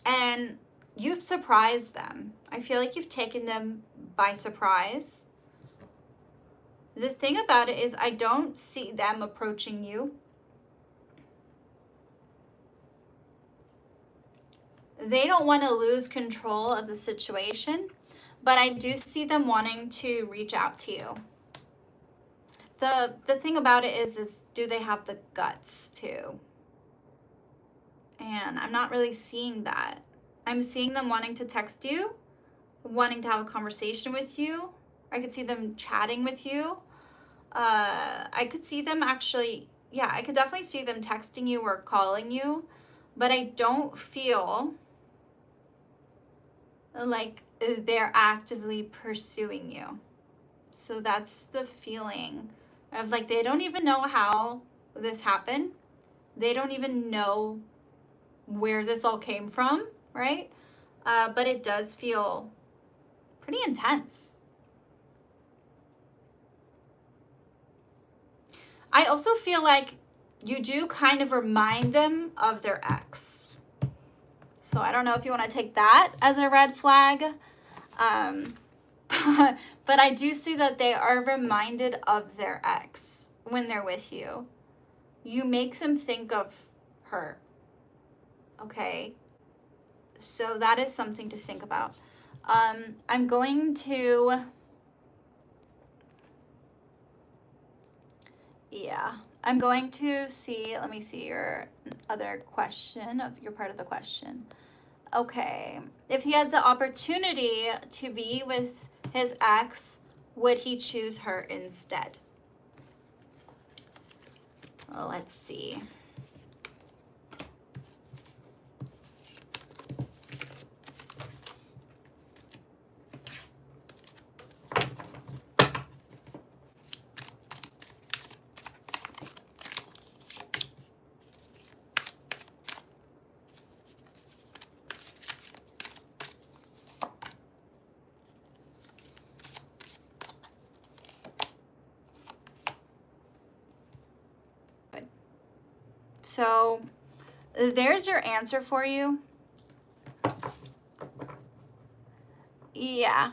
And you've surprised them. I feel like you've taken them by surprise. The thing about it is I don't see them approaching you. They don't want to lose control of the situation, but I do see them wanting to reach out to you. The thing about it is do they have the guts to? And I'm not really seeing that. I'm seeing them wanting to text you, wanting to have a conversation with you. I could see them chatting with you. I could see them actually, yeah, I could definitely see them texting you or calling you, but I don't feel like they're actively pursuing you. So that's the feeling of like they don't even know how this happened. They don't even know where this all came from, right? But it does feel pretty intense. I also feel like you do kind of remind them of their ex. So I don't know if you want to take that as a red flag. But I do see that they are reminded of their ex when they're with you. You make them think of her. Okay? So that is something to think about. I'm going to... Yeah. I'm going to see... Let me see your other question, of your part of the question. Okay. If he had the opportunity to be with his ex, would he choose her instead? Well, let's see. So there's your answer for you. Yeah.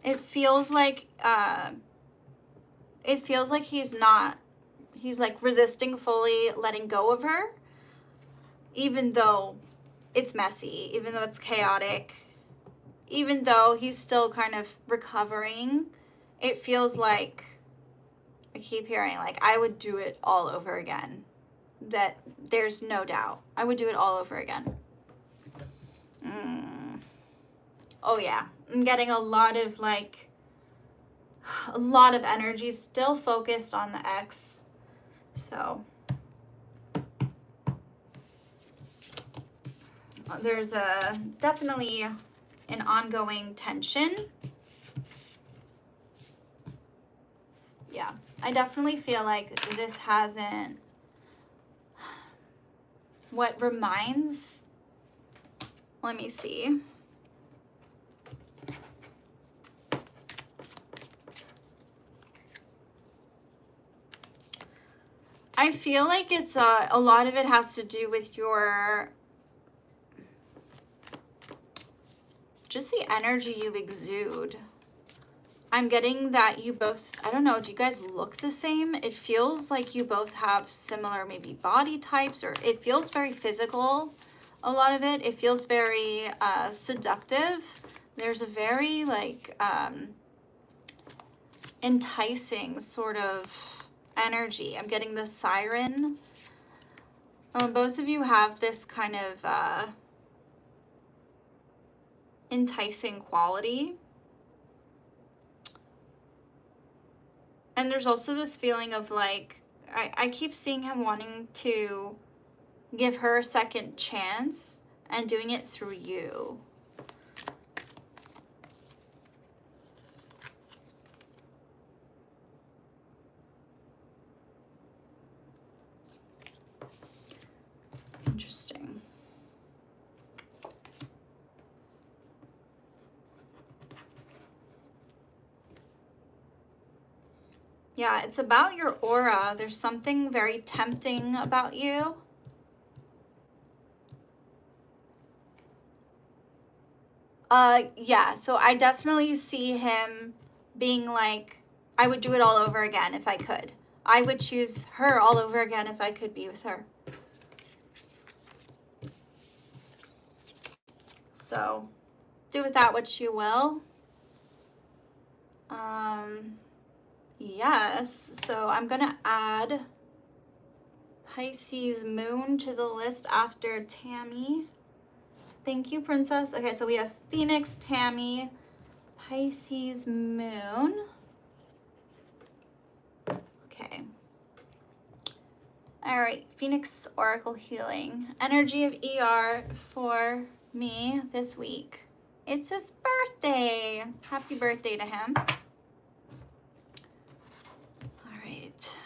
It feels like he's like resisting fully letting go of her, even though it's messy, even though it's chaotic, even though he's still kind of recovering, it feels like, I keep hearing, like, I would do it all over again. That there's no doubt. I would do it all over again. Oh yeah, I'm getting a lot of energy still focused on the ex. So there's definitely an ongoing tension. Yeah, I definitely feel like this hasn't, what reminds, let me see. I feel like it's a lot of it has to do with your, just the energy you exude. I'm getting that you both, I don't know, do you guys look the same? It feels like you both have similar maybe body types, or it feels very physical, a lot of it. It feels very seductive. There's a very enticing sort of energy. I'm getting the siren. Both of you have this kind of enticing quality. And there's also this feeling of like, I keep seeing him wanting to give her a second chance and doing it through you. Interesting. Yeah, it's about your aura. There's something very tempting about you. Yeah, so I definitely see him being like, I would do it all over again if I could. I would choose her all over again if I could be with her. So, do with that what you will. Yes, so I'm gonna add Pisces moon to the list after Tammy. Thank you, Princess. Okay, so we have Phoenix, Tammy, Pisces moon. Okay. All right, Phoenix Oracle Healing. Energy of ER for me this week. It's his birthday. Happy birthday to him. All right.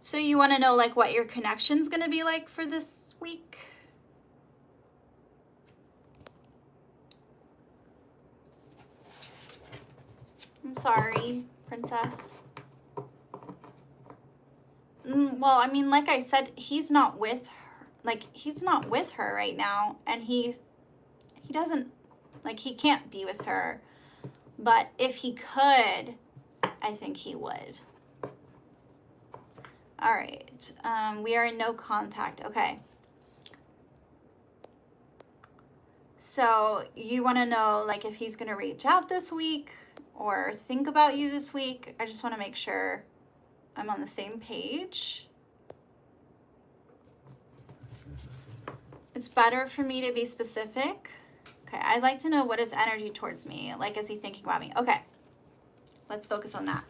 So you want to know like what your connection's going to be like for this week? I'm sorry, Princess. Well, I mean, like I said, he's not with her. Like, he's not with her right now. And he doesn't, like, he can't be with her. But if he could, I think he would. All right. We are in no contact. Okay. So you want to know, like, if he's going to reach out this week or think about you this week. I just want to make sure I'm on the same page. It's better for me to be specific. Okay, I'd like to know what his energy towards me. Like, is he thinking about me? Okay, let's focus on that.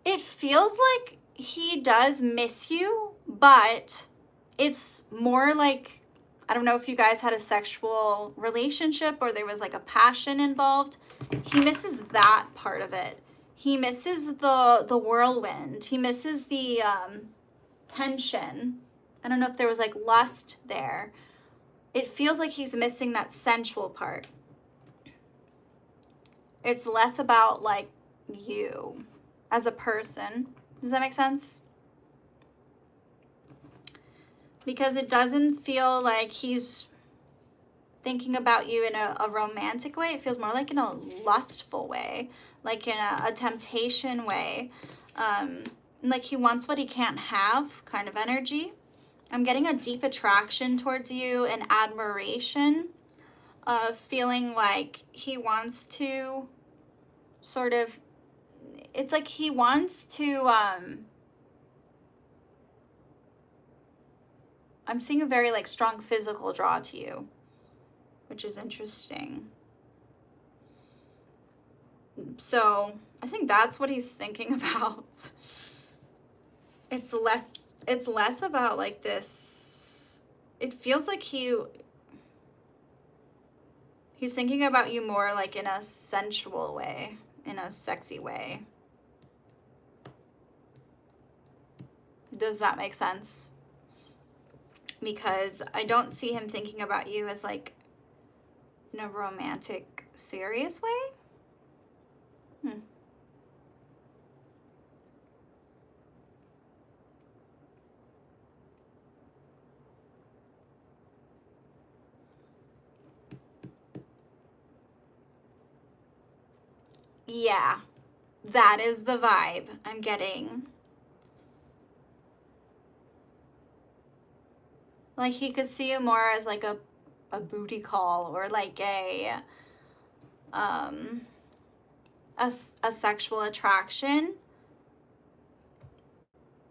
It feels like he does miss you, but it's more like I don't know if you guys had a sexual relationship or there was like a passion involved. He misses that part of it. He misses the whirlwind. He misses the tension. I don't know if there was like lust there. It feels like he's missing that sensual part. It's less about like you as a person. Does that make sense? Because it doesn't feel like he's thinking about you in a romantic way. It feels more like in a lustful way, like in a temptation way. Like he wants what he can't have kind of energy. I'm getting a deep attraction towards you and admiration, feeling like he wants to sort of, it's like he wants to, I'm seeing a very like strong physical draw to you, which is interesting. So I think that's what he's thinking about. It's less about like this. It feels like he's thinking about you more like in a sensual way, in a sexy way. Does that make sense? Because I don't see him thinking about you as like in a romantic, serious way. Yeah, that is the vibe I'm getting. Like he could see you more as like a booty call or like a sexual attraction.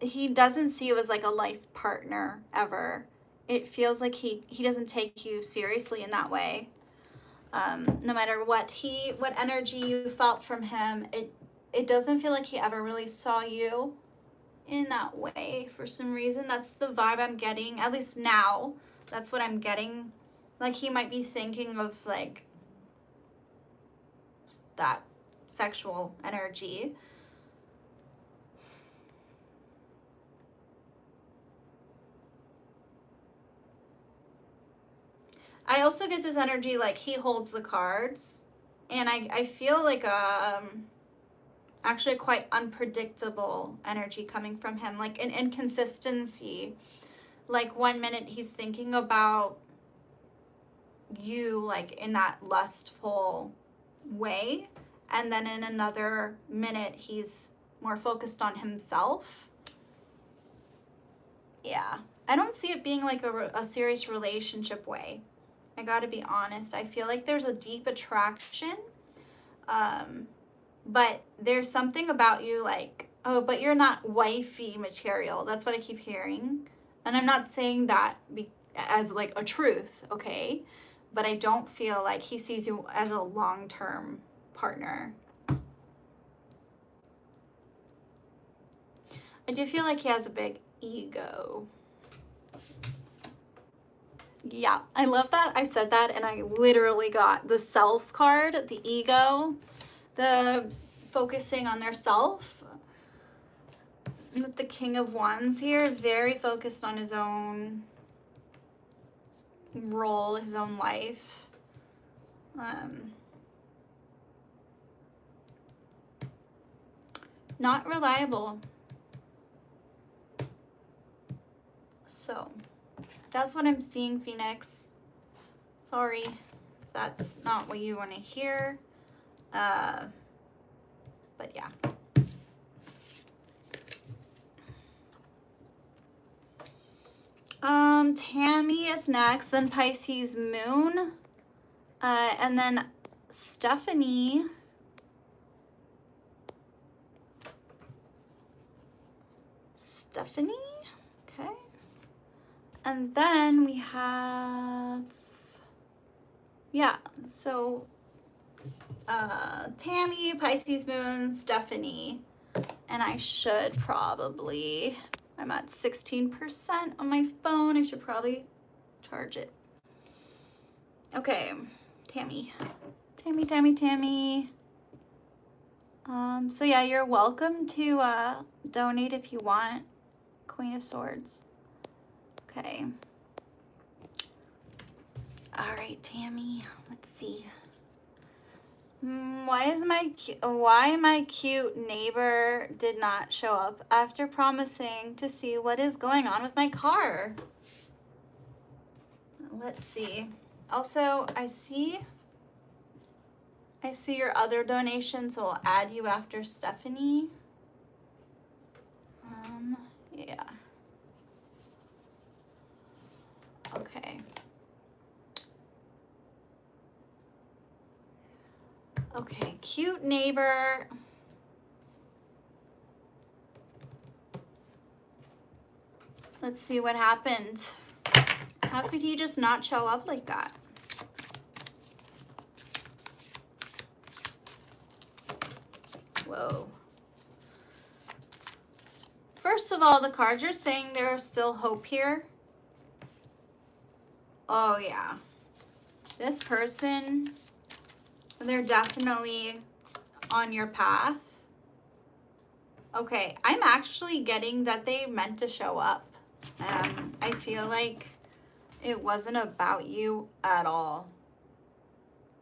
He doesn't see you as like a life partner ever. It feels like he doesn't take you seriously in that way. No matter what energy you felt from him, it doesn't feel like he ever really saw you in that way for some reason. That's the vibe I'm getting, at least now. That's what I'm getting. Like he might be thinking of like that sexual energy. I also get this energy like he holds the cards, and I feel like actually quite unpredictable energy coming from him, like an inconsistency. Like 1 minute he's thinking about you like in that lustful way, and then in another minute he's more focused on himself. Yeah, I don't see it being like a serious relationship way. I gotta be honest. I feel like there's a deep attraction, but there's something about you like, oh, but you're not wifey material. That's what I keep hearing. And I'm not saying that as like a truth, okay? But I don't feel like he sees you as a long-term partner. I do feel like he has a big ego. Yeah, I love that I said that and I literally got the self card, the ego, the focusing on their self. With the King of Wands here, very focused on his own role, his own life. Not reliable. So that's what I'm seeing, Phoenix. Sorry if that's not what you want to hear. But yeah. Tammy is next, then Pisces Moon, and then Stephanie. Okay. And then we have, yeah, so Tammy, Pisces Moon, Stephanie, and I should probably, I'm at 16% on my phone. I should probably charge it Okay, Tammy. So yeah, you're welcome to donate if you want. Queen of Swords. Okay. All right, Tammy. Let's see. Why my cute neighbor did not show up after promising to see what is going on with my car? Let's see. Also, I see your other donation, so I'll add you after Stephanie. Yeah. Okay. Okay, cute neighbor. Let's see what happened. How could he just not show up like that? Whoa. First of all, the cards are saying there is still hope here. Oh, yeah. This person, they're definitely on your path. Okay, I'm actually getting that they meant to show up. I feel like it wasn't about you at all.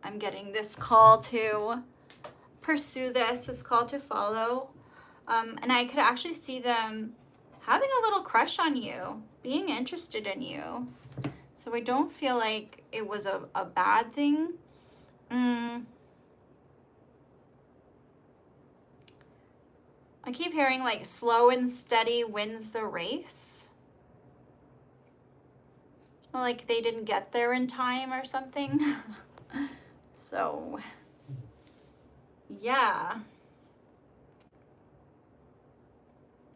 I'm getting this call to pursue this call to follow. And I could actually see them having a little crush on you, being interested in you. So I don't feel like it was a bad thing. I keep hearing like slow and steady wins the race. Like they didn't get there in time or something. So, yeah.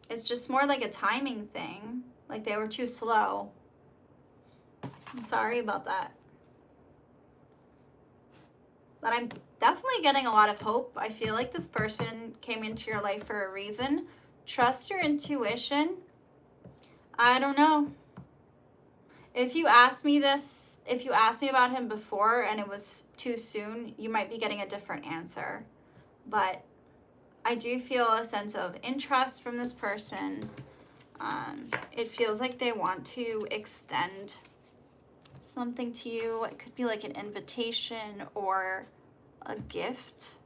It's just more like a timing thing. Like they were too slow. I'm sorry about that. But I'm definitely getting a lot of hope. I feel like this person came into your life for a reason. Trust your intuition. I don't know. If you asked me about him before and it was too soon, you might be getting a different answer. But I do feel a sense of interest from this person. It feels like they want to extend something to you. It could be like an invitation or a gift.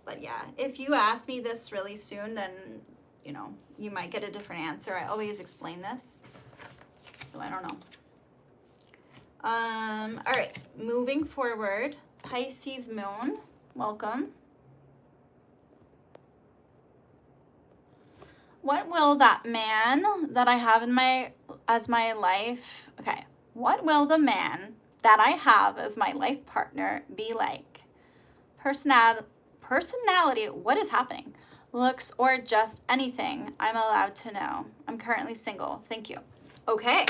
But yeah, if you ask me this really soon, then, you know, you might get a different answer. I always explain this. So I don't know. All right, moving forward, Pisces moon, welcome. What will that man that I have as my life, okay, what will the man that I have as my life partner be like? Personality, what is happening? Looks or just anything I'm allowed to know. I'm currently single, thank you. Okay.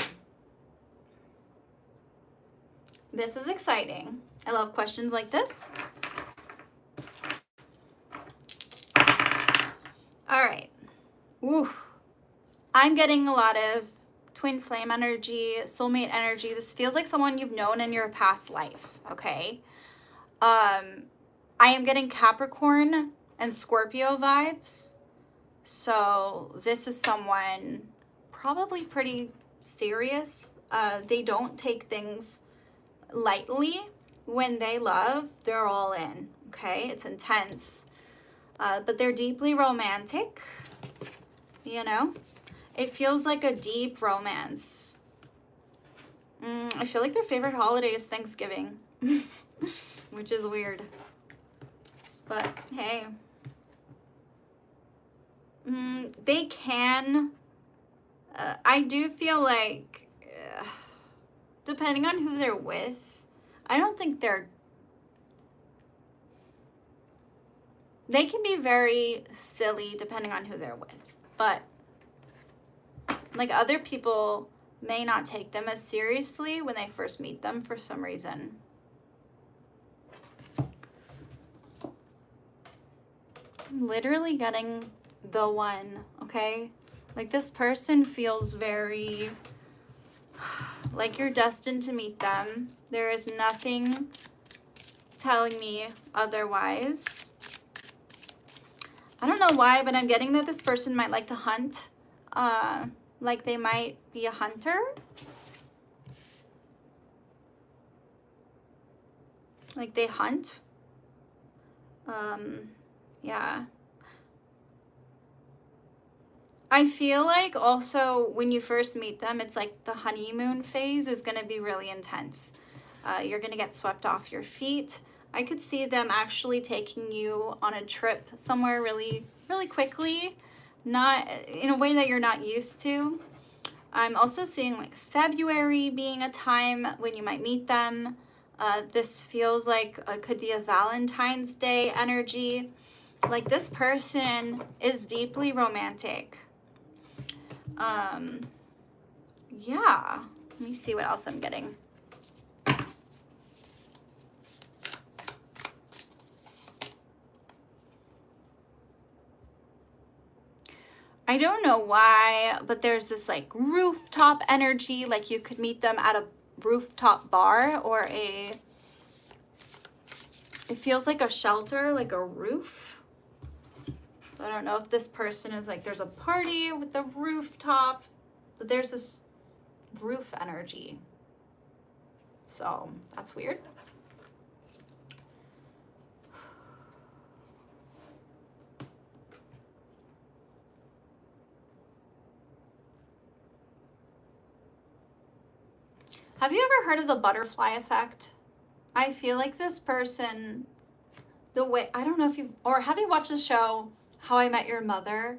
This is exciting. I love questions like this. All right. Woo. I'm getting a lot of twin flame energy, soulmate energy. This feels like someone you've known in your past life, okay? I am getting Capricorn and Scorpio vibes. So this is someone probably pretty serious. They don't take things lightly. When they love, they're all in, okay? It's intense. But they're deeply romantic, you know? It feels like a deep romance. I feel like their favorite holiday is Thanksgiving, which is weird. But hey, they can. I do feel like, depending on who they're with, I don't think they can be very silly depending on who they're with. But like other people may not take them as seriously when they first meet them for some reason. I'm literally getting the one, okay? Like this person feels very like you're destined to meet them. There is nothing telling me otherwise. I don't know why, but I'm getting that this person might like to hunt. Like they might be a hunter. Like they hunt. Yeah. I feel like also when you first meet them, it's like the honeymoon phase is going to be really intense. You're going to get swept off your feet. I could see them actually taking you on a trip somewhere really, really quickly, not in a way that you're not used to. I'm also seeing like February being a time when you might meet them. This feels like could be a Valentine's Day energy. Like this person is deeply romantic. Yeah, let me see what else I'm getting. I don't know why, but there's this like rooftop energy, like you could meet them at a rooftop bar or it feels like a shelter, like a roof. I don't know if this person is like, there's a party with the rooftop, but there's this roof energy. So that's weird. Have you ever heard of the butterfly effect? I feel like this person, the way, I don't know if you've, or have you watched the show How I Met Your Mother?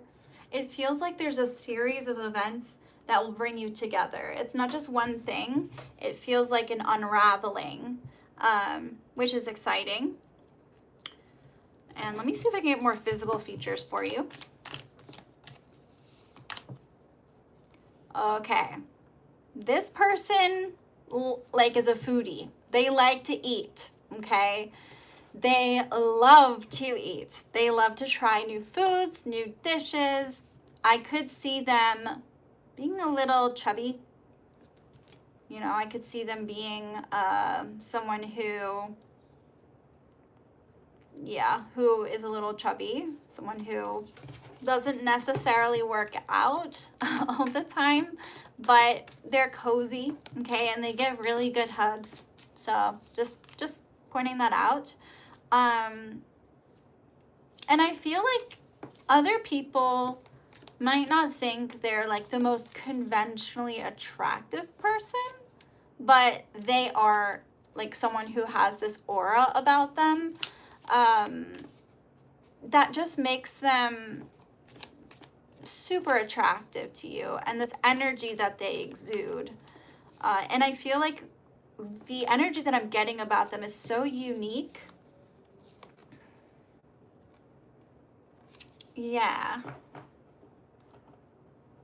It feels like there's a series of events that will bring you together. It's not just one thing. It feels like an unraveling, which is exciting. And let me see if I can get more physical features for you. Okay. This person like is a foodie. They like to eat, okay? They love to eat. They love to try new foods, new dishes. I could see them being a little chubby. You know, I could see them being someone who, yeah, who is a little chubby. Someone who doesn't necessarily work out all the time, but they're cozy, okay, and they give really good hugs. So just pointing that out. And I feel like other people might not think they're like the most conventionally attractive person, but they are like someone who has this aura about them that just makes them super attractive to you, and this energy that they exude. And I feel like the energy that I'm getting about them is so unique. Yeah.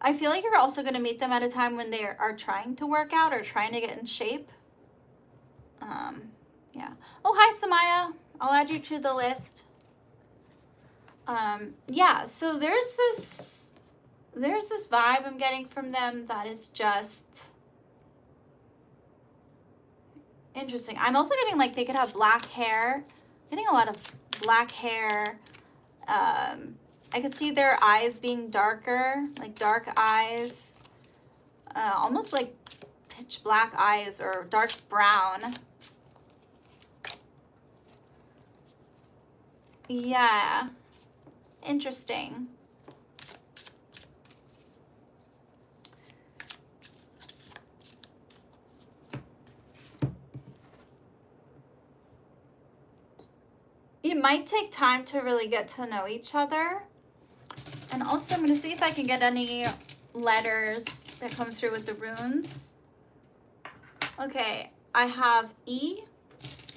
I feel like you're also going to meet them at a time when they are trying to work out or trying to get in shape. Yeah. Oh, hi, Samaya. I'll add you to the list. Yeah, so there's this vibe I'm getting from them that is just interesting. I'm also getting like they could have black hair. I'm getting a lot of black hair. I could see their eyes being darker, like dark eyes, almost like pitch black eyes or dark brown. Yeah, interesting. It might take time to really get to know each other. And also I'm going to see if I can get any letters that come through with the runes. Okay, I have E.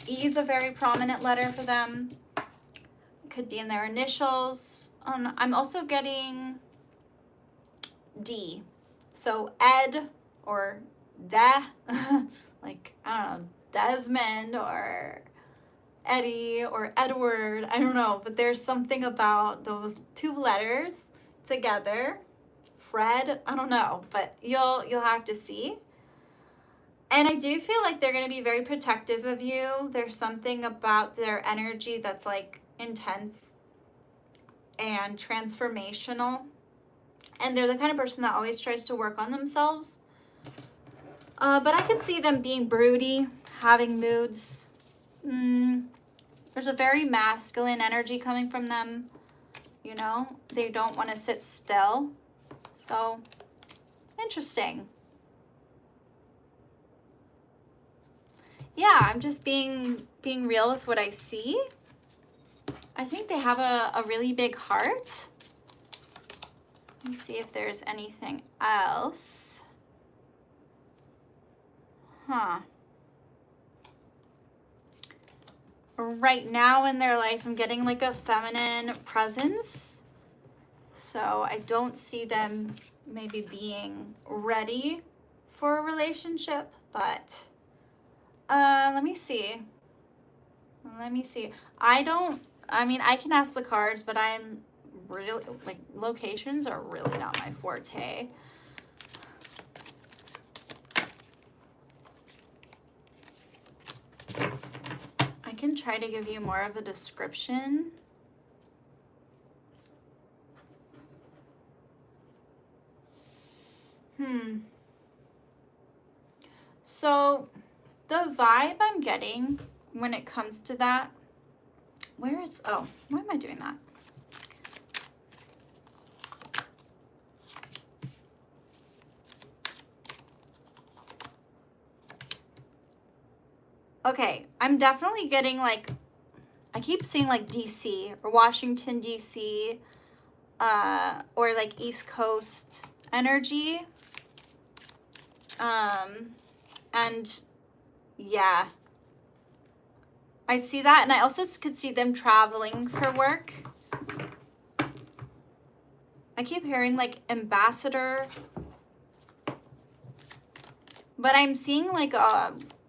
E is a very prominent letter for them. Could be in their initials. I'm also getting D. So Ed or De, like, I don't know, Desmond or Eddie or Edward, I don't know, but there's something about those two letters together. Fred, I don't know, but you'll have to see. And I do feel like they're going to be very protective of you. There's something about their energy that's like intense and transformational. And they're the kind of person that always tries to work on themselves. But I could see them being broody, having moods. There's a very masculine energy coming from them. You know, they don't want to sit still. So, interesting. Yeah, I'm just being real with what I see. I think they have a really big heart. Let me see if there's anything else. Right now in their life, I'm getting like a feminine presence. So I don't see them maybe being ready for a relationship, but let me see. I mean, I can ask the cards, but I'm really, like, locations are really not my forte. I can try to give you more of a description. So the vibe I'm getting when it comes to that, why am I doing that? Okay, I'm definitely getting like, I keep seeing like DC or Washington, DC, or like East Coast energy. And yeah, I see that. And I also could see them traveling for work. I keep hearing like ambassador, but I'm seeing like,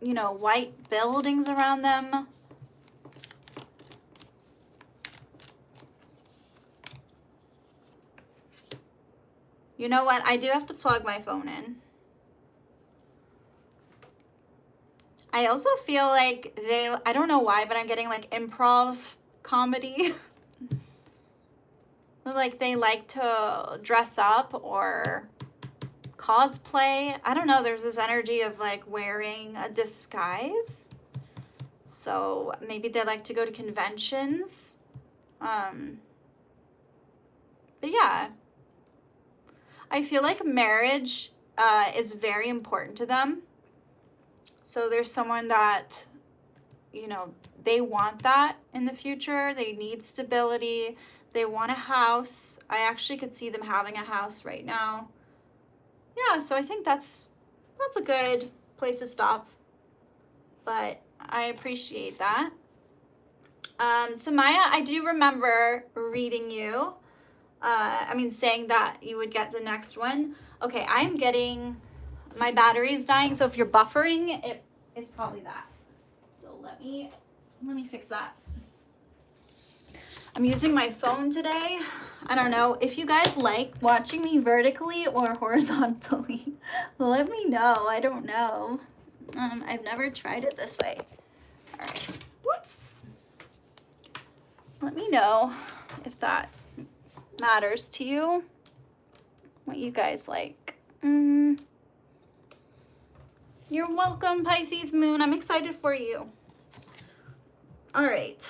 you know, white buildings around them. You know what? I do have to plug my phone in. I also feel like I don't know why, but I'm getting like improv comedy. Like they like to dress up or cosplay. I don't know. There's this energy of like wearing a disguise. So maybe they like to go to conventions. But yeah. I feel like marriage is very important to them. So there's someone that, you know, they want that in the future. They need stability. They want a house. I actually could see them having a house right now. Yeah, so I think that's a good place to stop. But I appreciate that. Samaya, I do remember reading you. Saying that you would get the next one. Okay, I'm getting, my battery is dying, so if you're buffering, it is probably that. So let me fix that. I'm using my phone today. I don't know if you guys like watching me vertically or horizontally. Let me know. I don't know. I've never tried it this way. All right. Whoops. Let me know if that matters to you, what you guys like. You're welcome, Pisces moon. I'm excited for you. All right.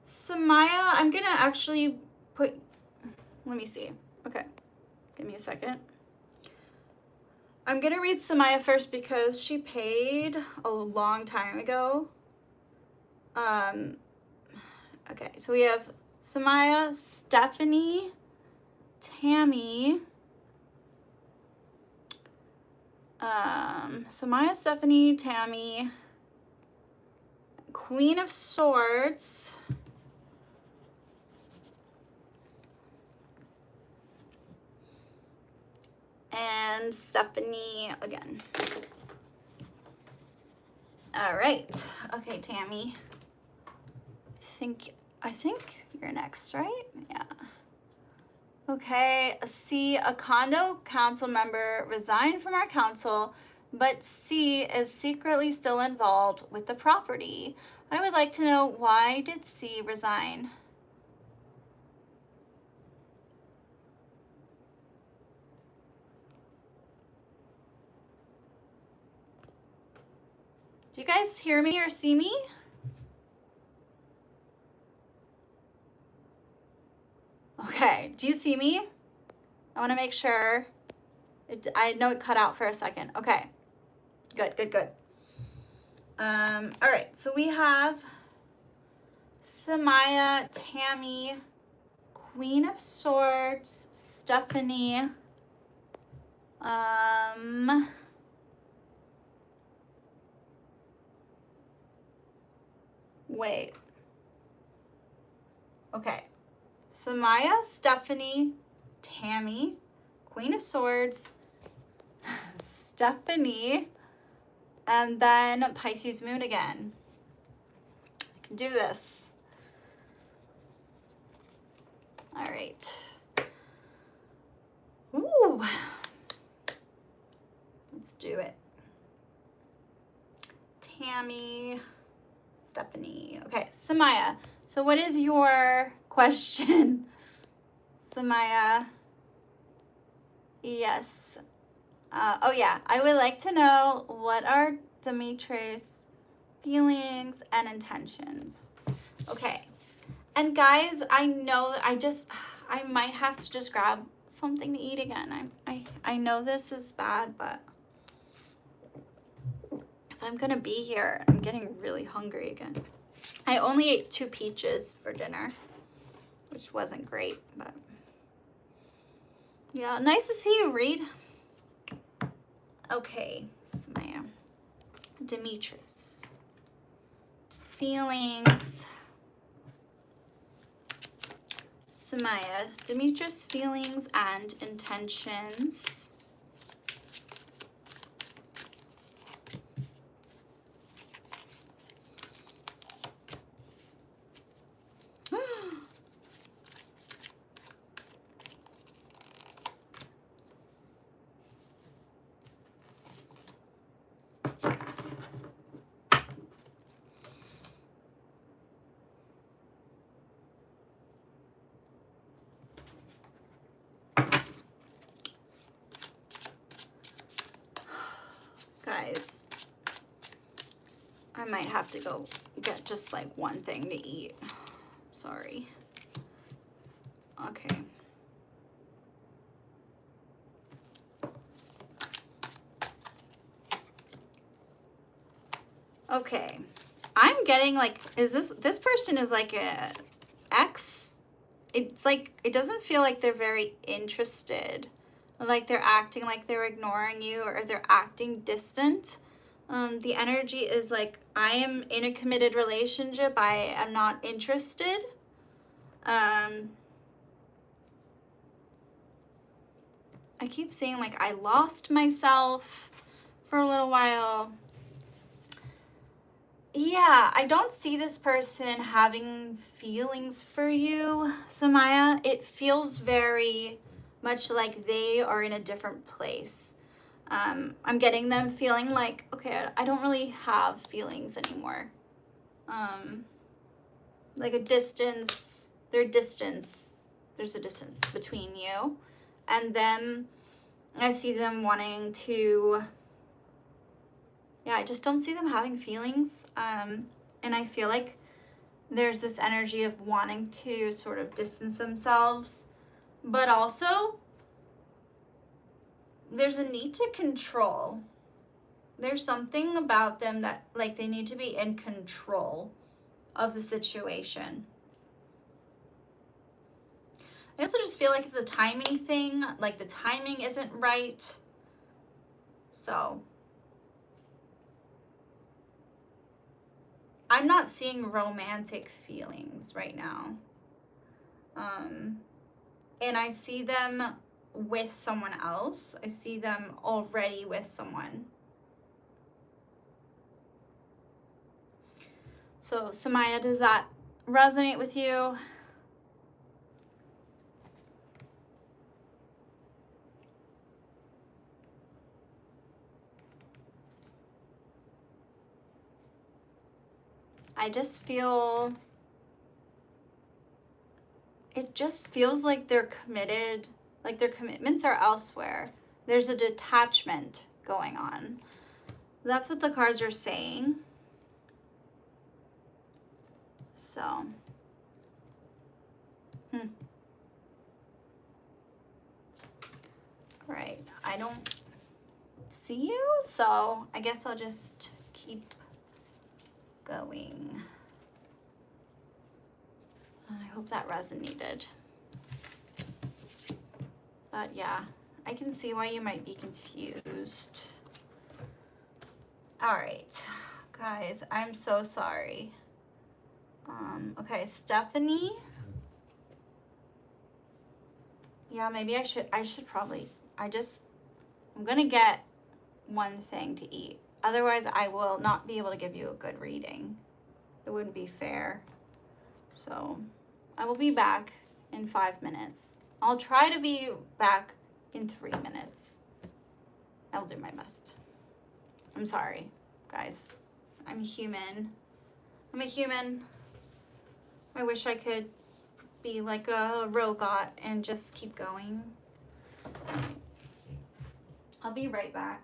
Samaya, I'm gonna actually put, let me see. Okay, give me a second. I'm gonna read Samaya first because she paid a long time ago. Okay, so we have Samaya, Stephanie, Tammy, Samaya, Stephanie, Tammy, Queen of Swords, and Stephanie again. All right. Okay, Tammy. I think you're next, right? Yeah. Okay. See, a condo council member resigned from our council. but C is secretly still involved with the property. I would like to know, why did C resign? Do you guys hear me or see me? Okay, do you see me? I want to make sure. I know it cut out for a second. Okay, good, good, good. All right, so we have Samaya, Tammy, Queen of Swords, Stephanie, wait. Okay. Samaya, Stephanie, Tammy, Queen of Swords, Stephanie, and then Pisces Moon again. I can do this. All right. Ooh. Let's do it. Tammy, Stephanie. Okay, Samaya. So what is your question? Samaya. Yes. Oh yeah, I would like to know, what are Dimitri's feelings and intentions? Okay. And guys, I know I might have to just grab something to eat again. I know this is bad, but if I'm gonna be here, I'm getting really hungry again. I only ate 2 peaches for dinner, which wasn't great, but yeah, nice to see you, Reed. Okay, Samaya. Demetrius. Feelings. Samaya. Demetrius' feelings and intentions. Guys, I might have to go get just like one thing to eat. Sorry. Okay. Okay. I'm getting like, is this person is like a ex? It's like, it doesn't feel like they're very interested. Like they're acting like they're ignoring you, or they're acting distant. The energy is like, I am in a committed relationship. I am not interested. I keep saying like I lost myself for a little while. Yeah, I don't see this person having feelings for you, Samaya. It feels very much like they are in a different place. I'm getting them feeling like, okay, I don't really have feelings anymore. Like a distance, there's a distance between you and them. I see them wanting to, yeah, I just don't see them having feelings. And I feel like there's this energy of wanting to sort of distance themselves, but also there's a need to control. There's something about them that like they need to be in control of the situation. I also just feel like it's a timing thing, like the timing isn't right. So I'm not seeing romantic feelings right now. And I see them with someone else. I see them already with someone. So Samaya, does that resonate with you? I just feel, it just feels like they're committed, like their commitments are elsewhere. There's a detachment going on. That's what the cards are saying. So, right. I don't see you, so I guess I'll just keep going. I hope that resonated. But yeah, I can see why you might be confused. All right, guys, I'm so sorry. Okay, Stephanie. Yeah, maybe I should probably, I'm gonna get one thing to eat. Otherwise, I will not be able to give you a good reading. It wouldn't be fair. So I will be back in 5 minutes. I'll try to be back in 3 minutes. I'll do my best. I'm sorry, guys. I'm human. I'm a human. I wish I could be like a robot and just keep going. I'll be right back.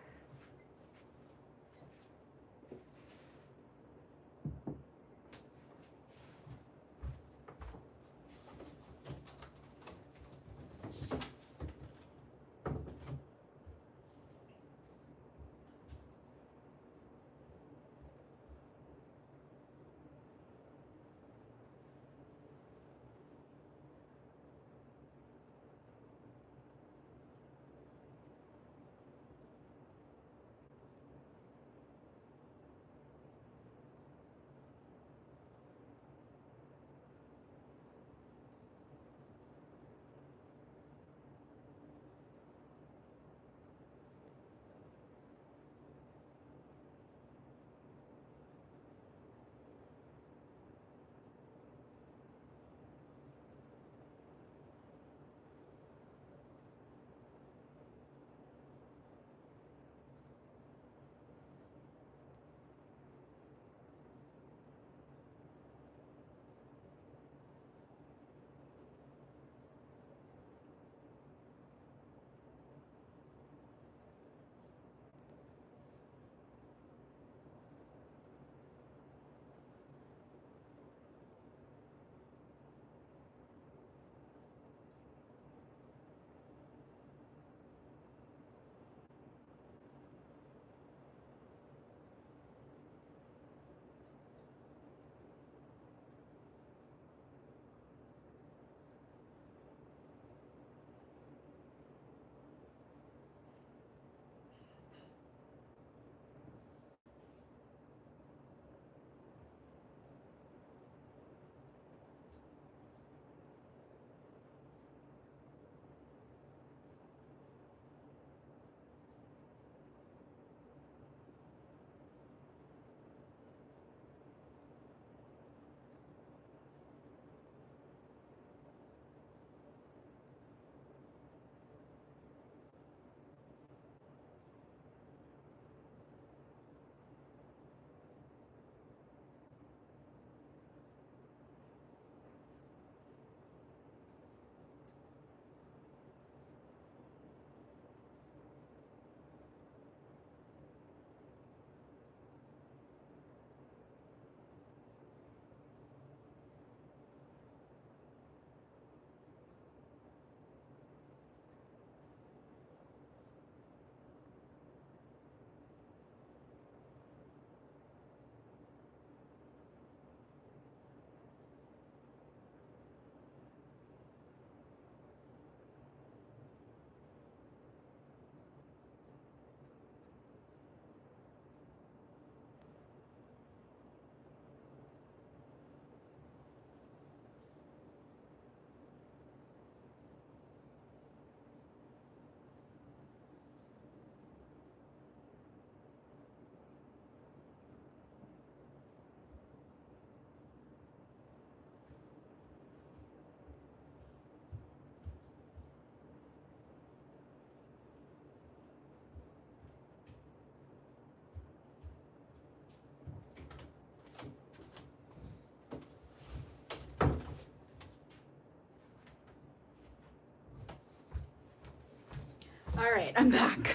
All right, I'm back.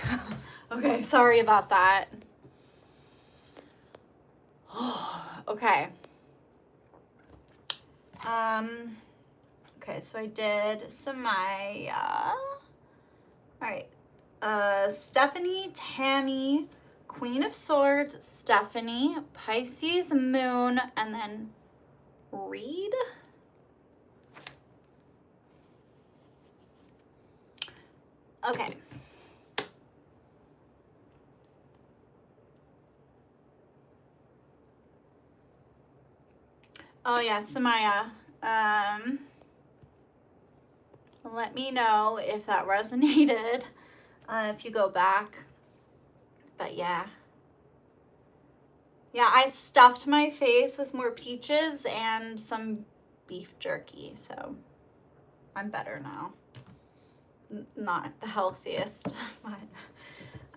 Okay, sorry about that. Okay. Okay, so I did Samaya. All right. Stephanie, Tammy, Queen of Swords, Stephanie, Pisces, Moon, and then Reed. Okay. Oh yeah, Samaya. Let me know if that resonated, if you go back. But yeah. Yeah, I stuffed my face with more peaches and some beef jerky, so I'm better now. Not the healthiest, but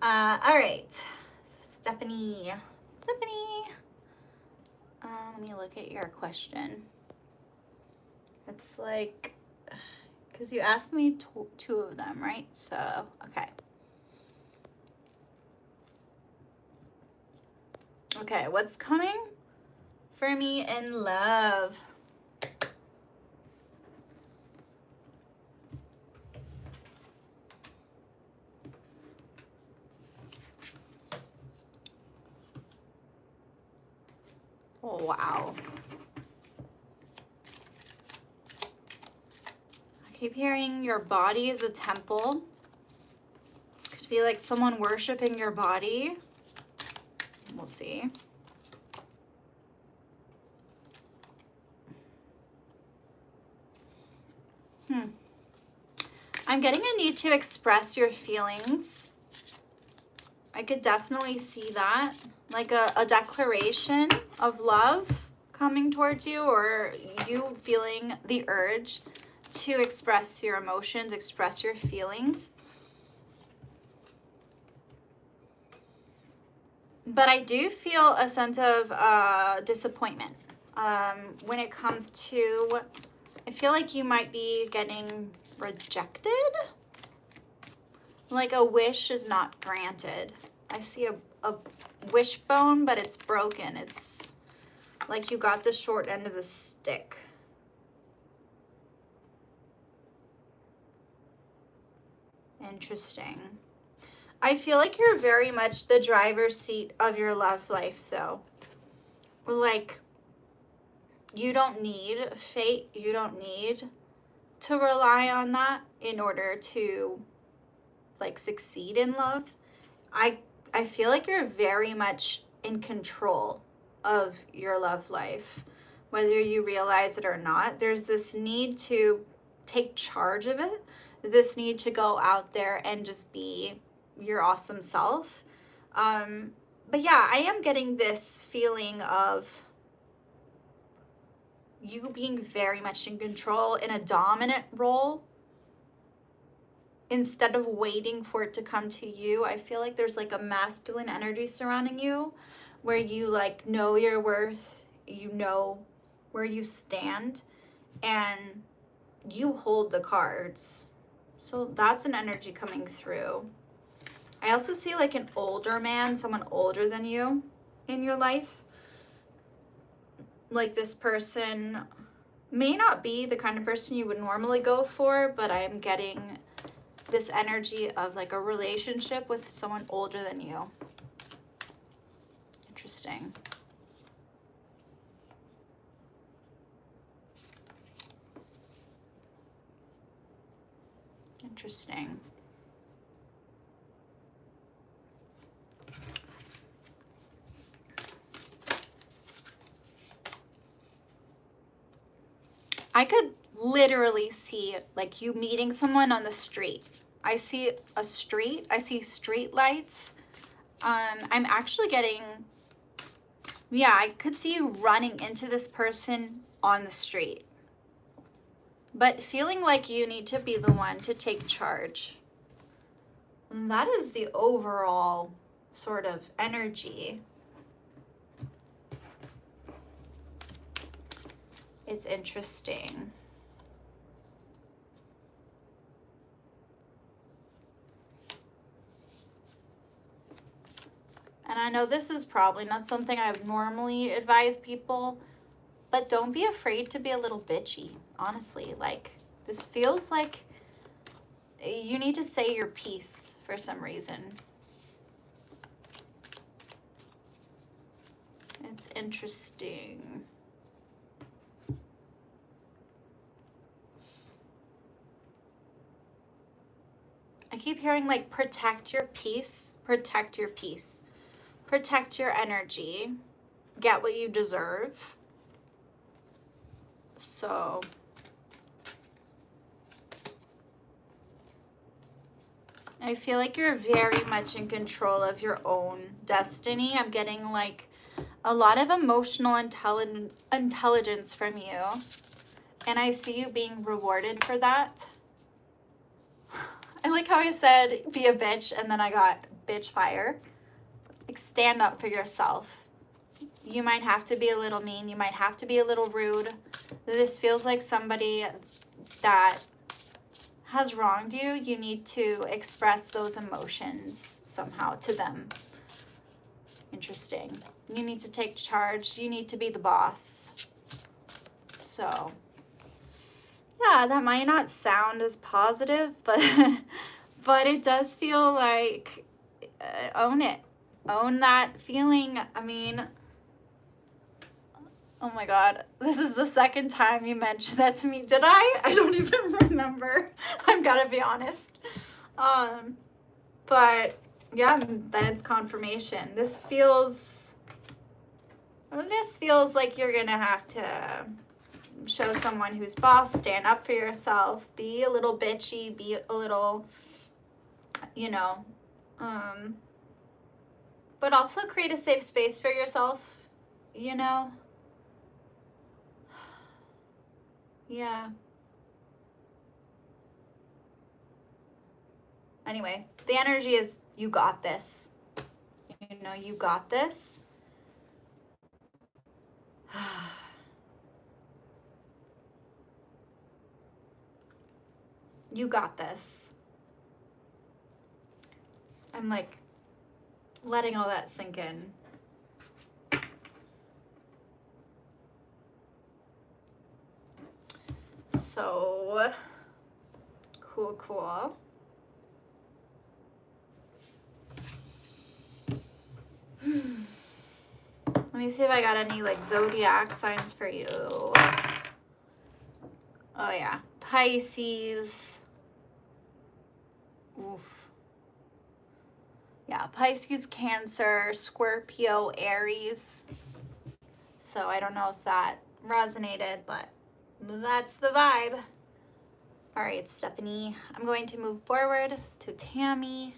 all right. Stephanie. Let me look at your question. It's like, because you asked me two of them, right? So, okay. Okay, what's coming for me in love? Oh, wow. I keep hearing your body is a temple. This could be like someone worshiping your body. We'll see. I'm getting a need to express your feelings. I could definitely see that. Like a declaration of love coming towards you, or you feeling the urge to express your emotions, express your feelings. But I do feel a sense of disappointment when it comes to, I feel like you might be getting rejected. Like a wish is not granted. I see a wishbone, but it's broken. It's like you got the short end of the stick. Interesting. I feel like you're very much the driver's seat of your love life, though. Like, you don't need fate. You don't need to rely on that in order to, like, succeed in love. I feel like you're very much in control of your love life, whether you realize it or not. There's this need to take charge of it, this need to go out there and just be your awesome self. But yeah, I am getting this feeling of you being very much in control in a dominant role. Instead of waiting for it to come to you, I feel like there's like a masculine energy surrounding you where you like know your worth, you know where you stand, and you hold the cards. So that's an energy coming through. I also see like an older man, someone older than you in your life. Like this person may not be the kind of person you would normally go for, but I'm getting this energy of like a relationship with someone older than you. Interesting. Interesting. I could literally see like you meeting someone on the street. I see a street. I see street lights. I'm actually getting, yeah, I could see you running into this person on the street, but feeling like you need to be the one to take charge. And that is the overall sort of energy. It's interesting. I know this is probably not something I would normally advise people, but don't be afraid to be a little bitchy, honestly. Like, this feels like you need to say your piece for some reason. It's interesting. I keep hearing like protect your peace, protect your peace, protect your energy, get what you deserve. So I feel like you're very much in control of your own destiny. I'm getting like a lot of emotional intelligence from you, and I see you being rewarded for that. I like how I said be a bitch and then I got bitch fire. Like, stand up for yourself. You might have to be a little mean, you might have to be a little rude. This feels like somebody that has wronged you. You need to express those emotions somehow to them. Interesting. You need to take charge. You need to be the boss. So, yeah, that might not sound as positive, but but it does feel like own it. Own that feeling. I mean, oh my God, this is the second time you mentioned that to me. Did I? I don't even remember. I've got to be honest. But yeah, that's confirmation. This feels like you're gonna have to show someone who's boss, stand up for yourself, be a little bitchy, be a little, you know, but also create a safe space for yourself, you know? Yeah. Anyway, the energy is you got this. You know, you got this. You got this. I'm like letting all that sink in. So cool. Let me see if I got any like zodiac signs for you. Oh yeah, Pisces. Oof. Yeah, Pisces, Cancer, Scorpio, Aries. So I don't know if that resonated, but that's the vibe. All right, Stephanie, I'm going to move forward to Tammy.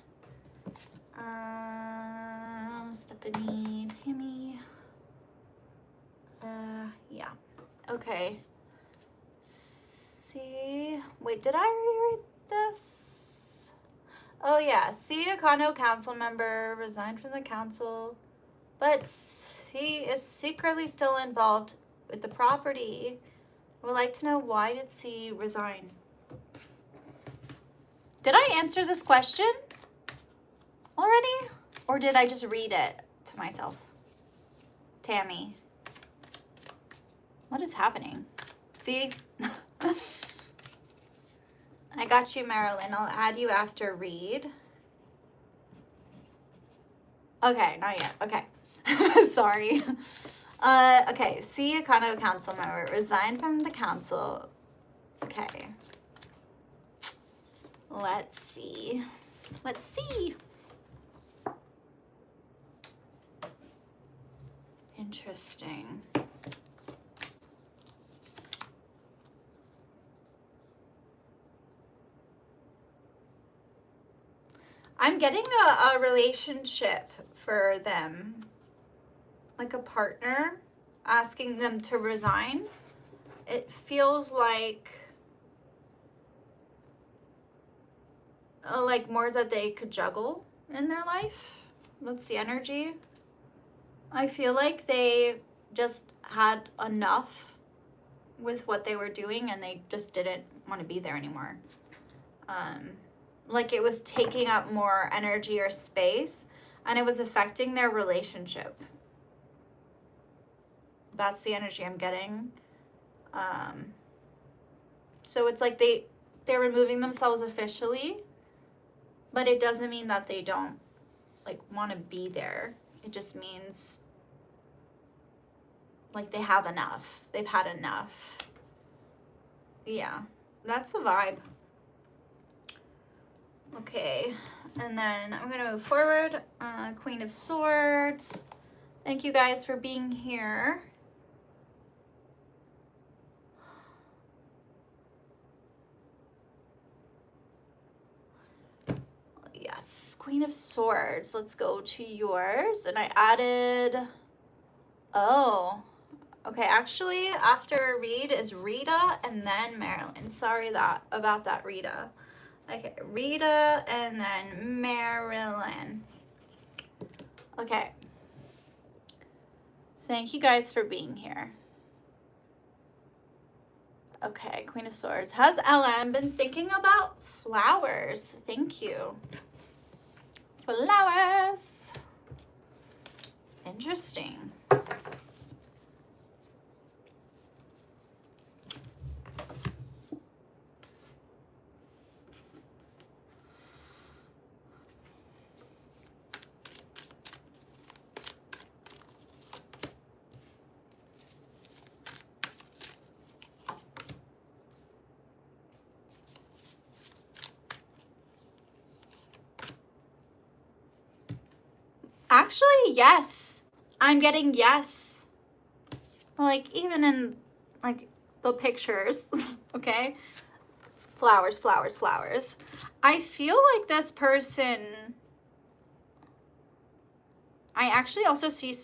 Stephanie, Tammy. Yeah. Okay. See, wait, did I already write this? Oh yeah, see, a condo council member resigned from the council, but he is secretly still involved with the property. I would like to know, why did C resign? Did I answer this question already? Or did I just read it to myself? Tammy. What is happening? See? I got you, Marilyn. I'll add you after read. Okay, not yet. Okay. Sorry. Okay, see, a condo council member resigned from the council. Okay. Let's see. Let's see. Interesting. I'm getting a relationship for them, like a partner, asking them to resign. It feels like more that they could juggle in their life. That's the energy. I feel like they just had enough with what they were doing and they just didn't want to be there anymore. Like it was taking up more energy or space. and it was affecting their relationship. That's the energy I'm getting. So it's like they're removing themselves officially, but it doesn't mean that they don't like want to be there. It just means like they have enough. They've had enough. Yeah, that's the vibe. Okay, and then I'm gonna move forward. Queen of Swords. Thank you guys for being here. Yes, Queen of Swords. Let's go to yours. And I added, oh, okay, actually after read is Rita and then Marilyn. Sorry about that, Rita. Okay, Rita and then Marilyn. Okay. Thank you guys for being here. Okay, Queen of Swords. Has LM been thinking about flowers? Thank you. Flowers. Interesting. Actually, yes. I'm getting yes. Like, even in, like, the pictures, okay? Flowers, flowers, flowers. I feel like this person, I actually also see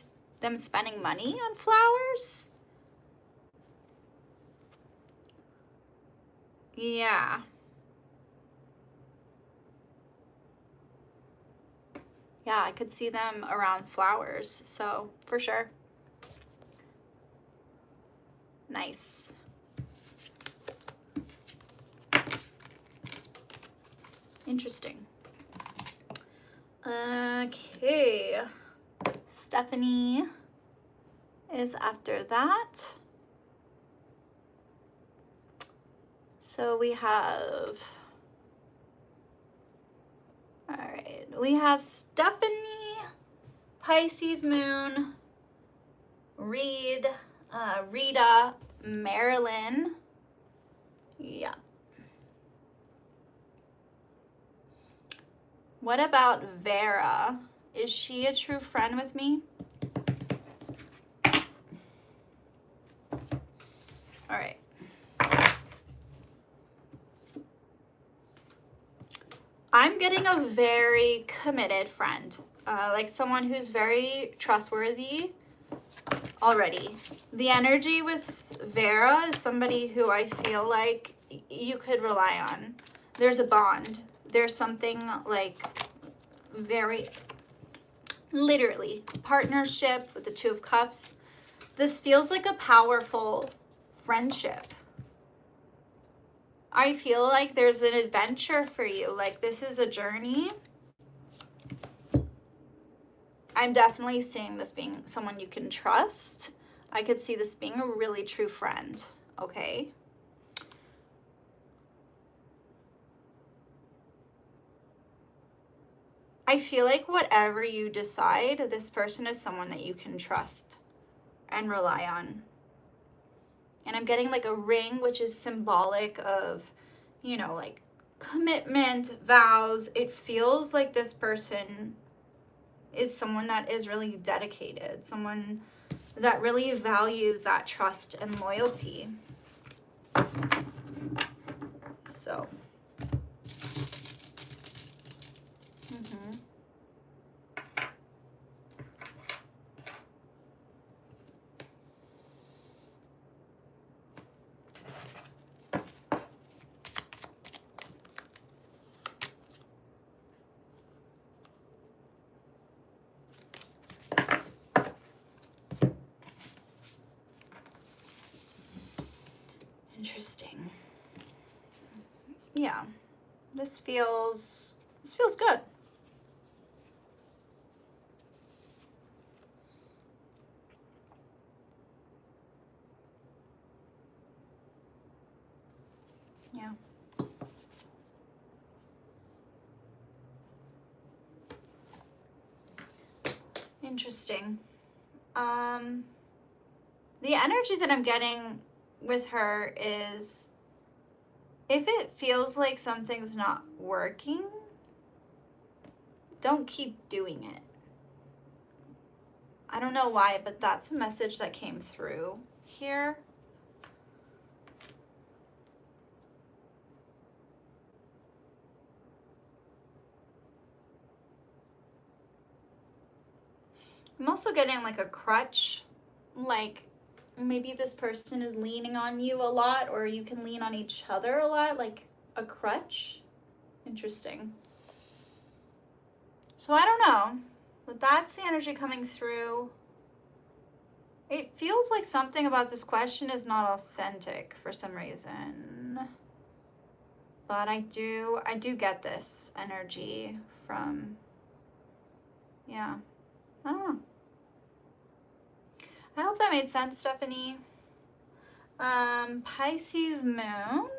them spending money on flowers. Yeah. Yeah, I could see them around flowers, so for sure. Nice. Interesting. Okay. Stephanie is after that. So we have, all right, we have Stephanie, Pisces moon, Reed, Rita, Marilyn. Yeah. What about Vera? Is she a true friend with me? All right. I'm getting a very committed friend, like someone who's very trustworthy already. The energy with Vera is somebody who I feel like you could rely on. There's a bond. There's something like very, literally, partnership with the Two of Cups. This feels like a powerful friendship. I feel like there's an adventure for you. Like, this is a journey. I'm definitely seeing this being someone you can trust. I could see this being a really true friend, okay? I feel like whatever you decide, this person is someone that you can trust and rely on. And I'm getting like a ring, which is symbolic of, you know, like commitment, vows. It feels like this person is someone that is really dedicated, someone that really values that trust and loyalty. So. Interesting. Yeah, this feels good. Interesting. The energy that I'm getting with her is, if it feels like something's not working, don't keep doing it. I don't know why, but that's a message that came through here. I'm also getting like a crutch, like maybe this person is leaning on you a lot, or you can lean on each other a lot, like a crutch. Interesting. So I don't know, but that's the energy coming through. It feels like something about this question is not authentic for some reason. But I do get this energy from, yeah, I don't know. I hope that made sense, Stephanie. Pisces moon.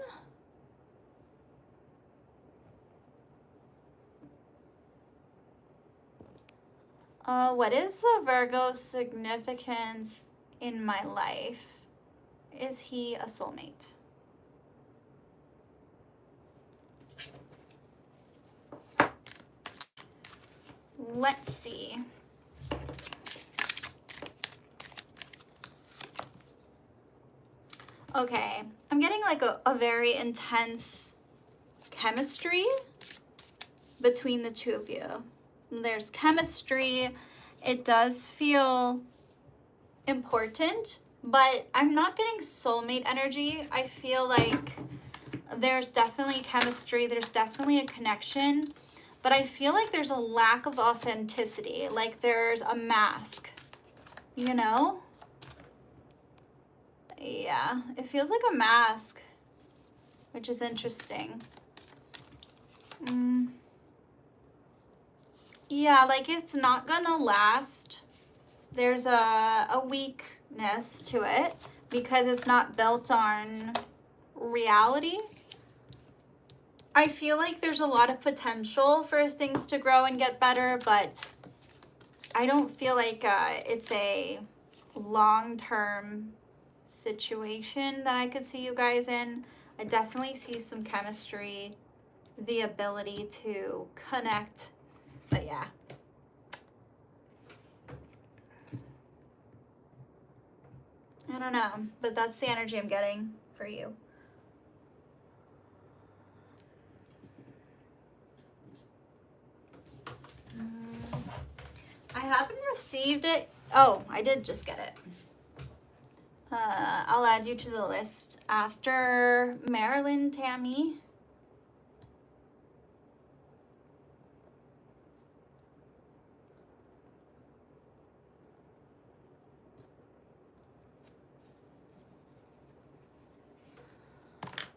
What is the Virgo's significance in my life? Is he a soulmate? Let's see. Okay, I'm getting like a very intense chemistry between the two of you. There's chemistry. It does feel important, but I'm not getting soulmate energy. I feel like there's definitely chemistry. There's definitely a connection, but I feel like there's a lack of authenticity. Like there's a mask, you know? Yeah, it feels like a mask, which is interesting. Yeah, like it's not gonna last. There's a weakness to it because it's not built on reality. I feel like there's a lot of potential for things to grow and get better, but I don't feel like it's a long-term situation that I could see you guys in. I definitely see some chemistry, the ability to connect, but yeah. I don't know, but that's the energy I'm getting for you. I haven't received it. Oh, I did just get it. I'll add you to the list after Marilyn, Tammy.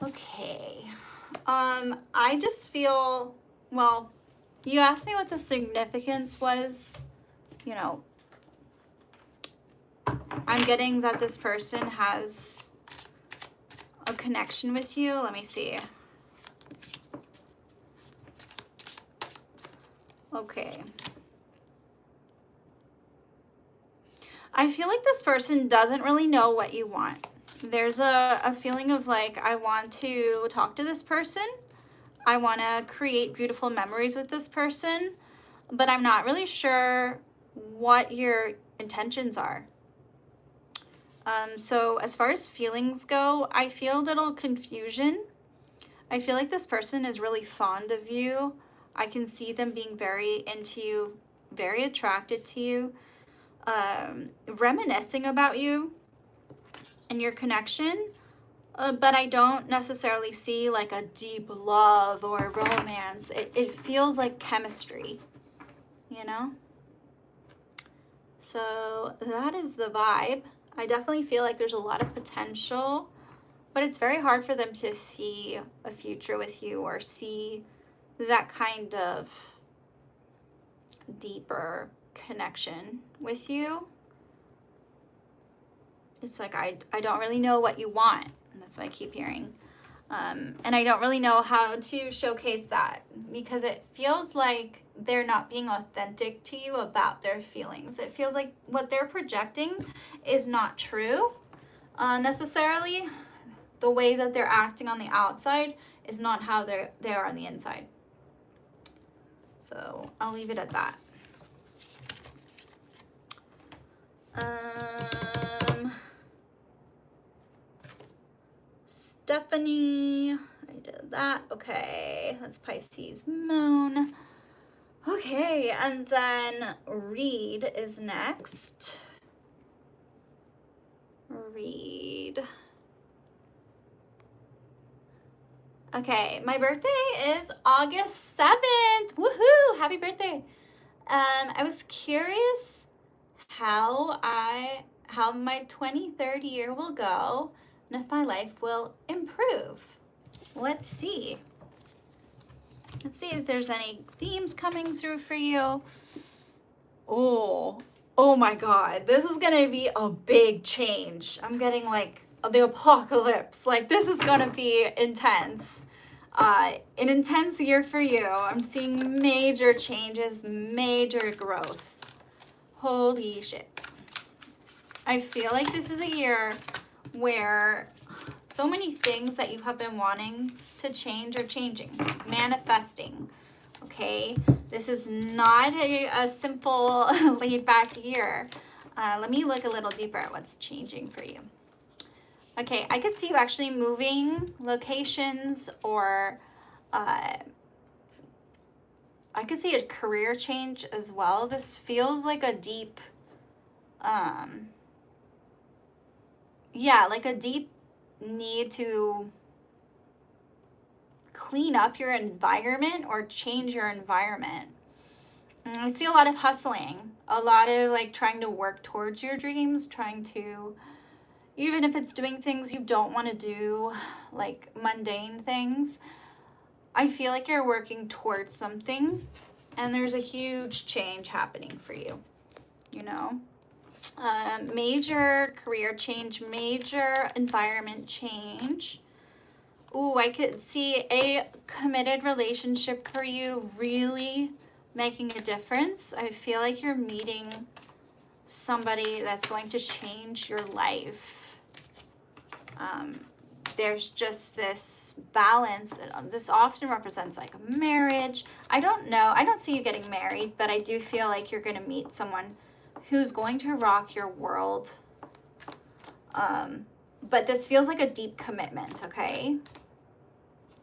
Okay. I just feel, well, you asked me what the significance was, you know, I'm getting that this person has a connection with you. Let me see. Okay. I feel like this person doesn't really know what you want. There's a feeling of like, I want to talk to this person. I want to create beautiful memories with this person, but I'm not really sure what your intentions are. So as far as feelings go, I feel a little confusion. I feel like this person is really fond of you. I can see them being very into you, very attracted to you, reminiscing about you and your connection. But I don't necessarily see like a deep love or romance. It feels like chemistry, you know? So that is the vibe. I definitely feel like there's a lot of potential, but it's very hard for them to see a future with you or see that kind of deeper connection with you. It's like, I don't really know what you want. And that's what I keep hearing. And I don't really know how to showcase that because it feels like they're not being authentic to you about their feelings. It feels like what they're projecting is not true necessarily. The way that they're acting on the outside is not how they are on the inside. So I'll leave it at that. Stephanie, I did that. Okay, that's Pisces moon. Okay, and then Reed is next. Reed. Okay, my birthday is August 7th. Woohoo! Happy birthday. I was curious how my 23rd year will go and if my life will improve. Let's see. Let's see if there's any themes coming through for you. Oh my God. This is going to be a big change. I'm getting like the apocalypse. Like this is going to be intense. An intense year for you. I'm seeing major changes, major growth. Holy shit. I feel like this is a year where so many things that you have been wanting to change are changing, manifesting, okay? This is not a simple laid back year. Let me look a little deeper at what's changing for you. Okay, I could see you actually moving locations or I could see a career change as well. This feels like a deep, yeah, like a deep need to clean up your environment or change your environment. And I see a lot of hustling, a lot of like trying to work towards your dreams, trying to, even if it's doing things you don't want to do, like mundane things, I feel like you're working towards something and there's a huge change happening for you, you know? Major career change, major environment change. Ooh, I could see a committed relationship for you really making a difference. I feel like you're meeting somebody that's going to change your life. There's just this balance. This often represents like a marriage. I don't know. I don't see you getting married, but I do feel like you're going to meet someone who's going to rock your world. But this feels like a deep commitment, okay?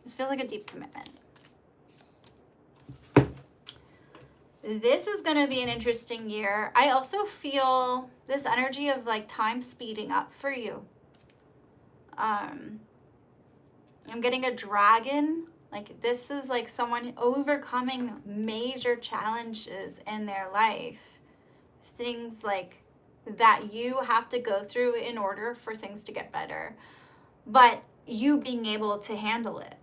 This feels like a deep commitment. This is going to be an interesting year. I also feel this energy of like time speeding up for you. I'm getting a dragon. Like this is like someone overcoming major challenges in their life. Things like that you have to go through in order for things to get better. But you being able to handle it.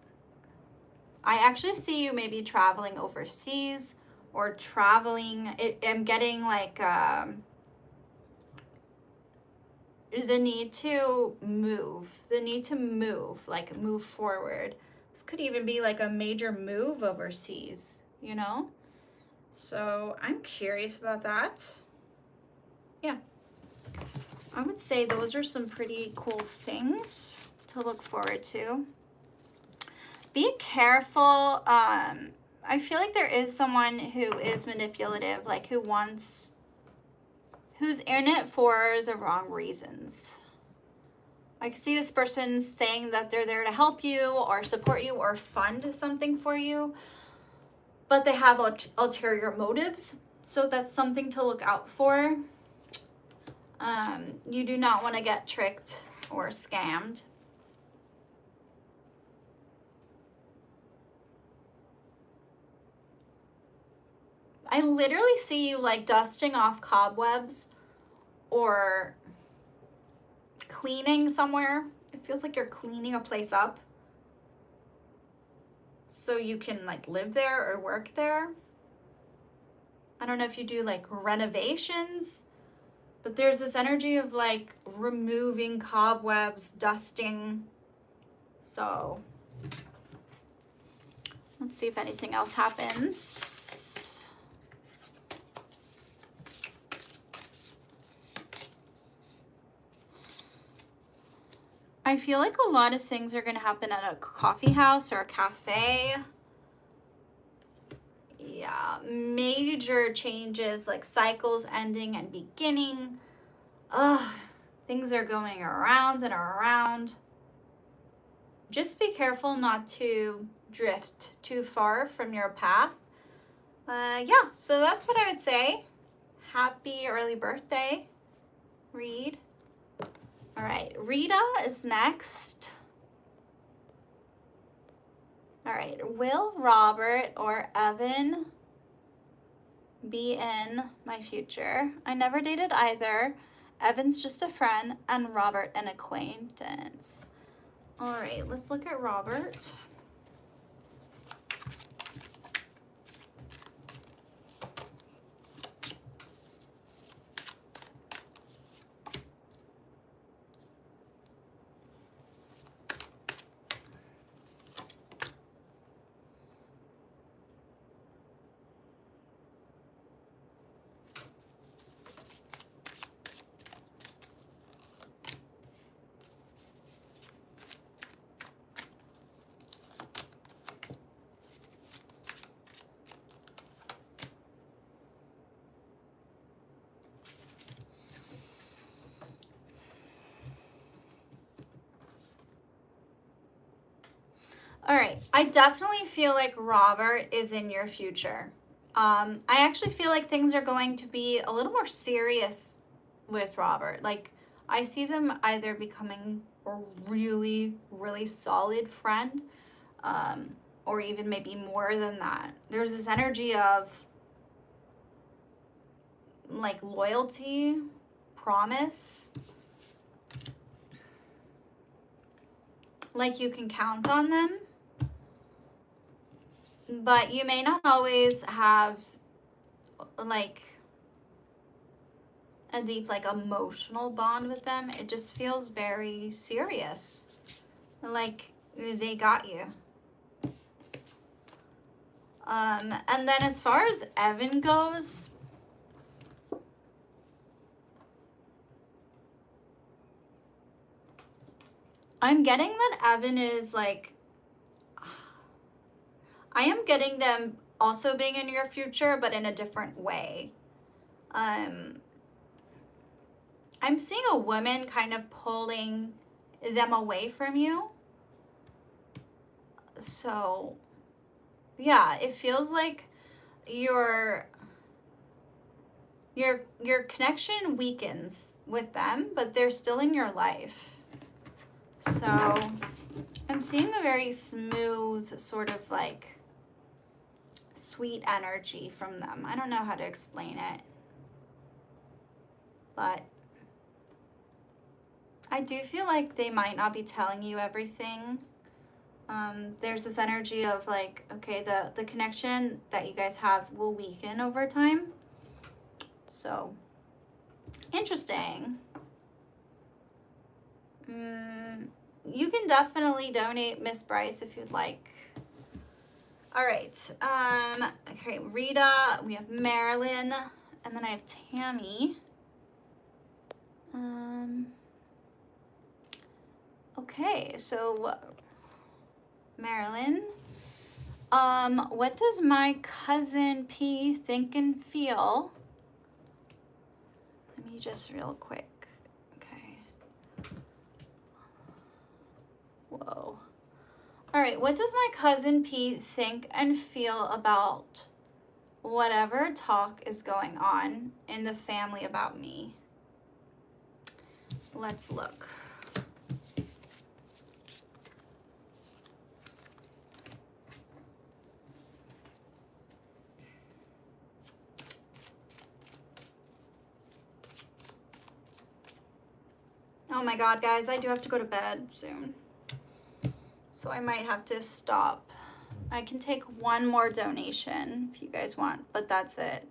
I actually see you maybe traveling overseas or traveling. I'm getting like the need to move, like move forward. This could even be like a major move overseas, you know? So I'm curious about that. Yeah. I would say those are some pretty cool things to look forward to. Be careful. I feel like there is someone who is manipulative, like who's in it for the wrong reasons. I can see this person saying that they're there to help you or support you or fund something for you, but they have ulterior motives. So that's something to look out for. You do not want to get tricked or scammed. I literally see you like dusting off cobwebs or cleaning somewhere. It feels like you're cleaning a place up so you can like live there or work there. I don't know if you do like renovations, but there's this energy of like removing cobwebs, dusting. So Let's see if anything else happens. I feel like a lot of things are going to happen at a coffee house or a cafe. Yeah, major changes, like cycles ending and beginning. Things are going around and around. Just be careful not to drift too far from your path. Yeah, so that's what I would say. Happy early birthday, Reed. All right, Rita is next. All right, will Robert or Evan be in my future? I never dated either. Evan's just a friend and Robert an acquaintance. All right, let's look at Robert. All right, I definitely feel like Robert is in your future. I actually feel like things are going to be a little more serious with Robert. Like, I see them either becoming a really, really solid friend, or even maybe more than that. There's this energy of like loyalty, promise, like you can count on them. But you may not always have like a deep like emotional bond with them. It just feels very serious, like they got you. And then as far as Evan goes, I'm getting that Evan is like, I am getting them also being in your future, but in a different way. I'm seeing a woman kind of pulling them away from you. So, yeah, it feels like your connection weakens with them, but they're still in your life. So, I'm seeing a very smooth sort of like sweet energy from them. I don't know how to explain it, but I do feel like they might not be telling you everything. There's this energy of like, okay, the connection that you guys have will weaken over time. So, interesting. You can definitely donate, Miss Bryce, if you'd like. All right. Okay, Rita, we have Marilyn, and then I have Tammy. Okay, so Marilyn, what does my cousin P think and feel? Let me just real quick. Okay. Whoa. All right, what does my cousin P think and feel about whatever talk is going on in the family about me? Let's look. Oh my God, guys, I do have to go to bed soon. So I might have to stop. I can take one more donation if you guys want, but that's it.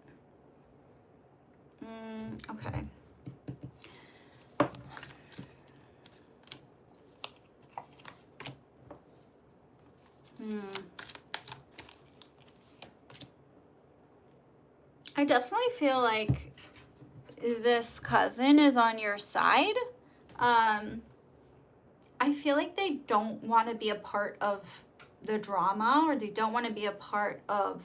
Okay. I definitely feel like this cousin is on your side. I feel like they don't want to be a part of the drama, or they don't want to be a part of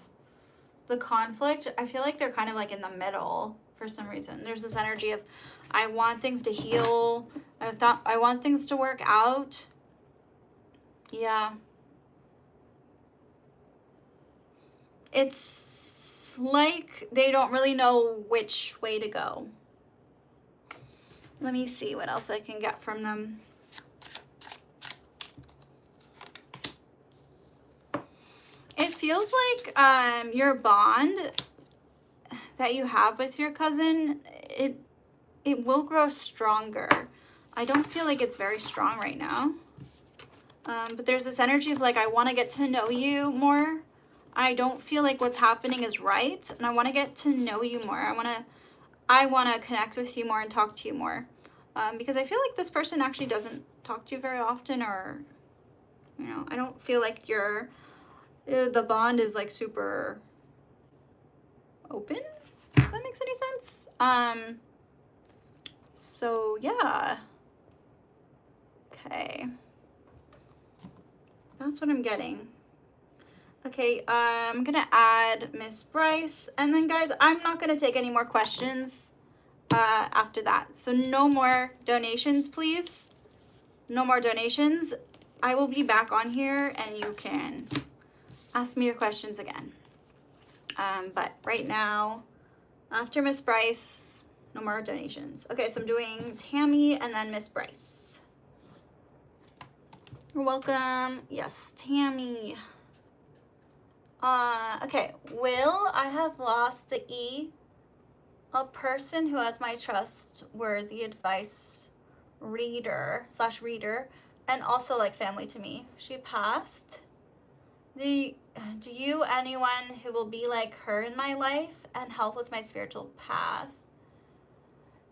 the conflict. I feel like they're kind of like in the middle for some reason. There's this energy of, I want things to heal. I want things to work out. Yeah. It's like they don't really know which way to go. Let me see what else I can get from them. It feels like your bond that you have with your cousin, it will grow stronger. I don't feel like it's very strong right now. But there's this energy of like, I want to get to know you more. I don't feel like what's happening is right, and I want to get to know you more. I want to connect with you more and talk to you more. Because I feel like this person actually doesn't talk to you very often, or, you know, I don't feel like the bond is like super open, if that makes any sense. So yeah. Okay. That's what I'm getting. Okay, I'm gonna add Miss Bryce, and then guys, I'm not gonna take any more questions after that. So no more donations, please. No more donations. I will be back on here and you can ask me your questions again. But right now, after Miss Bryce, no more donations. Okay, so I'm doing Tammy and then Miss Bryce. You're welcome. Yes, Tammy. Okay, will I have lost the E? A person who has my trustworthy advice reader and also like family to me. She passed. Do you anyone who will be like her in my life and help with my spiritual path?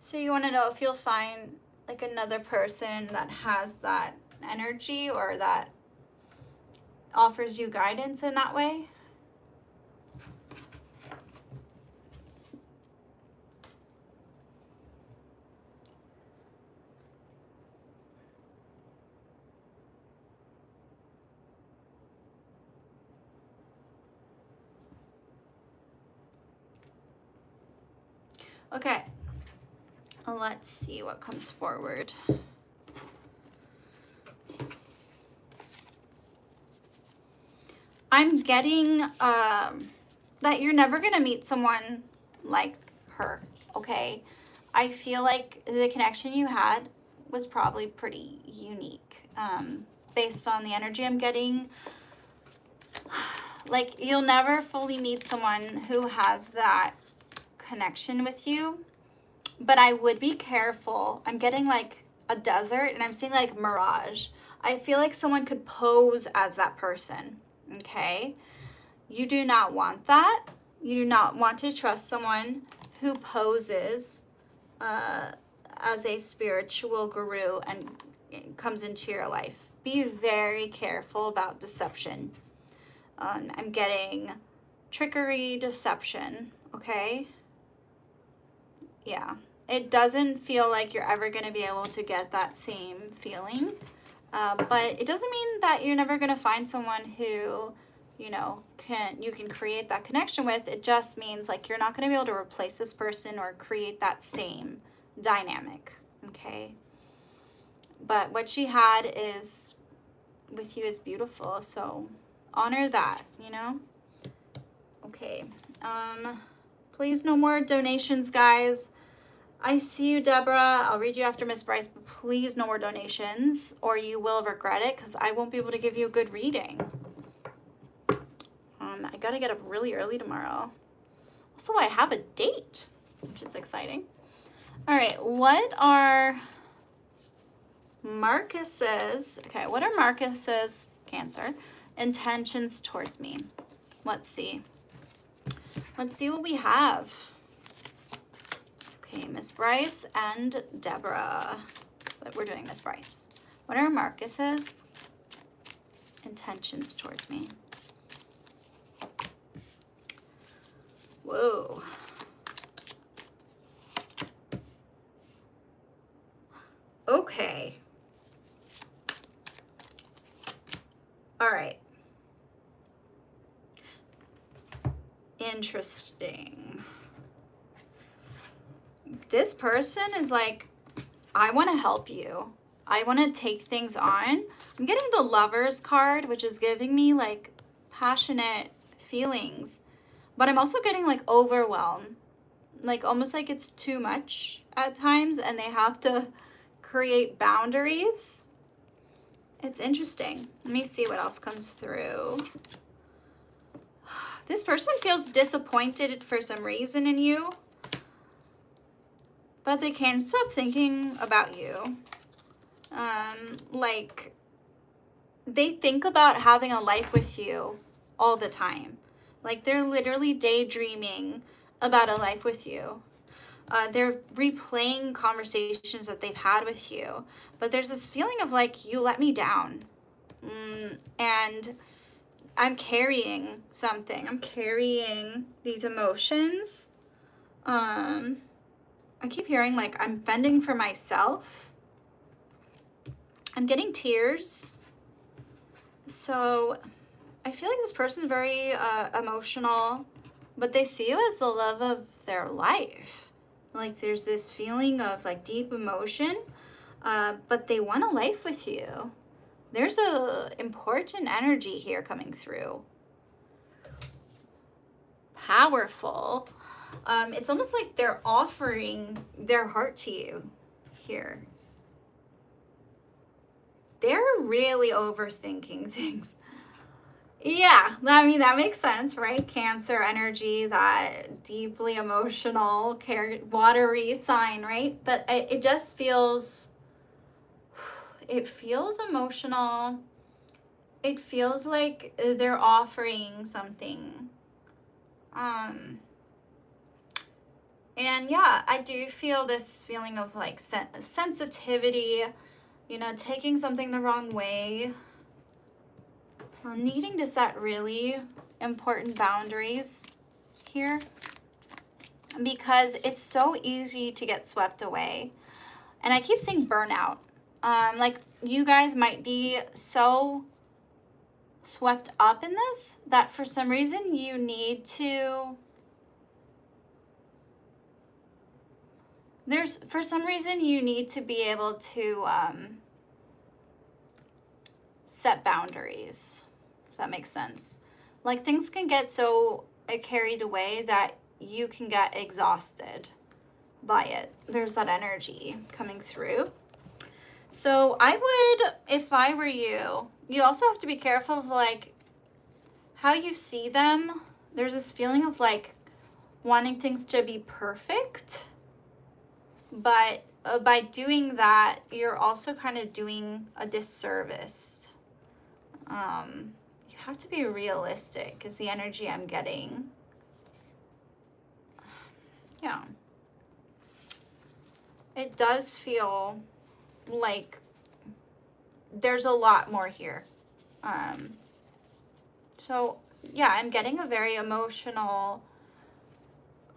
So you want to know if you'll find like another person that has that energy or that offers you guidance in that way? Okay, let's see what comes forward. I'm getting that you're never going to meet someone like her, okay? I feel like the connection you had was probably pretty unique based on the energy I'm getting. Like, you'll never fully meet someone who has that connection with you, but I would be careful. I'm getting like a desert and I'm seeing like mirage. I feel like someone could pose as that person, okay? You do not want that. You do not want to trust someone who poses as a spiritual guru and comes into your life. Be very careful about deception. I'm getting trickery, deception, okay? Yeah, it doesn't feel like you're ever going to be able to get that same feeling, but it doesn't mean that you're never going to find someone who, you know, you can create that connection with. It just means like you're not going to be able to replace this person or create that same dynamic, okay? But what she had is with you is beautiful, so honor that, you know? Okay, please no more donations, guys. I see you, Deborah. I'll read you after Miss Bryce, but please no more donations or you will regret it because I won't be able to give you a good reading. I got to get up really early tomorrow. Also, I have a date, which is exciting. All right, what are Marcus's, okay, what are Marcus's, Cancer, intentions towards me? Let's see. Let's see what we have. Okay, Miss Bryce and Deborah. But we're doing Miss Bryce. What are Marcus's intentions towards me. Whoa. Okay. All right. Interesting. This person is like, I want to help you. I want to take things on. I'm getting the Lovers card, which is giving me like passionate feelings. But I'm also getting like overwhelmed. Like almost like it's too much at times and they have to create boundaries. It's interesting. Let me see what else comes through. This person feels disappointed for some reason in you, but they can't stop thinking about you. Like, they think about having a life with you all the time. Like, they're literally daydreaming about a life with you. They're replaying conversations that they've had with you. But there's this feeling of, like, you let me down. And I'm carrying something. I'm carrying these emotions. I keep hearing, like, I'm fending for myself. I'm getting tears. So I feel like this person's very emotional, but they see you as the love of their life. Like, there's this feeling of, like, deep emotion, but they want a life with you. There's a important energy here coming through. Powerful. It's almost like they're offering their heart to you here. They're really overthinking things. Yeah, I mean, that makes sense, right? Cancer energy, that deeply emotional, watery sign, right? But it just feels, it feels emotional. It feels like they're offering something. And yeah, I do feel this feeling of like sensitivity, you know, taking something the wrong way, needing to set really important boundaries here, because it's so easy to get swept away. And I keep saying burnout. Like, you guys might be so swept up in this that for some reason you need to, for some reason you need to be able to set boundaries, if that makes sense. Like, things can get so carried away that you can get exhausted by it. There's that energy coming through. So I would, if I were you, you also have to be careful of like how you see them. There's this feeling of like wanting things to be perfect, but by doing that, you're also kind of doing a disservice. You have to be realistic is the energy I'm getting. Yeah. It does feel like there's a lot more here. So yeah, I'm getting a very emotional,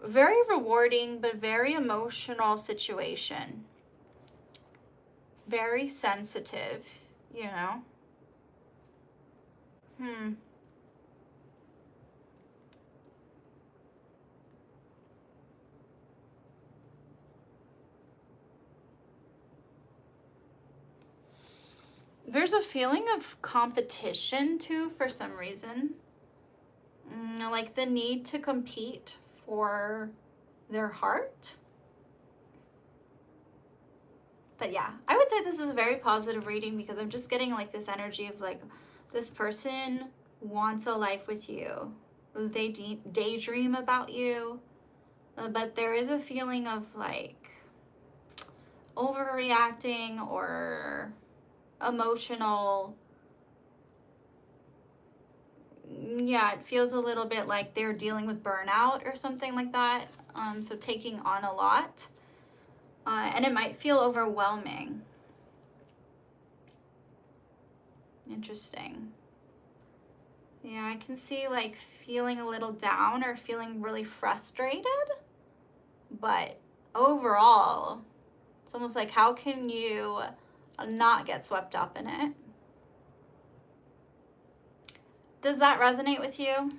very rewarding, but very emotional situation. Very sensitive, you know? There's a feeling of competition too, for some reason. Like the need to compete for their heart. But yeah, I would say this is a very positive reading because I'm just getting like this energy of like, this person wants a life with you. They daydream about you, but there is a feeling of like overreacting or emotional. Yeah, it feels a little bit like they're dealing with burnout or something like that. So taking on a lot, and it might feel overwhelming. Interesting. Yeah, I can see like feeling a little down or feeling really frustrated, but overall, it's almost like how can you not get swept up in it? Does that resonate with you,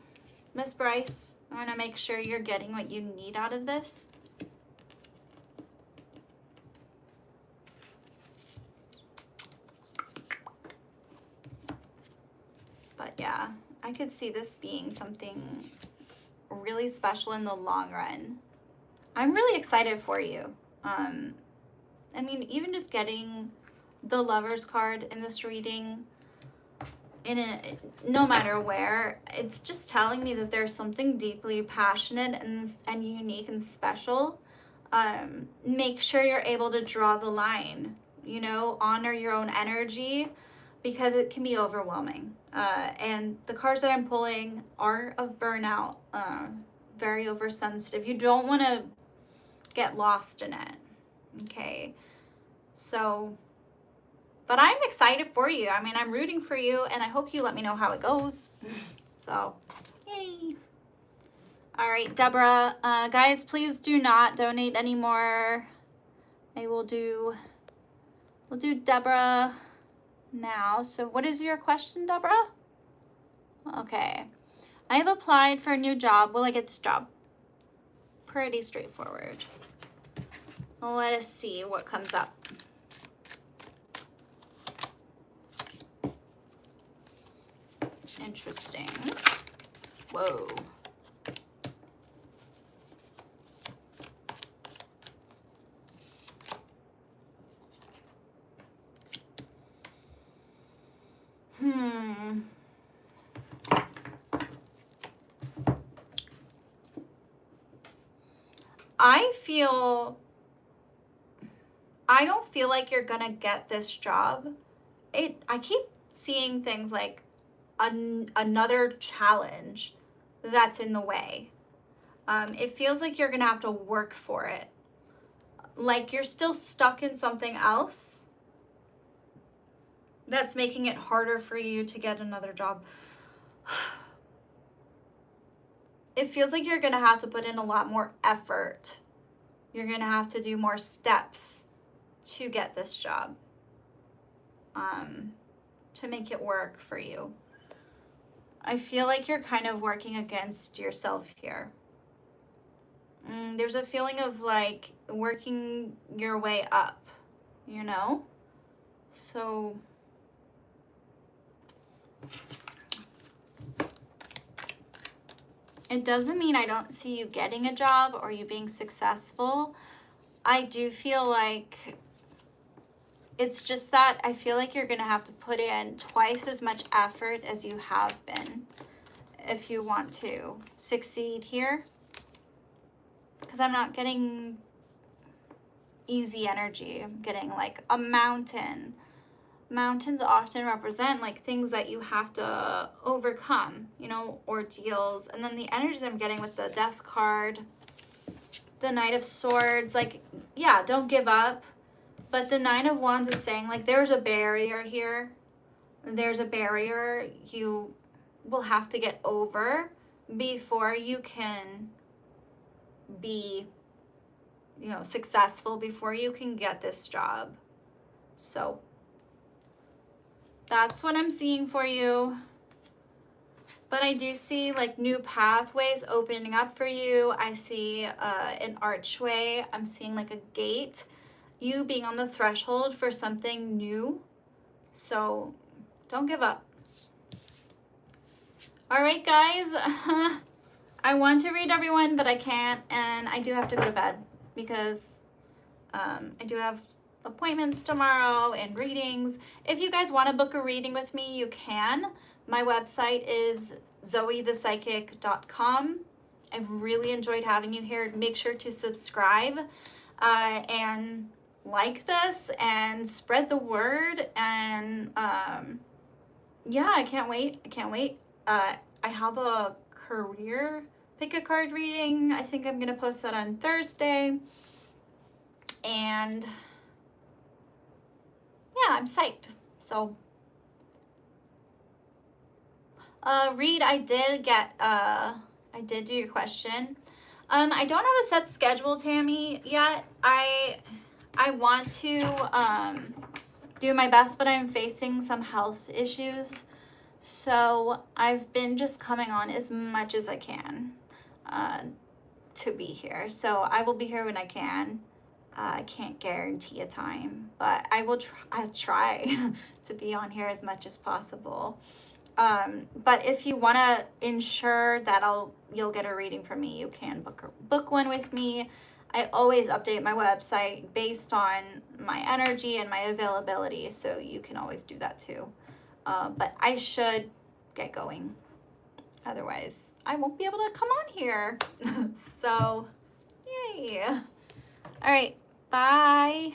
Miss Bryce? I want to make sure you're getting what you need out of this. But yeah, I could see this being something really special in the long run. I'm really excited for you. I mean, even just getting the Lover's card in this reading, no matter where, it's just telling me that there's something deeply passionate and unique and special. Make sure you're able to draw the line, you know, honor your own energy, because it can be overwhelming. And the cards that I'm pulling are of burnout, very oversensitive. You don't want to get lost in it. Okay. So, but I'm excited for you. I mean, I'm rooting for you, and I hope you let me know how it goes. So, yay. All right, Deborah. Guys, please do not donate anymore. We'll do Deborah now. So what is your question, Deborah? Okay. I have applied for a new job. Will I get this job? Pretty straightforward. Let us see what comes up. Interesting. Whoa. I don't feel like you're gonna get this job. I keep seeing things like another challenge that's in the way. It feels like you're gonna have to work for it. Like you're still stuck in something else that's making it harder for you to get another job. It feels like you're gonna have to put in a lot more effort. You're gonna have to do more steps to get this job, to make it work for you. I feel like you're kind of working against yourself here. There's a feeling of like working your way up, you know? So it doesn't mean I don't see you getting a job or you being successful. I do feel like it's just that I feel like you're going to have to put in twice as much effort as you have been if you want to succeed here. Because I'm not getting easy energy. I'm getting like a mountain. Mountains often represent like things that you have to overcome, you know, ordeals. And then the energies I'm getting with the Death card, the Knight of Swords, like, yeah, don't give up. But the Nine of Wands is saying like there's a barrier here. There's a barrier you will have to get over before you can be, you know, successful, before you can get this job. So that's what I'm seeing for you. But I do see like new pathways opening up for you. I see an archway. I'm seeing like a gate. You being on the threshold for something new. So don't give up. All right, guys. I want to read everyone, but I can't. And I do have to go to bed because I do have appointments tomorrow and readings. If you guys want to book a reading with me, you can. My website is zoethepsychic.com. I've really enjoyed having you here. Make sure to subscribe and like this and spread the word. And yeah, I can't wait. I have a career pick a card reading. I think I'm gonna post that on Thursday. And yeah, I'm psyched. So Reed, I did get, I did do your question. I don't have a set schedule, Tammy, yet. I want to, do my best, but I'm facing some health issues. So I've been just coming on as much as I can, to be here. So I will be here when I can. I can't guarantee a time, but I will try. I try to be on here as much as possible. But if you want to ensure that you'll get a reading from me, you can book one with me. I always update my website based on my energy and my availability, so you can always do that too. But I should get going. Otherwise, I won't be able to come on here. So, yay. All right, bye.